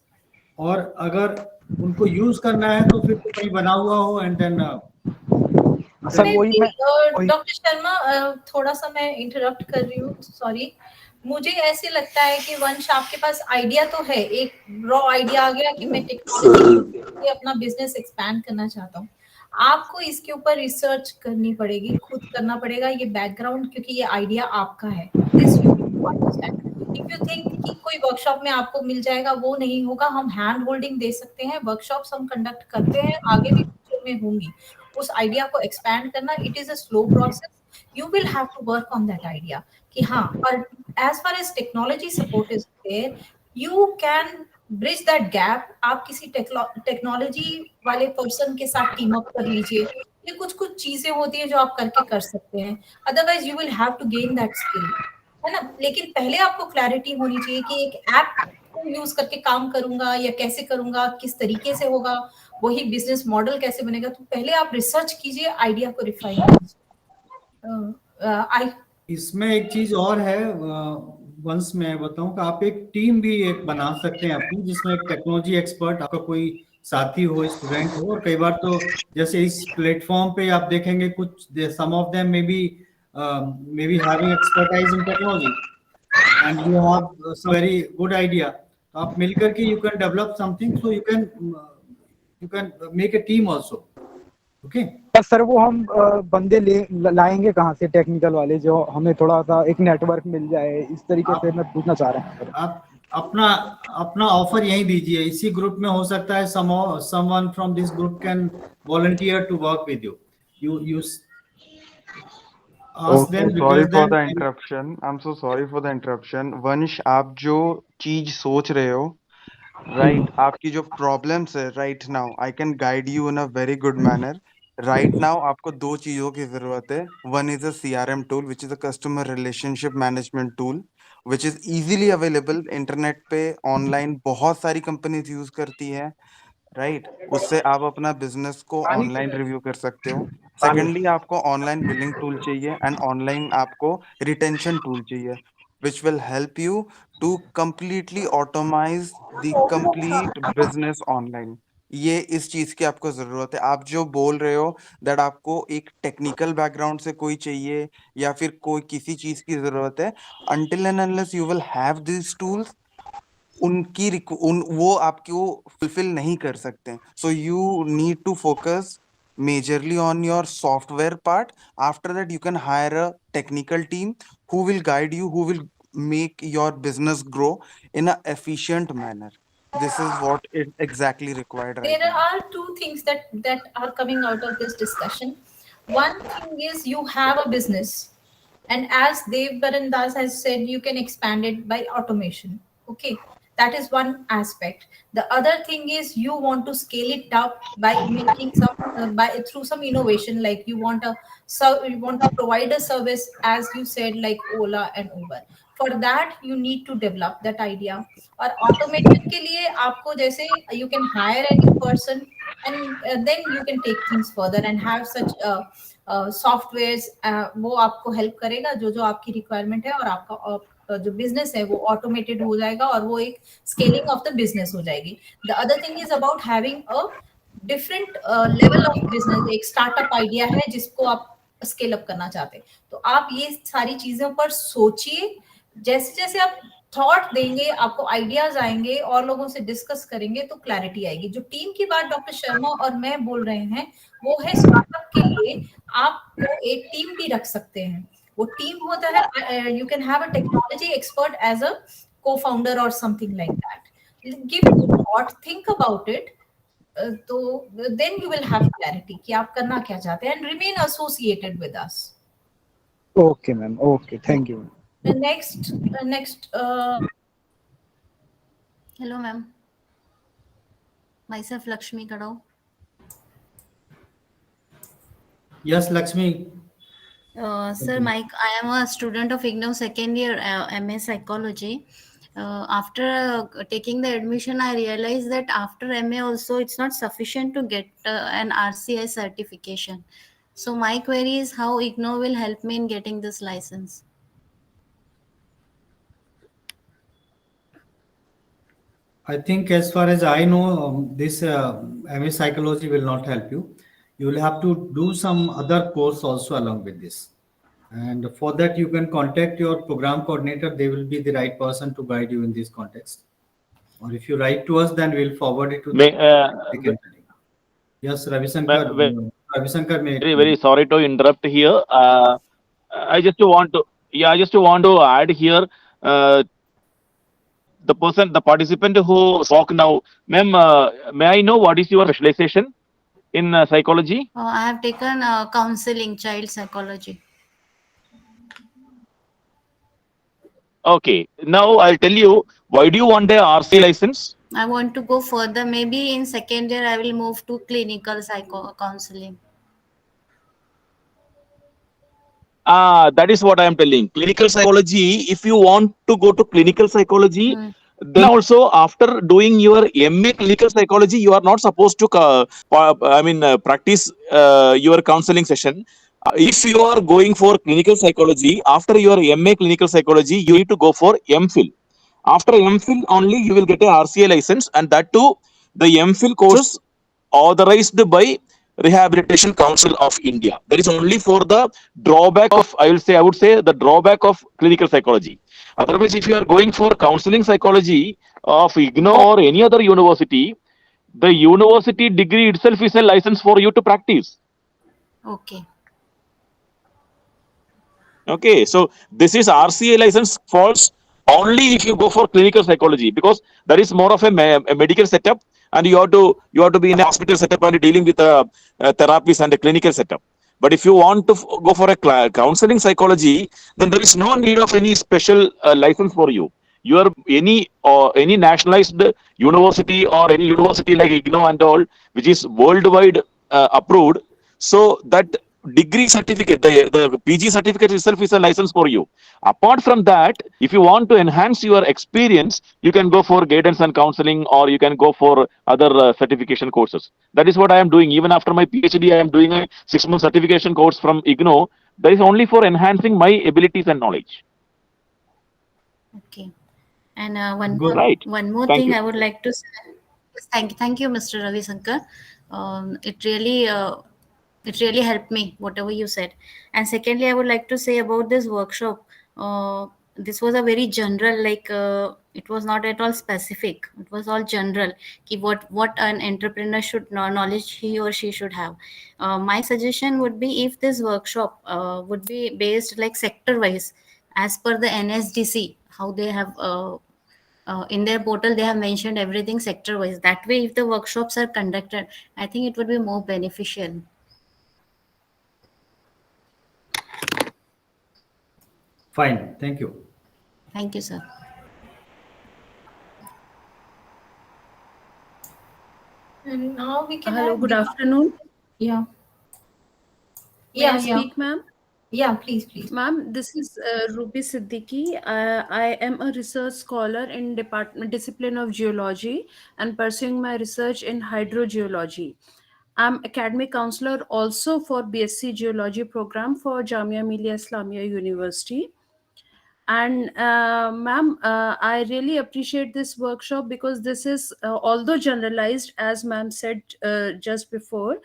और अगर उनको यूज करना है तो फिर तो कहीं बना हुआ हो एंड देन सर वही मैं डॉक्टर शर्मा, थोड़ा सा मैं इंटरप्ट कर रही हूँ, सॉरी। मुझे ऐसे लगता है कि वंश आपके पास आइडिया तो है, एक रॉ आइडिया आ गया कि मैं टेक्नोलॉजी से अपना बिजनेस एक्सपैंड करना चाहता हूँ। आपको इसके ऊपर रिसर्च करनी पड़ेगी, खुद करना पड़ेगा ये बैकग्राउंड, क्योंकि ये आइडिया आपका है। This you understand. If you think कि कोई वर्कशॉप में आपको मिल जाएगा, वो नहीं होगा। हम हैंड होल्डिंग दे सकते हैं, वर्कशॉप्स हम कंडक्ट करते हैं, आगे भी फ्यूचर में होंगी। उस आइडिया को एक्सपैंड करना, it is a slow process. You will have to work on that idea कि हाँ, और as far as technology support is there, you can bridge that gap. आप किसी टेक्नोलॉजी वाले पर्सन के साथ टीम अप कर लीजिए। ये कुछ कुछ चीजें होती है जो आप करके कर सकते हैं, otherwise you will have to gain that skill, है ना। लेकिन पहले आपको क्लैरिटी होनी चाहिए कि एक ऐप को यूज करके काम करूंगा या कैसे करूंगा, किस तरीके से होगा, वही बिजनेस मॉडल कैसे बनेगा। तो पहले आप रिसर्च कीजिए, आइडिया को रिफाइन कीजिए। इसमें एक चीज और है, वंश मैं बताऊं कि आप एक टीम भी एक बना सकते हैं अपनी, जिसमें एक टेक्नोलॉजी एक्सपर्ट आपका कोई साथी हो, स्टूडेंट हो। और कई बार तो जैसे इस प्लेटफॉर्म पे आप देखेंगे कुछ, some of them may be having expertise in technology and you have some very good idea, तो आप मिलकर के you can develop something, so you can make a team also. Okay sir, वो हम बंदे लाएंगे कहाँ से टेक्निकल वाले, जो हमें थोड़ा सा एक नेटवर्क मिल जाए, इस तरीके से मैं पूछना चाह रहा हूँ। आप अपना ऑफर यहीं दीजिए, इसी ग्रुप में हो सकता है someone from this group can volunteer to work with you ask them, sorry request for them the interruption, I am so sorry for the interruption. Vansh, आप जो चीज सोच रहे हो, राइट, आपकी जो प्रॉब्लम्स है right now, I can guide you in a very good manner. Right now आपको दो चीजों की जरूरत है. One is a CRM tool which is a customer relationship management tool which is easily available internet पे. Online बहुत सारी companies use करती है, राइट. उससे आप अपना बिजनेस को ऑनलाइन रिव्यू कर सकते हो. सेकेंडली आपको ऑनलाइन बिलिंग टूल चाहिए एंड ऑनलाइन आपको रिटेंशन टूल चाहिए which will help you to completely automise the complete business online. ये इस चीज की आपको जरूरत है. आप जो बोल रहे हो दैट आपको एक टेक्निकल बैकग्राउंड से कोई चाहिए या फिर कोई किसी चीज की जरूरत है, until and unless you will have these tools, वो आपको फुलफिल नहीं कर सकते. So you need to focus majorly on your software part. After that you can hire a technical team who will guide you, who will make your business grow in a efficient manner. This is what is exactly required right There now. are two things that are coming out of this discussion. One thing is you have a business, and as Dev Barandas has said, you can expand it by automation. Okay, that is one aspect. The other thing is you want to scale it up by making some by through some innovation, like you want to provide a service, as you said, like Ola and Uber. For that you need to develop that idea. और automation के लिए आपको जैसे you can hire any person, and then you can take things further and have such softwares, वो आपको help करेगा जो जो आपकी रिक्वायरमेंट है, और आपका जो बिजनेस है वो ऑटोमेटेड हो जाएगा, और वो एक स्केलिंग ऑफ द बिजनेस हो जाएगी. The other thing is about having a different level of business. एक स्टार्टअप आइडिया है जिसको आप स्केल अप करना चाहते हैं, तो आप ये सारी चीजों पर सोचिए. जैसे जैसे आप थॉट देंगे, आपको आइडियाज आएंगे, और लोगों से डिस्कस करेंगे तो क्लैरिटी आएगी. जो टीम की बात डॉक्टर शर्मा और मैं बोल रहे हैं, वो है स्टार्टअप के लिए आपको एक टीम भी रख सकते हैं. वो टीम होता है, you can have a technology expert as a co-founder or something like that. Give it a thought, think about it. तो then you will have clarity कि आप करना क्या चाहते हैं, and remain associated with us. Okay, ma'am. Okay, thank you. The next Hello, ma'am. Myself, Lakshmi Kadau. Yes, Lakshmi. Sir, Mike, I am a student of IGNOU second year MA Psychology. After taking the admission, I realized that after MA also, it's not sufficient to get an RCI certification. So my query is how IGNOU will help me in getting this license. I think as far as I know, this MA psychology will not help you. You will have to do some other course also along with this. And for that, you can contact your program coordinator. They will be the right person to guide you in this context. Or if you write to us, then we'll forward it to May, the Yes, Ravisankar. Ravisankar, may very sorry to interrupt here. I just want to add here. The participant who spoke now, ma'am, may I know what is your specialization in psychology? I have taken counseling, child psychology. Okay, now I'll tell you, why do you want a RC license? I want to go further. Maybe in second year, I will move to clinical counseling. That is what I am telling. Clinical psychology, if you want to go to clinical psychology, then also after doing your MA clinical psychology, you are not supposed to practice your counseling session. If you are going for clinical psychology, after your MA clinical psychology, you need to go for MPhil. After MPhil only, you will get a RCA license, and that too, the MPhil course authorized by Rehabilitation Council of India. That is only for the drawback of, I would say the drawback of clinical psychology. Otherwise, if you are going for counseling psychology of IGNOU or any other university, the university degree itself is a license for you to practice. Okay. Okay, so this is RCA license falls only if you go for clinical psychology, because that is more of a medical setup, and you have to be in a hospital setup and dealing with therapies and a clinical setup. But if you want to go for a counseling psychology, then there is no need of any special license for you. You are any nationalized university or any university like IGNOU and all, which is worldwide approved. So that degree certificate, the PG certificate itself is a license for you. Apart from that, if you want to enhance your experience, you can go for guidance and counseling, or you can go for other certification courses. That is what I am doing. Even after my PhD, I am doing a 6-month certification course from IGNO. That is only for enhancing my abilities and knowledge. Okay. And one Good. more Right. one more Thank thing you. I would like to say. Yes, thank you, Mr. Ravi Shankar. It really helped me, whatever you said. And secondly, I would like to say about this workshop. This was a very general, like it was not at all specific. It was all general. Ki what an entrepreneur should knowledge he or she should have. My suggestion would be if this workshop would be based like sector wise, as per the NSDC, how they have. In their portal they have mentioned everything sector wise. That way if the workshops are conducted, I think it would be more beneficial. Fine. Thank you. Thank you, sir. And now we can Hello, have good afternoon. yeah. May I Yeah. speak, ma'am? Yeah, please. Ma'am, this is Ruby Siddiqui. I am a research scholar in department discipline of geology and pursuing my research in hydrogeology. I'm academic counselor also for BSc Geology program for Jamia Millia Islamia University. And ma'am, I really appreciate this workshop because this is, although generalized, as ma'am said just before,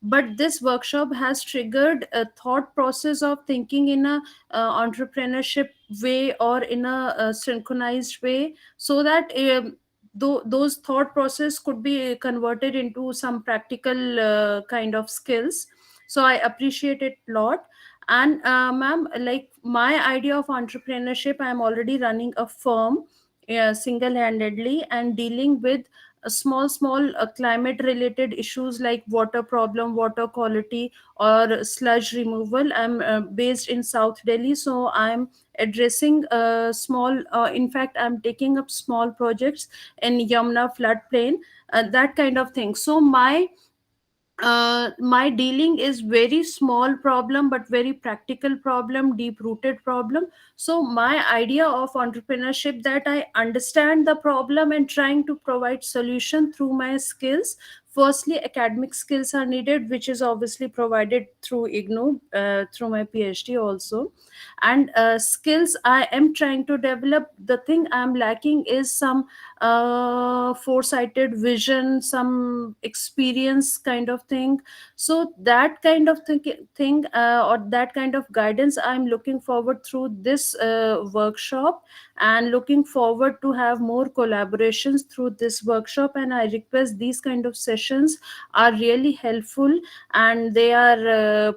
but this workshop has triggered a thought process of thinking in a entrepreneurship way or in a, synchronized way, so that those thought process could be converted into some practical kind of skills. So I appreciate it a lot. And ma'am, like my idea of entrepreneurship, I am already running a firm single-handedly and dealing with small climate related issues like water problem, water quality, or sludge removal. I'm based in South Delhi, so I'm addressing small, in fact I'm taking up small projects in Yamuna floodplain, that kind of thing. So my dealing is very small problem but very practical problem, deep rooted problem. So my idea of entrepreneurship, that I understand the problem and trying to provide solution through my skills. Firstly, academic skills are needed, which is obviously provided through IGNO, through my PhD also. And skills I am trying to develop. The thing I'm lacking is some foresighted vision, some experience kind of thing. So that kind of thing, or that kind of guidance I'm looking forward through this workshop, and looking forward to have more collaborations through this workshop. And I request these kind of sessions are really helpful, and they are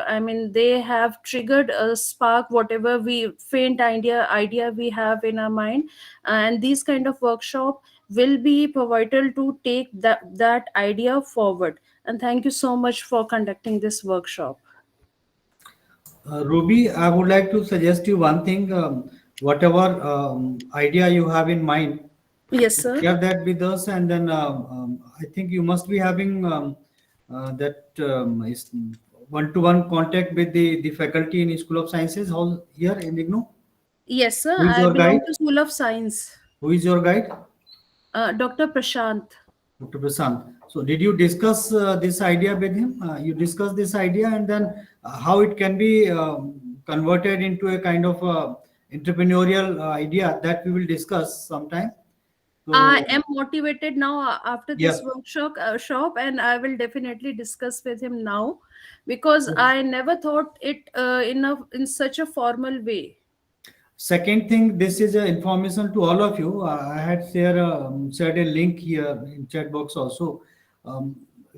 I mean, they have triggered a spark, whatever we faint idea we have in our mind. And these kind of workshop will be pivotal to take that idea forward. And thank you so much for conducting this workshop. Ruby, I would like to suggest you one thing. Whatever idea you have in mind, Yes, sir. share that with us, and then I think you must be having that is one-to-one contact with the faculty in School of Sciences all here in IGNO. Yes, sir. Who is I your belong guide? to School of Science. Who is your guide? Dr. Prashant. Dr. Prasant. So, did you discuss this idea with him? You discussed this idea, and then how it can be converted into a kind of entrepreneurial idea that we will discuss sometime. So, I am motivated now after yeah. this workshop, and I will definitely discuss with him now, because I never thought it in such a formal way. Second thing, this is information to all of you. I had shared a link here in chat box also.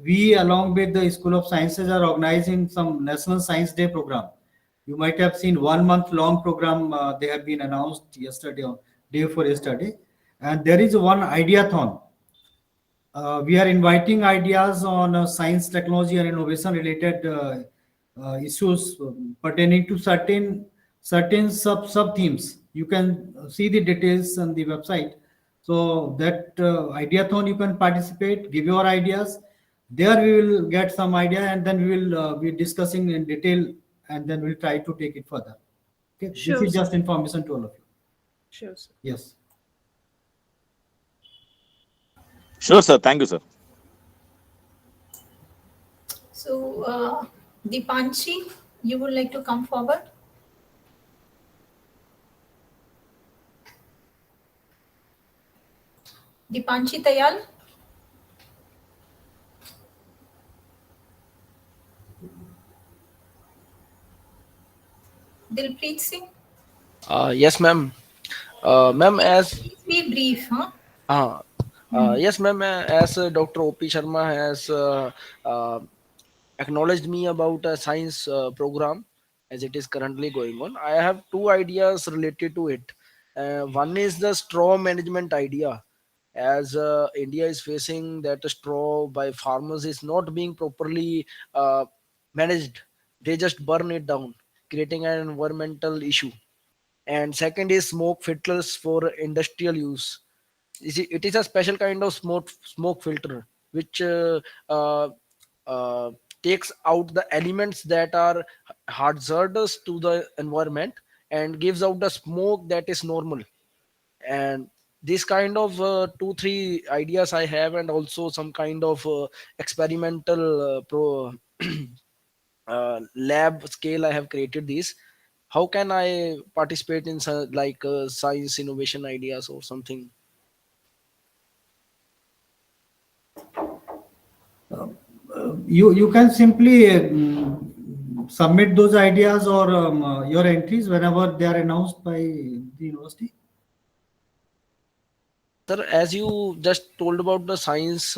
We, along with the School of Sciences, are organizing some National Science Day program. You might have seen 1 month long program. They have been announced yesterday, or day before yesterday, and there is one ideathon. We are inviting ideas on science, technology, and innovation related issues pertaining to certain sub themes. You can see the details on the website. So that ideathon, you can participate, give your ideas. There we will get some idea, and then we will be discussing in detail, and then we'll try to take it further. Okay, this Sure, is sir. just information to all of you. Sure, sir. Yes. Sure, sir. Thank you, sir. So, Dipanshi, you would like to come forward? Dipanshi Tayal? Dilpreet Singh? Yes, ma'am. Ma'am, as Please be brief, huh? uh, yes, ma'am. As Dr. O.P. Sharma has uh, acknowledged me about a science program as it is currently going on. I have two ideas related to it. One is the straw management idea, as India is facing that straw by farmers is not being properly managed. They just burn it down, creating an environmental issue. And second is smoke filters for industrial use. It is a special kind of smoke filter which uh, uh, takes out the elements that are hazardous to the environment and gives out the smoke that is normal. And this kind of 2 3 ideas I have, and also some kind of experimental lab scale I have created these. How can I participate in science innovation ideas or something? You can simply submit those ideas or your entries whenever they are announced by the university. Sir, as you just told about the science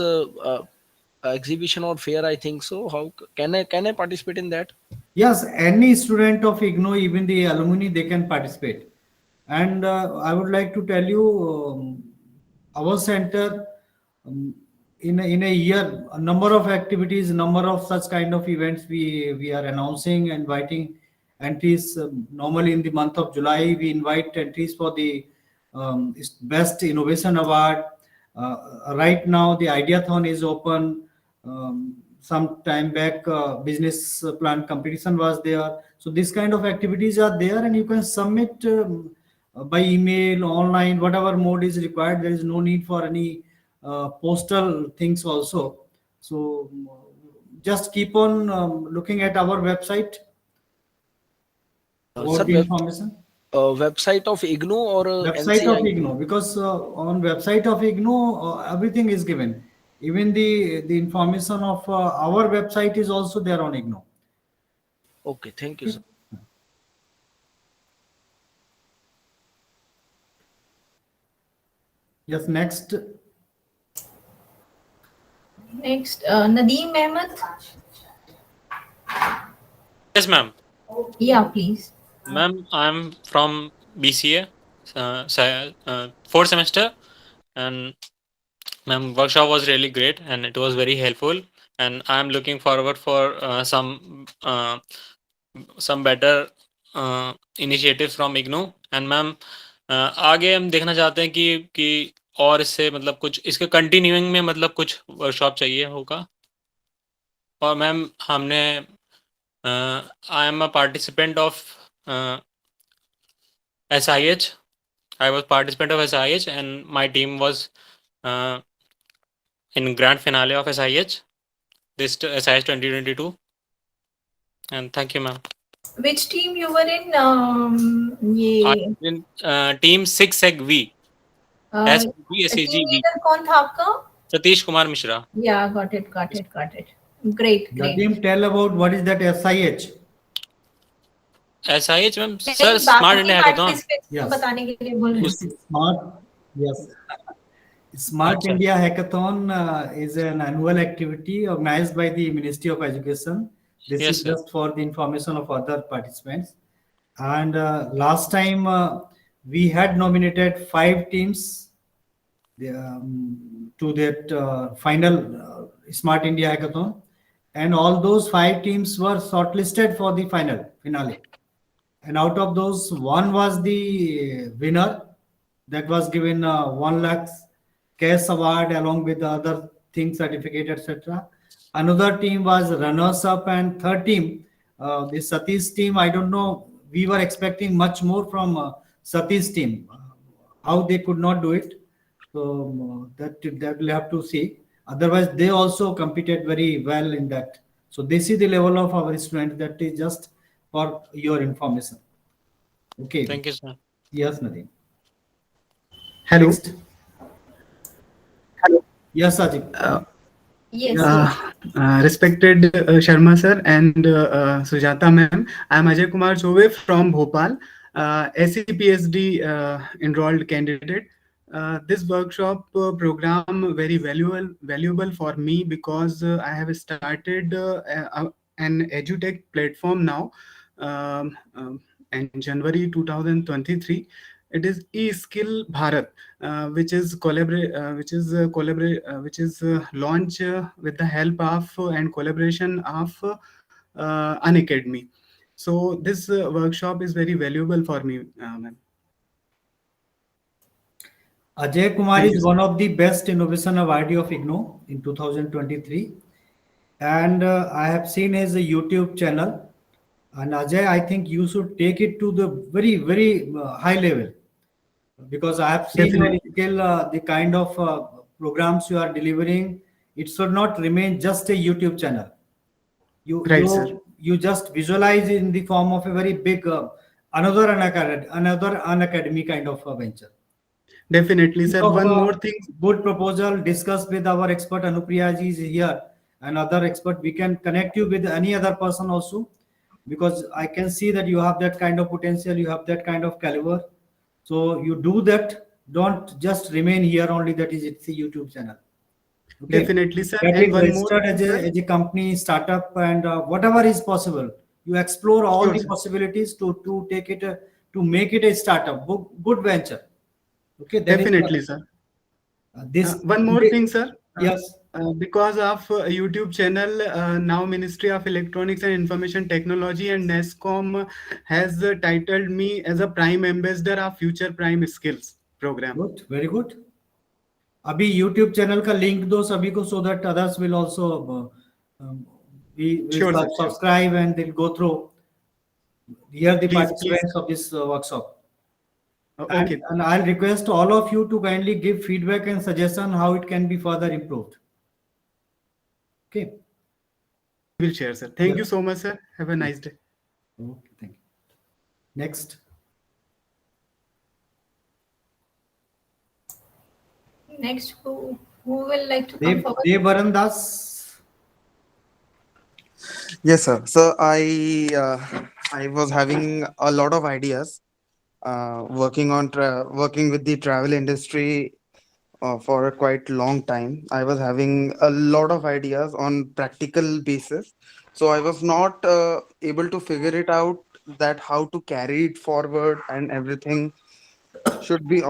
exhibition or fair, I think so. How can I participate in that? Yes, any student of IGNO, even the alumni, they can participate. And I would like to tell you, our center, um, in a year, a number of activities, number of such kind of events we are announcing, inviting entries. Normally in the month of July, we invite entries for the best innovation award. Right now, the Ideathon is open. Some time back, business plan competition was there. So this kind of activities are there, and you can submit by email, online, whatever mode is required. There is no need for any postal things also. So just keep on looking at our website Sir, about the information. website of IGNO or Website of NCI? IGNO, because on website of IGNO everything is given. Even the information of our website is also there on IGNO. Okay, thank you, sir. Yes, next. Next, Nadeem Ahmed? Yes, ma'am. Yeah, please. Ma'am, I'm from BCA, fourth semester, and ma'am, workshop was really great and it was very helpful. And I'm looking forward for some better initiatives from IGNO. And ma'am आगे हम देखना चाहते हैं कि और इससे मतलब कुछ इसके कंटिन्यूइंग में मतलब कुछ वर्कशॉप चाहिए होगा। और मैम हमने I am a participant of SIH. I was participant of SIH and my team was in grand finale of SIH, this SIH 2022. And thank you, ma'am. Which team you were in? I ये was in team 6SEG-V. team SEG-V. leader कौन था आपका? Satish Kumar Mishra. Yeah, got it. Great. Nadeem, tell about what is that SIH? SIH, ma'am, नहीं, sir, Smart बाकी India Hackathon. participants को Yes. बताने के लिए बोल रहे हैं। Smart, yes. Smart Acha. India Hackathon is an annual activity organized by the Ministry of Education. This Yes, is sir. just for the information of other participants. And last time we had nominated 5 teams to that final Smart India Hackathon, and all those 5 teams were shortlisted for the finale. And out of those, one was the winner. That was given 1 lakh cash award along with the other things, certificate, etc. Another team was runners up, and third team, the Satish team. I don't know. We were expecting much more from Satish team. How they could not do it, so that we'll have to see. Otherwise, they also competed very well in that. So this is the level of our students. That is just for your information. Okay. Thank you, sir. Yes, Nadeem. Hello. Next. Yes, Ajit. Yes, Uh, yes. Respected Sharma sir and Sujata ma'am, I am Ajay Kumar Chove from Bhopal, SC PhD enrolled candidate. This workshop program very valuable for me because I have started an edutech platform now in January 2023. It is eSkill Bharat, which is launched with the help of and collaboration of Unacademy. So this workshop is very valuable for me, ma'am. Ajay Kumar Thank you, is sir. one of the best innovation awardee of IGNO in 2023. And I have seen his YouTube channel. And Ajay, I think you should take it to the very, very high level, because I have seen your Definitely. skill, the kind of programs you are delivering. It should not remain just a YouTube channel. You Right, sir. you you just visualize in the form of a very big another unacademy kind of a venture. Definitely, Think sir. of One a more thing. good proposal, discuss with our expert Anupriya ji is here, and other expert. We can connect you with any other person also, because I can see that you have that kind of potential, you have that kind of caliber. So you do that. Don't just remain here only. That is, it's a YouTube channel. Okay, Definitely, sir. get And it one more registered thing, sir. as a company startup, and whatever is possible, you explore all Sure, the sir. possibilities to take it to make it a startup. Good venture. Okay, that is Definitely, sir. this. One more thing, sir. Yes. Because of YouTube channel, now Ministry of Electronics and Information Technology and NESCOM has titled me as a Prime Ambassador of Future Prime Skills program. Good, very good. अभी YouTube channel का link दो सभी को, so that others will also we Sure, sir. Sure. subscribe and they'll go through. Here the Please, please. participants of this workshop. Okay. And I'll request all of you to kindly give feedback and suggestion how it can be further improved. Okay. We will share, sir. Thank you Yes. so much, sir. Have a nice day. Okay, thank you. Next. Next, who will like to come forward? Devaran Das. Yes, sir. So I was having a lot of ideas, working with the travel industry for a quite long time. I was having a lot of ideas on practical basis. So I was not able to figure it out that how to carry it forward and everything should be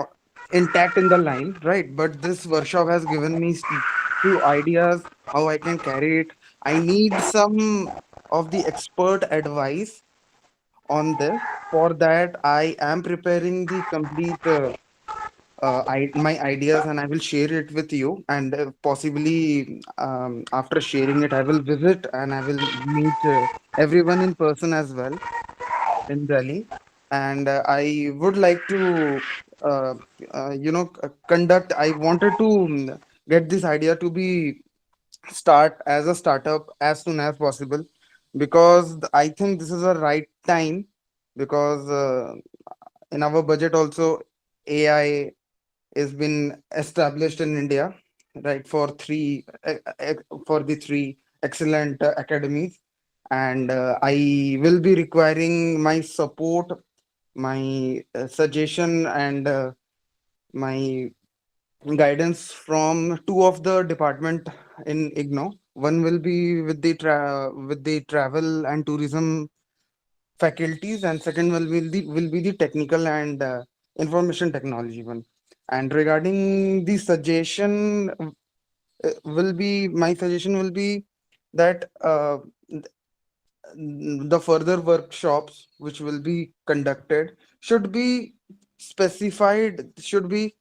intact in the line, right? But this workshop has given me few ideas how I can carry it. I need some of the expert advice on this. For that, I am preparing the complete my ideas, and I will share it with you. And possibly after sharing it, I will visit and I will meet everyone in person as well in Delhi. And I would like to, uh, conduct. I wanted to get this idea to be start as a startup as soon as possible, because I think this is a right time, because in our budget also AI is been established in India, right? For the three excellent academies, and I will be requiring my support, my suggestion, and my guidance from two of the department in IGNO. One will be with the travel and tourism faculties, and second will be the technical and information technology one. And regarding the suggestion, will be my suggestion will be that the further workshops which will be conducted should be should be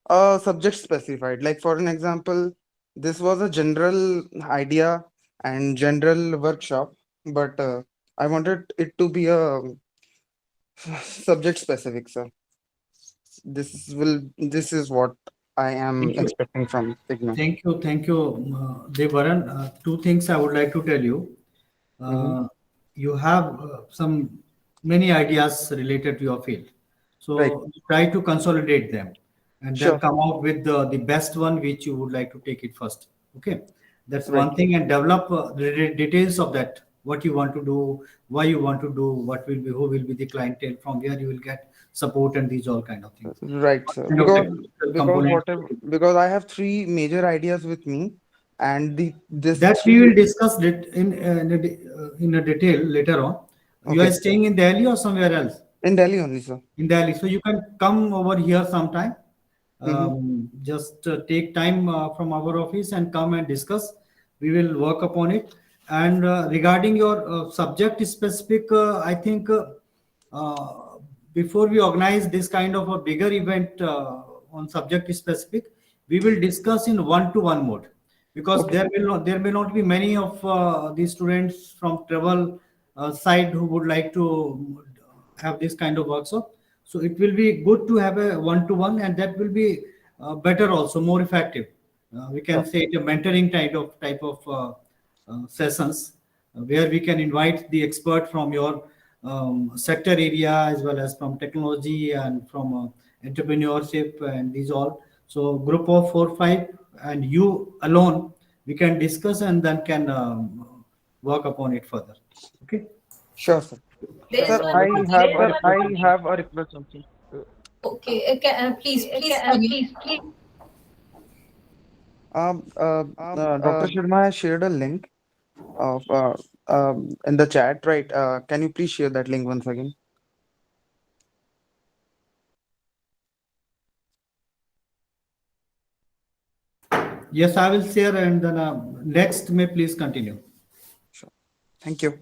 subject specified. Like for an example, this was a general idea and general workshop, but I wanted it to be a subject specific, sir. This is what I am Thank you. expecting from Igno. Thank you, Devaran. Two things I would like to tell you. Mm-hmm. You have some many ideas related to your field. Right. So try to consolidate them and then Sure. come out with the best one which you would like to take it first. Okay. That's Right. one thing, and develop the details of that. What you want to do, why you want to do, what will be, who will be the clientele, from where you will get support, and these all kind of things. Right, What sir. kind of technical Because components. whatever, because I have three major ideas with me, and the this That we three. will discuss it in a detail later on. You are Okay. staying in Delhi or somewhere else? In Delhi only, sir. In Delhi. So you can come over here sometime. Mm-hmm. Just take time from our office and come and discuss. We will work upon it. And regarding your subject specific, I think uh, before we organize this kind of a bigger event on subject specific, we will discuss in one-to-one mode, because Okay. there may not be many of the students from travel side who would like to have this kind of workshop. So it will be good to have a one-to-one, and that will be better, also more effective. We can say it a mentoring type of sessions, where we can invite the expert from your sector area, as well as from technology and from entrepreneurship and these all. So group of 4 5 and you alone, we can discuss and then can work upon it further. Okay. Sure, sir. There is Sir, one I more have a thing. request also. Okay, please, please. Dr. Sharma has shared a link of in the chat, right? Can you please share that link once again? Yes, I will share, and then next may please continue. Sure. Thank you.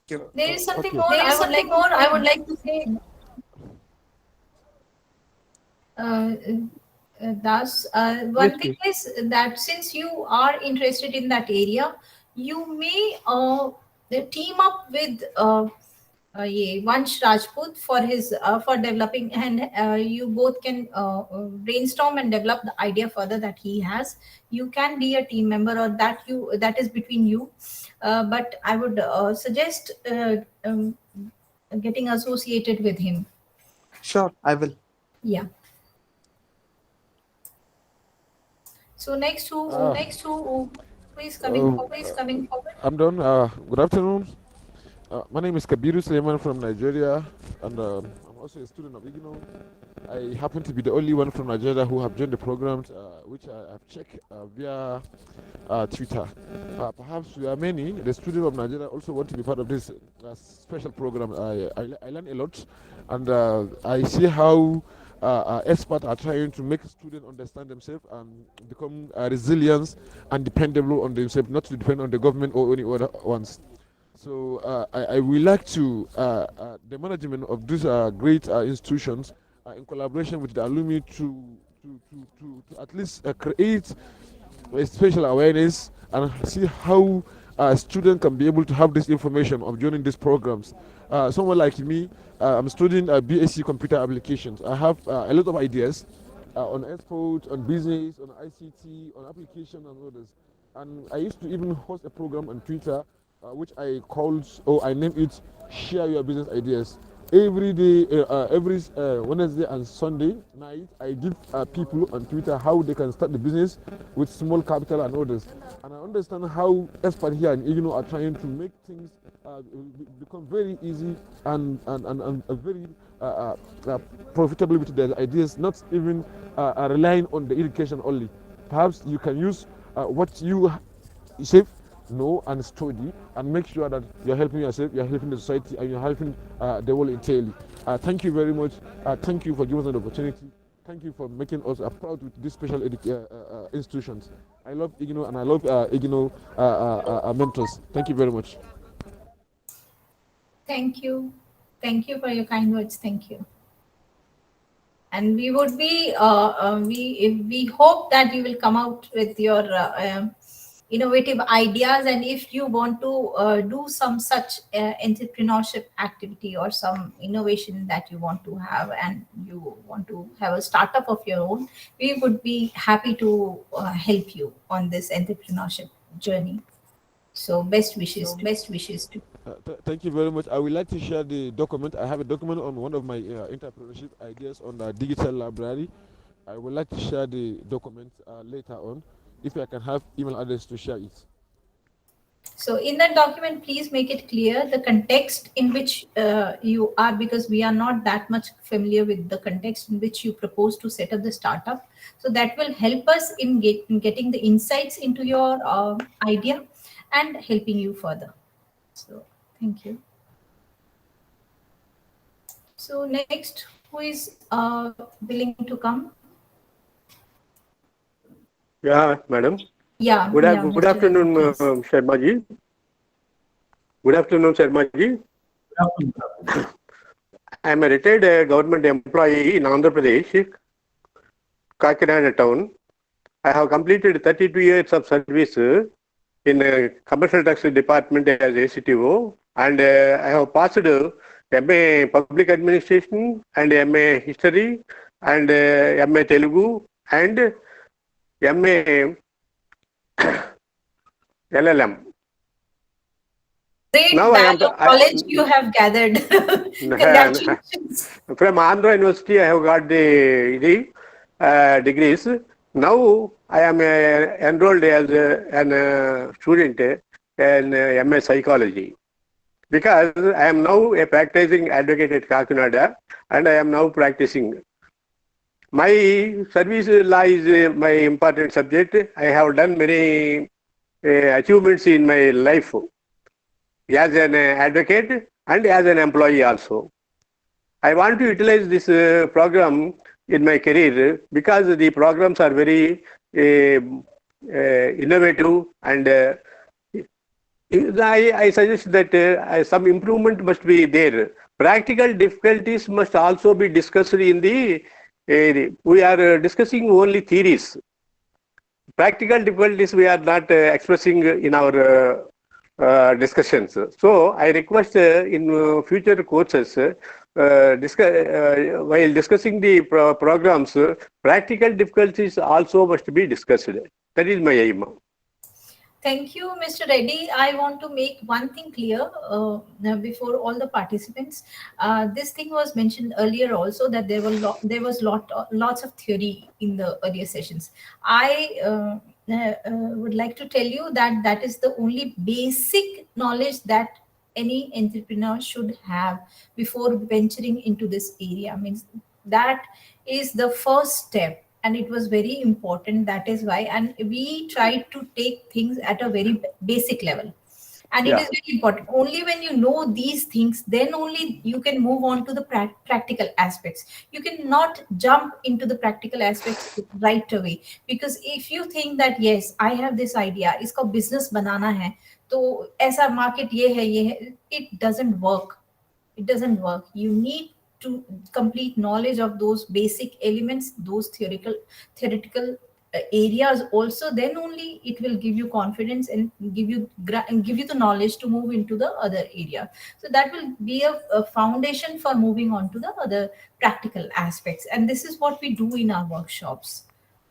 There is something Okay. more I would like to say. Uh, Thus, Yes, one thing please. is that since you are interested in that area, you may team up with Vansh Rajput for his for developing, and you both can brainstorm and develop the idea further that he has. You can be a team member, or that is between you. But I would suggest getting associated with him. Sure, I will. Yeah. So next, Uh, who is coming uh, forward? I'm done. Good afternoon. My name is Kabiru Suleiman from Nigeria, and I'm also a student of IGNO. I happen to be the only one from Nigeria who have joined the programs, which I have checked via Twitter. Perhaps we are many. The students of Nigeria also want to be part of this special program. I learn a lot, and I see how experts are trying to make students understand themselves and become resilient and dependable on themselves, not to depend on the government or any other ones. So I would like to the management of these great institutions, in collaboration with the alumni, to at least create a special awareness and see how students can be able to have this information of joining these programs. Someone like me, I'm studying BSc Computer Applications. I have a lot of ideas on export, on business, on ICT, on application and others. And I used to even host a program on Twitter, which I called, or I named it Share Your Business Ideas. Every day, every Wednesday and Sunday night, I give people on Twitter how they can start the business with small capital and others. And I understand how experts here in Igno are trying to make things become very easy and very profitable with their ideas, not even relying on the education only. Perhaps you can use what you save, know, and study, and make sure that you're helping yourself, you're helping the society, and you're helping the world entirely. Thank you very much. Thank you for giving us an opportunity. Thank you for making us proud with these special institutions. I love IGNO, and I love IGNO mentors. Thank you very much. Thank you for your kind words. Thank you. And we would be we hope that you will come out with your innovative ideas, and if you want to do some such entrepreneurship activity or some innovation that you want to have, and you want to have a startup of your own, we would be happy to help you on this entrepreneurship journey. So best wishes to Thank you very much. I would like to share the document. I have a document on one of my entrepreneurship ideas on the digital library. I would like to share the document later on. If I can have email address to share it. So in that document, please make it clear the context in which you are, because we are not that much familiar with the context in which you propose to set up the startup. So that will help us in getting the insights into your idea and helping you further. So thank you. So next, who is willing to come? Yeah, madam. Yeah, Good, yeah, good Mr. Reddy, afternoon, please. Sharma ji. Good afternoon, Sharma ji. I am a retired government employee in Andhra Pradesh, Kakinada town. I have completed 32 years of service in commercial tax department as ACTO, and I have passed MA Public Administration and MA History and MA Telugu and MA LLM. Great Now bag of knowledge you have gathered. Congratulations. From Andhra University, I have got the degrees. Now I am enrolled as an student in MA Psychology, because I am now a practicing advocate at Kakinada, and I am now practicing. My service law is my important subject. I have done many achievements in my life as an advocate and as an employee also. I want to utilize this program in my career because the programs are very innovative, and I suggest that some improvement must be there. Practical difficulties must also be discussed in the we are discussing only theories. Practical difficulties we are not expressing in our discussions. So I request in future courses, while discussing the programs, practical difficulties also must be discussed. That is my aim. Thank you, Mr. Reddy. I want to make one thing clear before all the participants. This thing was mentioned earlier also, that there was lots of theory in the earlier sessions. I would like to tell you that that is the only basic knowledge that any entrepreneur should have before venturing into this area. Means that is the first step, and it was very important. That is why, and we try to take things at a very basic level, and it is very important. Only when you know these things, then only you can move on to the practical aspects. You cannot jump into the practical aspects right away, because if you think that yes, I have this idea, iska business banana hai, to aisa market ye hai, it doesn't work. It doesn't work. You need to complete knowledge of those basic elements, those theoretical areas also. Then only it will give you confidence and give you the knowledge to move into the other area. So that will be a foundation for moving on to the other practical aspects, and this is what we do in our workshops.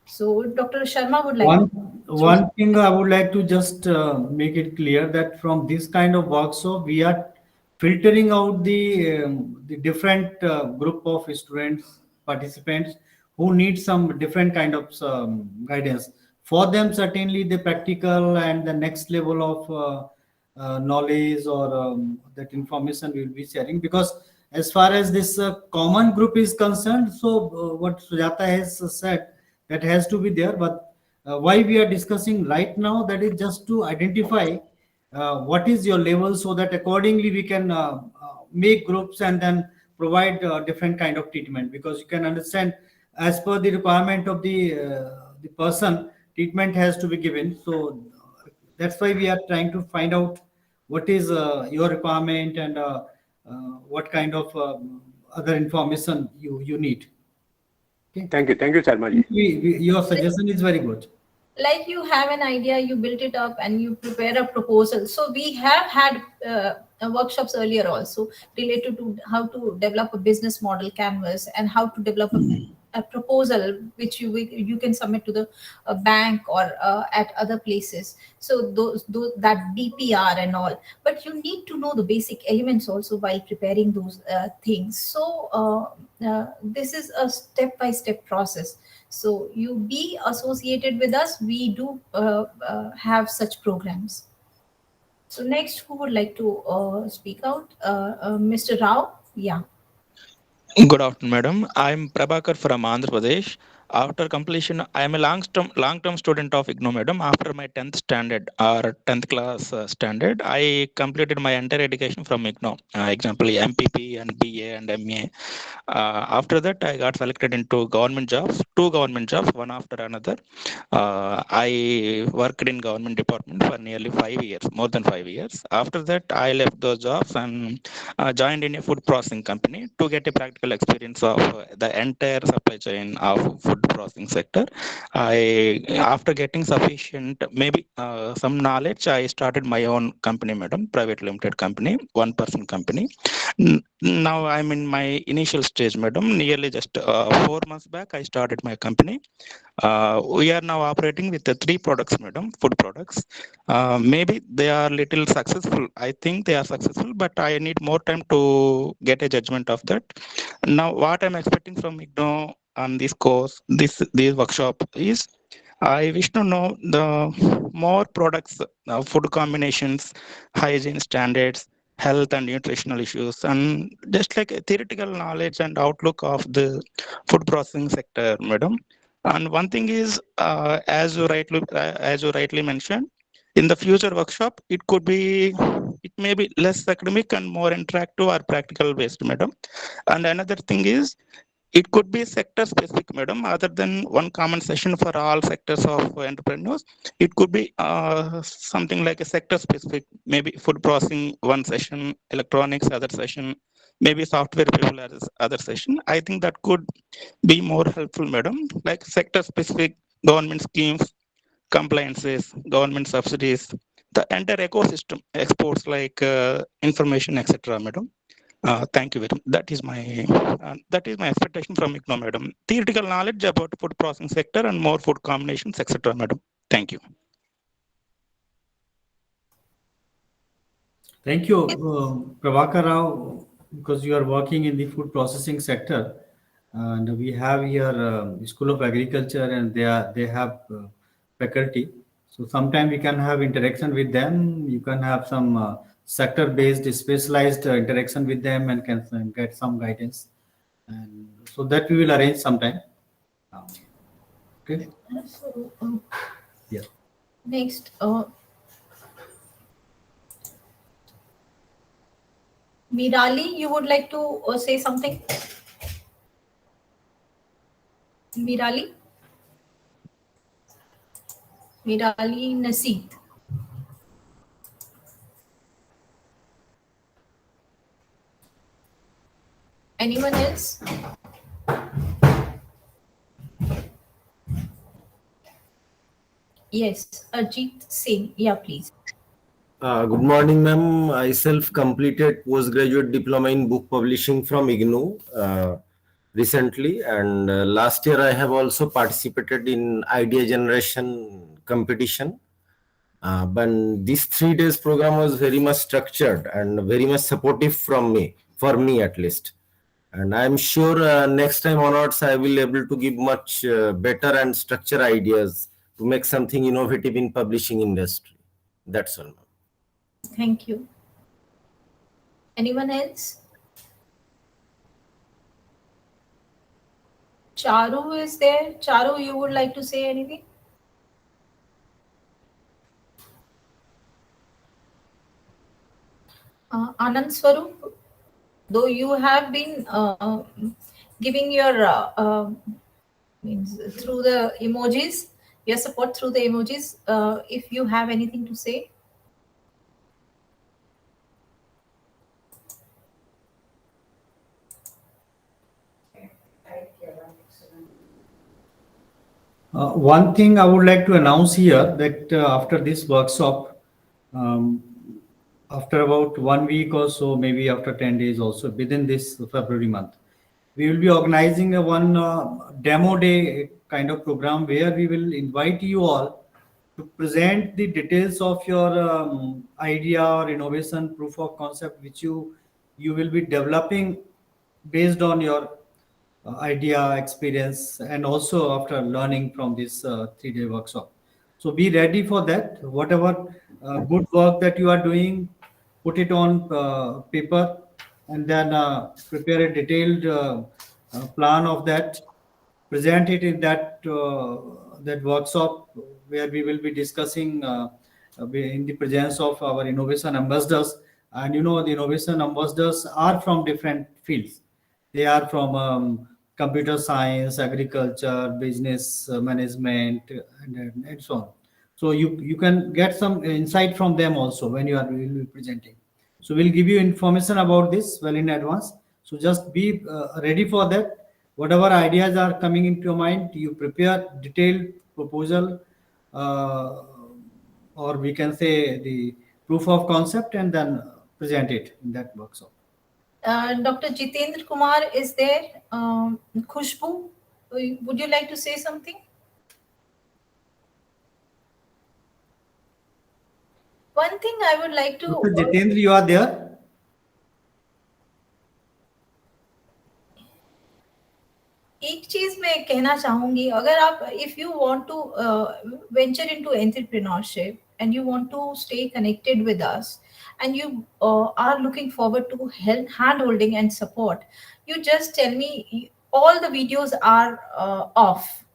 So Dr. Sharma would like One to one thing I would like to just make it clear that from this kind of workshop, we are filtering out the different group of students, participants who need some different kind of guidance. For them, certainly the practical and the next level of knowledge or that information we will be sharing, because as far as this common group is concerned, so what Sujata has said, that has to be there. But why we are discussing right now, that is just to identify what is your level, so that accordingly we can make groups and then provide different kind of treatment, because you can understand as per the requirement of the person, treatment has to be given. So that's why we are trying to find out what is your requirement, and what kind of other information you need. Okay. Thank you, Sharma ji. Your suggestion is very good. like you have an idea, you build it up and you prepare a proposal. So we have had workshops earlier also related to how to develop a business model canvas and how to develop a proposal which you can submit to the bank or at other places. So those that DPR and all, but you need to know the basic elements also while preparing those things. So this is a step by step process. So you be associated with us. We do have such programs. So next, who would like to speak out? Mr. Rao? Yeah. Good afternoon, madam. I'm Prabhakar from Andhra Pradesh. After completion, I am a long-term student of IGNO, madam. After my 10th standard or 10th class standard, I completed my entire education from IGNO. Example, MPP and BA and MA. After that, I got selected into government jobs, two government jobs, one after another. I worked in government department for nearly 5 years, more than 5 years. After that, I left those jobs and joined in a food processing company to get a practical experience of the entire supply chain of food processing sector. After getting sufficient, maybe some knowledge, I started my own company, madam, private limited company, one-person company. Now I'm in my initial stage, madam. Nearly just 4 months back, I started my company. We are now operating with the three products, madam, food products. Maybe they are little successful. I think they are successful, but I need more time to get a judgment of that. Now, what I'm expecting from IGNO on this course, this workshop is I wish to know the more products, food combinations, hygiene standards, health and nutritional issues, and just like a theoretical knowledge and outlook of the food processing sector, madam. And one thing is, as you rightly mentioned, in the future workshop, it may be less academic and more interactive or practical based, madam. And another thing is, it could be sector specific, madam, other than one common session for all sectors of entrepreneurs. It could be something like a sector specific, maybe food processing, one session, electronics, other session, maybe software people, other session. I think that could be more helpful, madam, like sector specific government schemes, compliances, government subsidies, the entire ecosystem, exports like information, etc., madam. Thank you very much. That is my expectation from IGNO, madam. Theoretical knowledge about food processing sector and more food combinations, etc., madam. Thank you. Thank you, Prabhakar Rao, because you are working in the food processing sector, and we have here School of Agriculture, and they have faculty. So sometime we can have interaction with them. You can have some sector-based, specialized interaction with them, and can get some guidance. And so that we will arrange sometime. Okay. So, Yeah. next, Mirali, you would like to say something? Mirali? Mirali Naseet. Anyone else? Yes, Ajit Singh. Yeah, please. Good morning, ma'am. I self-completed postgraduate diploma in book publishing from IGNOU recently, and last year I have also participated in idea generation competition. But this 3 days program was very much structured and very much supportive for me at least. And I'm sure next time onwards I will able to give much better and structured ideas to make something innovative in publishing industry. That's all. Thank you. Anyone else? Charu is there. Charu, you would like to say anything? Anand Swarup, though you have been giving your means through the emojis, your support through the emojis. If you have anything to say. One thing I would like to announce here that after this workshop, um, after about 1 week or so, maybe after 10 days also, within this February month, we will be organizing a one demo day kind of program where we will invite you all to present the details of your idea or innovation proof of concept which you will be developing based on your idea, experience, and also after learning from this 3 day workshop. So be ready for that. Whatever good work that you are doing, put it on paper and then prepare a detailed plan of that, present it in that workshop where we will be discussing in the presence of our innovation ambassadors. And the innovation ambassadors are from different fields. They are from computer science, agriculture, business management, and so on. So you can get some insight from them also when you are will be presenting. So we'll give you information about this well in advance. So just be ready for that. Whatever ideas are coming into your mind, you prepare detailed proposal, uh, or we can say the proof of concept, and then present it in that workshop. Dr. Jitendra Kumar is there. Khushbu, would you like to say something? One thing I would like to. Dr. Jitendra, you are there? एक चीज मैं कहना चाहूंगी, अगर आप if you want to venture into entrepreneurship and you want to stay connected with us and you are looking forward to help hand holding and support, you just tell me. All the videos are off.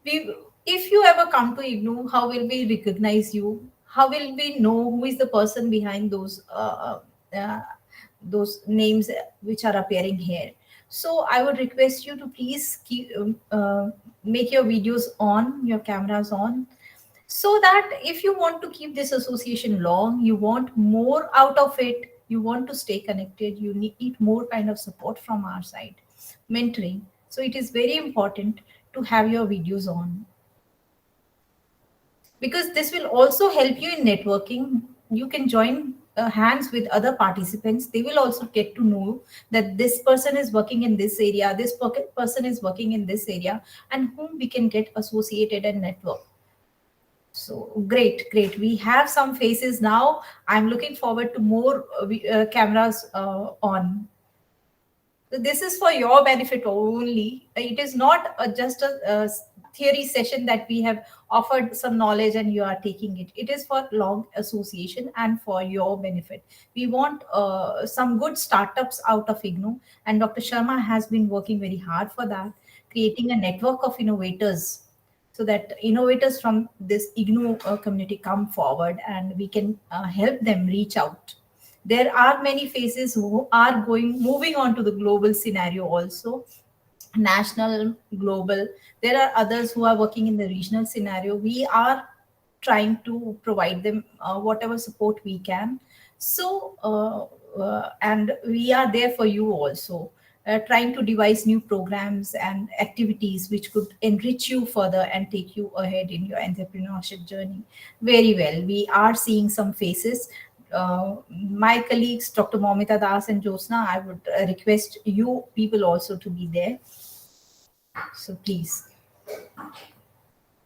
We, if you ever come to IGNOU, how will we recognize you? How will we know who is the person behind those names which are appearing here? So I would request you to please make your videos on, your cameras on, so that if you want to keep this association long, you want more out of it, you want to stay connected, you need more kind of support from our side, mentoring. So it is very important to have your videos on, because this will also help you in networking. You can join hands with other participants. They will also get to know that this person is working in this area, this person is working in this area, and whom we can get associated and network. So great, great. We have some faces now. I'm looking forward to more cameras on. This is for your benefit only. It is not just a theory session that we have offered some knowledge and you are taking it. It is for long association and for your benefit. We want some good startups out of IGNOU, and Dr. Sharma has been working very hard for that, creating a network of innovators, so that innovators from this IGNOU community come forward and we can help them reach out. There are many faces who are moving on to the global scenario also, national, global. There are others who are working in the regional scenario. We are trying to provide them whatever support we can. So and we are there for you also, trying to devise new programs and activities which could enrich you further and take you ahead in your entrepreneurship journey. Very well, we are seeing some faces. My colleagues, Dr. Momita Das and Josna, I would request you people also to be there. So please,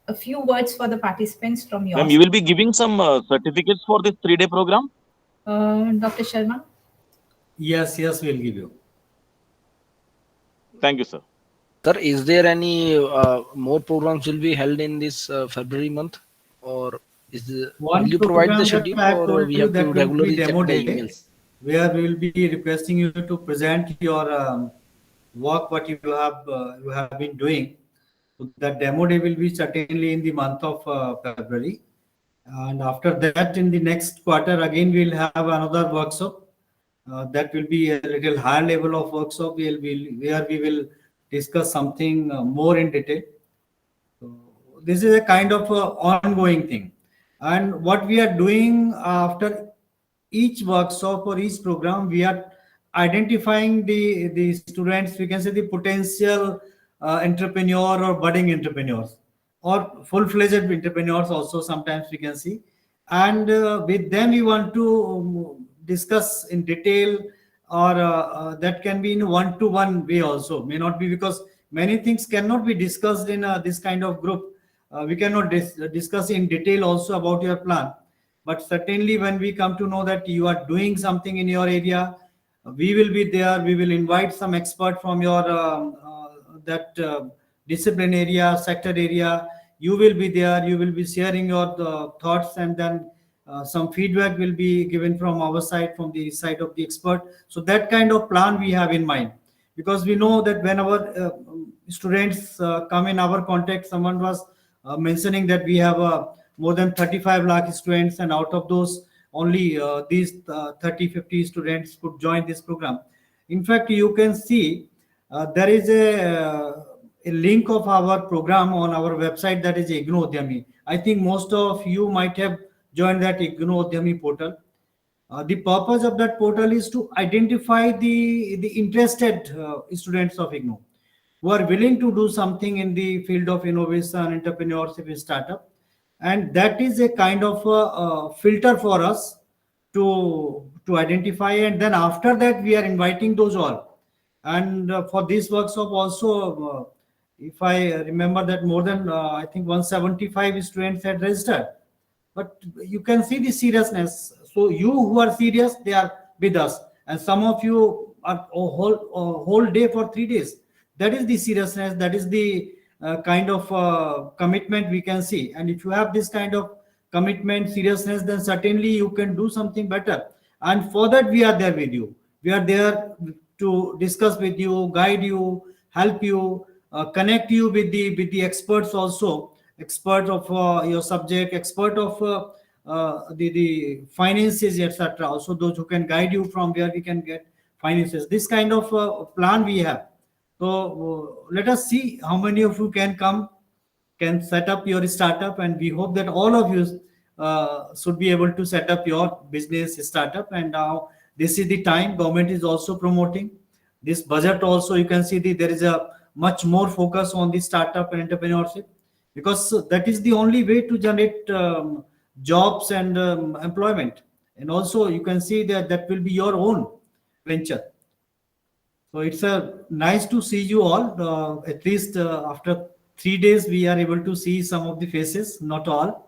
a few words for the participants from your Ma'am, you will be giving some certificates for this 3-day program? Dr. Sharma? Yes, we'll give you. Thank you, sir. Sir, is there any more programs will be held in this February month, or will you provide the schedule, or we have to regularly check the emails? Where we will be requesting you to present your work, what you have been doing. So that demo day will be certainly in the month of February, and after that, in the next quarter, again we will have another workshop. That will be a little higher level of workshop. Where we will discuss something more in detail. So this is a kind of ongoing thing, and what we are doing after each workshop or each program, we are identifying the students. We can say the potential entrepreneur or budding entrepreneurs or full-fledged entrepreneurs also sometimes we can see. And with them we want to discuss in detail, or that can be in one-to-one way also, may not be, because many things cannot be discussed in this kind of group. We cannot discuss in detail also about your plan, but certainly when we come to know that you are doing something in your area, we will be there. We will invite some expert from your that discipline area, sector area. You will be there. You will be sharing your thoughts, and then some feedback will be given from our side, from the side of the expert. So that kind of plan we have in mind, because we know that when our students come in our contact, someone was mentioning that we have more than 35 lakh students, and out of those only these 30-50 students could join this program. In fact, you can see there is a link of our program on our website, that is IGNOU Udyami. I think most of you might have joined that IGNOU Udyami portal. The purpose of that portal is to identify the interested students of IGNOU who are willing to do something in the field of innovation, entrepreneurship, and startup. And that is a kind of filter for us to identify. And then after that, we are inviting those all. And for this workshop also, if I remember that more than I think 175 students had registered. But you can see the seriousness. So you who are serious, they are with us, and some of you are a whole day for 3 days. That is the seriousness. That is the kind of commitment we can see. And if you have this kind of commitment, seriousness, then certainly you can do something better. And for that, we are there with you. We are there to discuss with you, guide you, help you, connect you with the experts also, expert of your subject, expert of the finances, etc. Also those who can guide you from where we can get finances. This kind of plan we have. So let us see how many of you can set up your startup, and we hope that all of you should be able to set up your business startup. And now this is the time government is also promoting this budget. Also you can see there is a much more focus on the startup and entrepreneurship, because that is the only way to generate jobs and employment. And also you can see that that will be your own venture. So it's nice to see you all. At least after 3 days, we are able to see some of the faces, not all.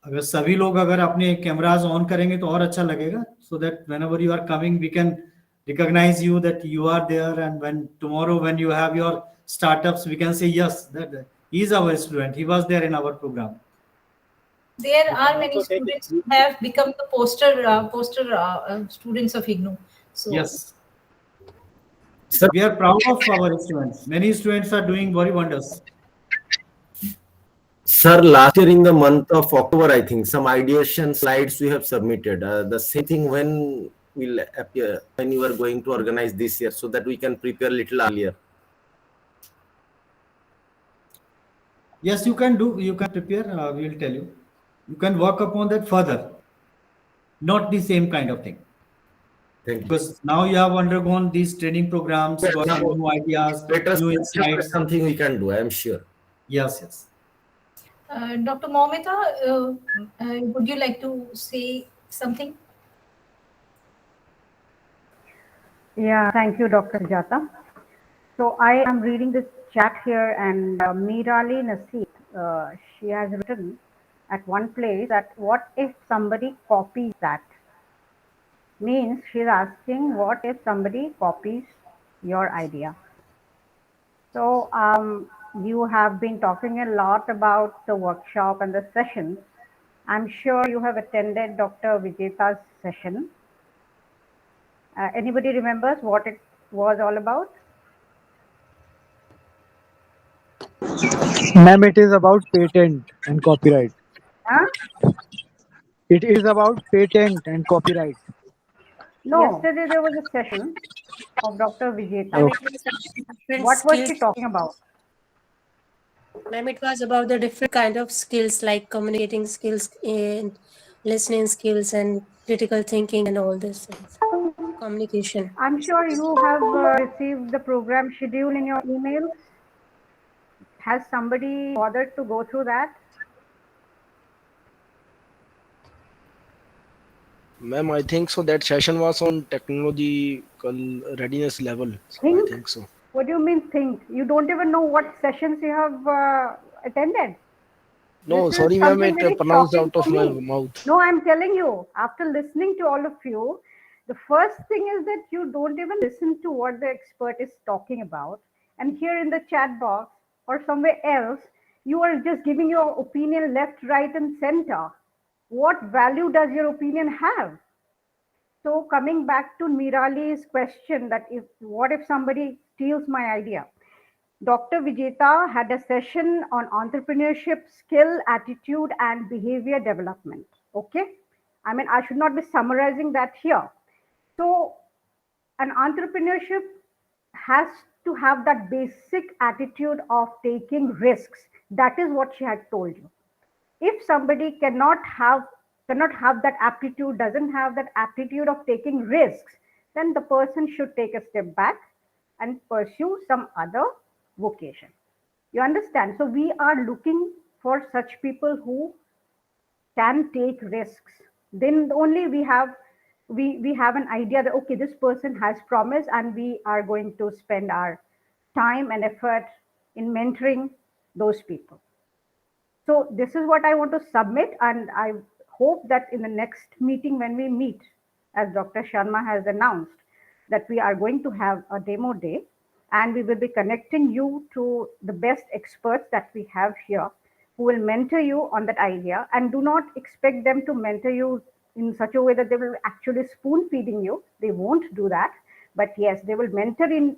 अगर सभी लोग अगर अपने cameras on करेंगे तो और अच्छा लगेगा, so that whenever you are coming, we can recognize you that you are there. And when tomorrow, when you have your startups, we can say yes, that he is our student. He was there in our program. There are many students who have become the poster students of IGNOU. So yes, we are proud of our students. Many students are doing very wonders. Sir, last year in the month of October, I think some ideation slides we have submitted. The same thing when will appear when you are going to organize this year, so that we can prepare a little earlier. Yes, you can do. You can prepare. We will tell you. You can work upon that further. Not the same kind of thing. Thank you. Because now you have undergone these training programs, got some new ideas, new insights. Something we can do, I am sure. Yes, yes. Dr. Momita, would you like to say something? Yeah, thank you, Dr. Jata. So I am reading this chat here, and Mirali Nasir, she has written at one place that what if somebody copies that? Means she's asking what if somebody copies your idea. So you have been talking a lot about the workshop and the sessions. I'm sure you have attended Dr. Vijeta's session. Anybody remembers what it was all about? Ma'am, it is about patent and copyright. Huh? It is about patent and copyright. No. Yesterday there was a session of Dr. Vijeta. Okay. What was she talking about? Ma'am, it was about the different kind of skills like communicating skills and listening skills and critical thinking and all these things. Communication. I'm sure you have received the program schedule in your emails. Has somebody bothered to go through that? Ma'am, I think so. That session was on technological readiness level. So I Think? think so. What do you mean think? You don't even know what sessions you have attended. This No, is sorry, ma'am. something It very pronounced shocking out for of my me. mouth. No, I'm telling you, after listening to all of you, the first thing is that you don't even listen to what the expert is talking about. And here in the chat box or somewhere else, you are just giving your opinion left, right, and center. What value does your opinion have? So coming back to Mirali's question that if what if somebody steals my idea? Dr. Vijeta had a session on entrepreneurship, skill, attitude, and behavior development. Okay. I mean, I should not be summarizing that here. So, an entrepreneurship has to have that basic attitude of taking risks. That is what she had told you. If somebody cannot have that aptitude, doesn't have that aptitude of taking risks, then the person should take a step back and pursue some other vocation. You understand? So we are looking for such people who can take risks. Then only we have an idea that okay, this person has promise and we are going to spend our time and effort in mentoring those people. So this is what I want to submit, and I hope that in the next meeting when we meet, as Dr. Sharma has announced, that we are going to have a demo day, and we will be connecting you to the best experts that we have here, who will mentor you on that idea. And do not expect them to mentor you in such a way that they will actually spoon feeding you. They won't do that, but yes, they will mentor in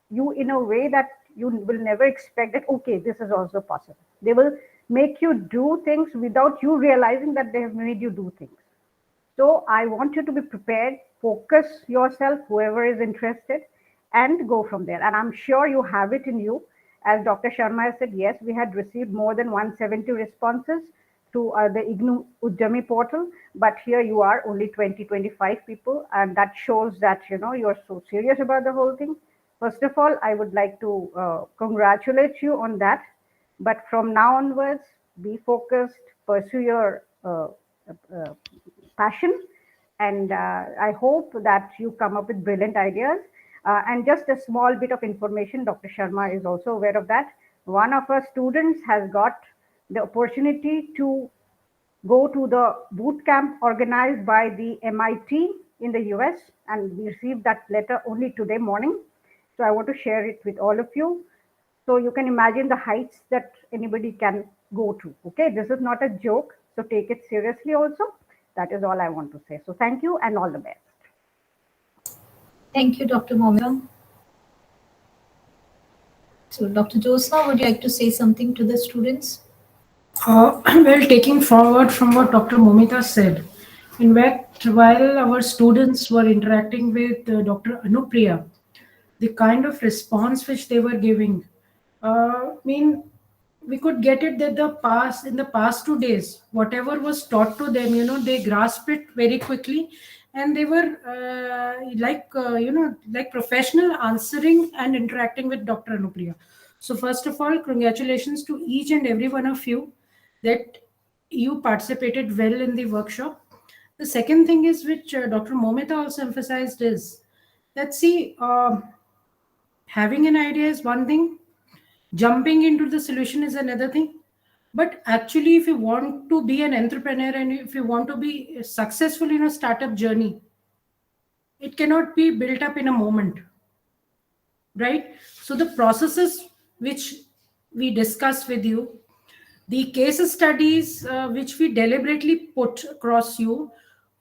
you in a way that you will never expect that okay, this is also possible. They will make you do things without you realizing that they have made you do things. So I want you to be prepared, focus yourself, whoever is interested, and go from there. And I'm sure you have it in you. As Dr. Sharma has said, yes, we had received more than 170 responses to the IGNU Ujjami portal, but here you are, only 20-25 people, and that shows that you're so serious about the whole thing. First of all, I would like to congratulate you on that. But from now onwards, be focused, pursue your uh, passion, and I hope that you come up with brilliant ideas. And just a small bit of information, Dr. Sharma is also aware of that. One of our students has got the opportunity to go to the boot camp organized by the MIT in the US, and we received that letter only today morning. So I want to share it with all of you. So you can imagine the heights that anybody can go to. Okay, this is not a joke. So take it seriously also. That is all I want to say. So thank you and all the best. Thank you, Dr. Momita. So, Dr. Josna, would you like to say something to the students? Well, taking forward from what Dr. Momita said, in fact, while our students were interacting with Dr. Anupriya, the kind of response which they were giving, I mean, we could get it that in the past 2 days, whatever was taught to them, they grasped it very quickly, and they were like professional answering and interacting with Dr. Anupriya. So first of all, congratulations to each and every one of you that you participated well in the workshop. The second thing is, which Dr. Momita also emphasized, is that see, having an idea is one thing, jumping into the solution is another thing. But actually, if you want to be an entrepreneur and if you want to be successful in a startup journey, it cannot be built up in a moment, right? So the processes which we discussed with you, the case studies which we deliberately put across you,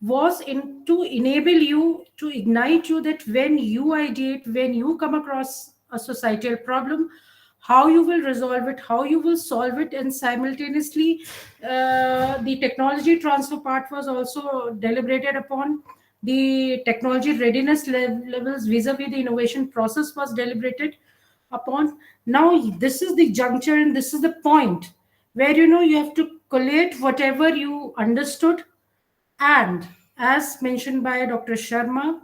was to enable you, to ignite you, that when you ideate, when you come across a societal problem, how you will resolve it, how you will solve it. And simultaneously, the technology transfer part was also deliberated upon. The technology readiness levels vis-a-vis the innovation process was deliberated upon. Now this is the juncture and this is the point where you have to collate whatever you understood. And as mentioned by Dr. Sharma,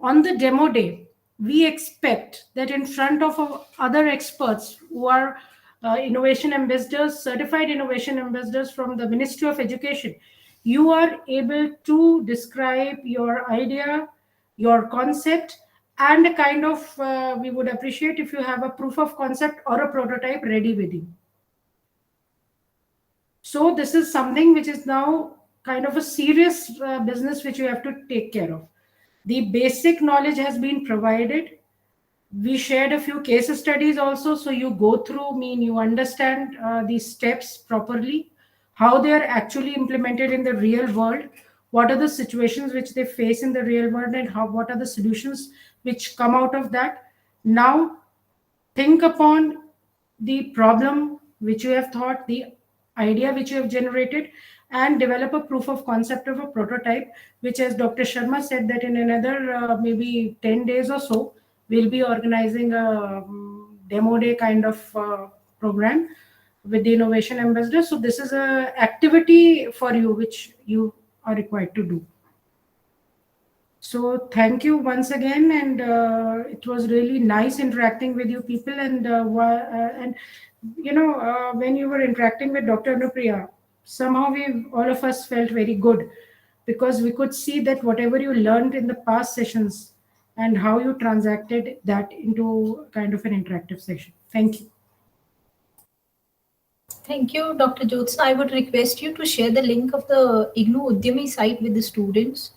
on the demo day, we expect that in front of other experts who are innovation ambassadors, certified innovation ambassadors from the Ministry of Education. You are able to describe your idea, your concept, and a kind of, we would appreciate if you have a proof of concept or a prototype ready with you. So this is something which is now kind of a serious business which you have to take care of. The basic knowledge has been provided. We shared a few case studies also, so you go through, you understand these steps properly, how they are actually implemented in the real world, what are the situations which they face in the real world, and what are the solutions which come out of that. Now think upon the problem which you have thought, the idea which you have generated, and develop a proof of concept of a prototype, which, as Dr. Sharma said, that in another maybe 10 days or so, we'll be organizing a demo day kind of program with the innovation ambassador. So this is a activity for you which you are required to do. So thank you once again, and it was really nice interacting with you people. And when you were interacting with Dr. Anupriya, somehow we all of us felt very good, because we could see that whatever you learned in the past sessions and how you transacted that into kind of an interactive session. Thank you. Thank you, Dr. Jyotsna. I would request you to share the link of the IGNOU Udyami site with the students,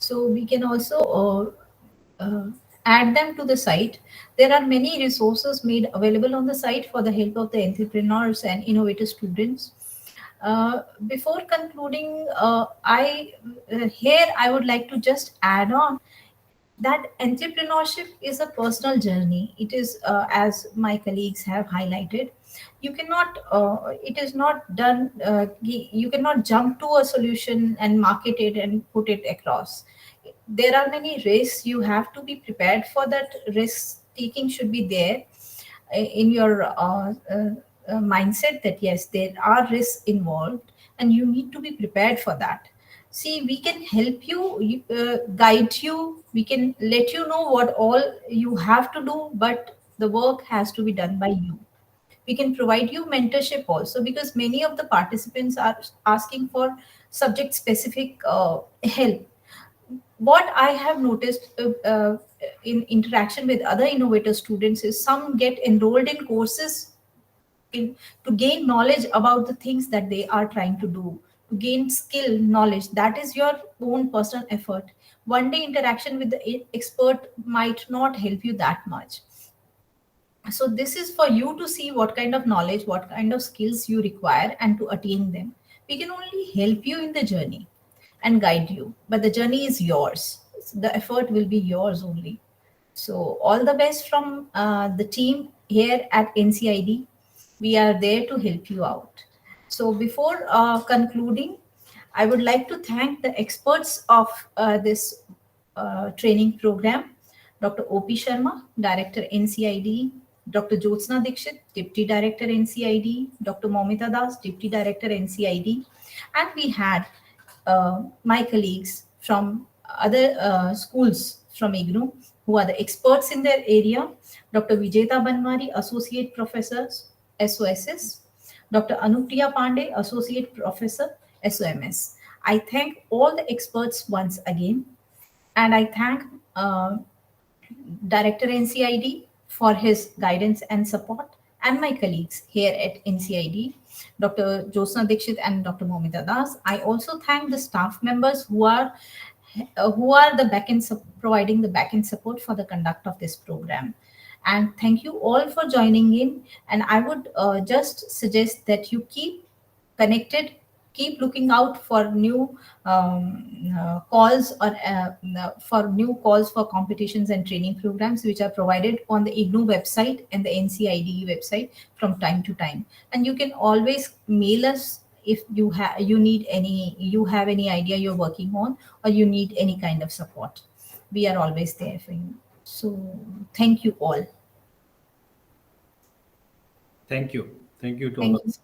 so we can also add them to the site. There are many resources made available on the site for the help of the entrepreneurs and innovative students. Before concluding, I would like to just add on that entrepreneurship is a personal journey. It is, as my colleagues have highlighted, you cannot, it is not done, you cannot jump to a solution and market it and put it across. There are many risks. You have to be prepared for that. Risk taking should be there in your mindset, that yes, there are risks involved and you need to be prepared for that. See, we can help you, guide you, we can let you know what all you have to do, but the work has to be done by you. We can provide you mentorship also, because many of the participants are asking for subject specific help. What I have noticed in interaction with other innovator students is some get enrolled in courses to gain knowledge about the things that they are trying to do, to gain skill, knowledge. That is your own personal effort. One day interaction with the expert might not help you that much. So this is for you to see what kind of knowledge, what kind of skills you require, and to attain them. We can only help you in the journey and guide you, but the journey is yours. The effort will be yours only. So all the best from the team here at NCID. We are there to help you out. So before concluding, I would like to thank the experts of this training program: Dr. O.P. Sharma, Director NCID; Dr. Jyotsna Dikshit, Deputy Director NCID; Dr. Momita Das, Deputy Director NCID. And we had my colleagues from other schools from IGNOU who are the experts in their area: Dr. Vijeta Banwari, Associate Professor, SOSS; Dr. Anupriya Pandey, Associate Professor, SOMS. I thank all the experts once again, and I thank Director NCID for his guidance and support, and my colleagues here at NCID, Dr. Jyotsna Dikshit and Dr. Momita Das. I also thank the staff members who are the providing the backend support for the conduct of this program. And thank you all for joining in. And I would just suggest that you keep connected, keep looking out for new calls, or for new calls for competitions and training programs which are provided on the IGNOU website and the NCIDE website from time to time. And you can always mail us if you have any idea you're working on, or you need any kind of support. We are always there for you. So thank you all. Thank you. Thank you to all Thank of you. us.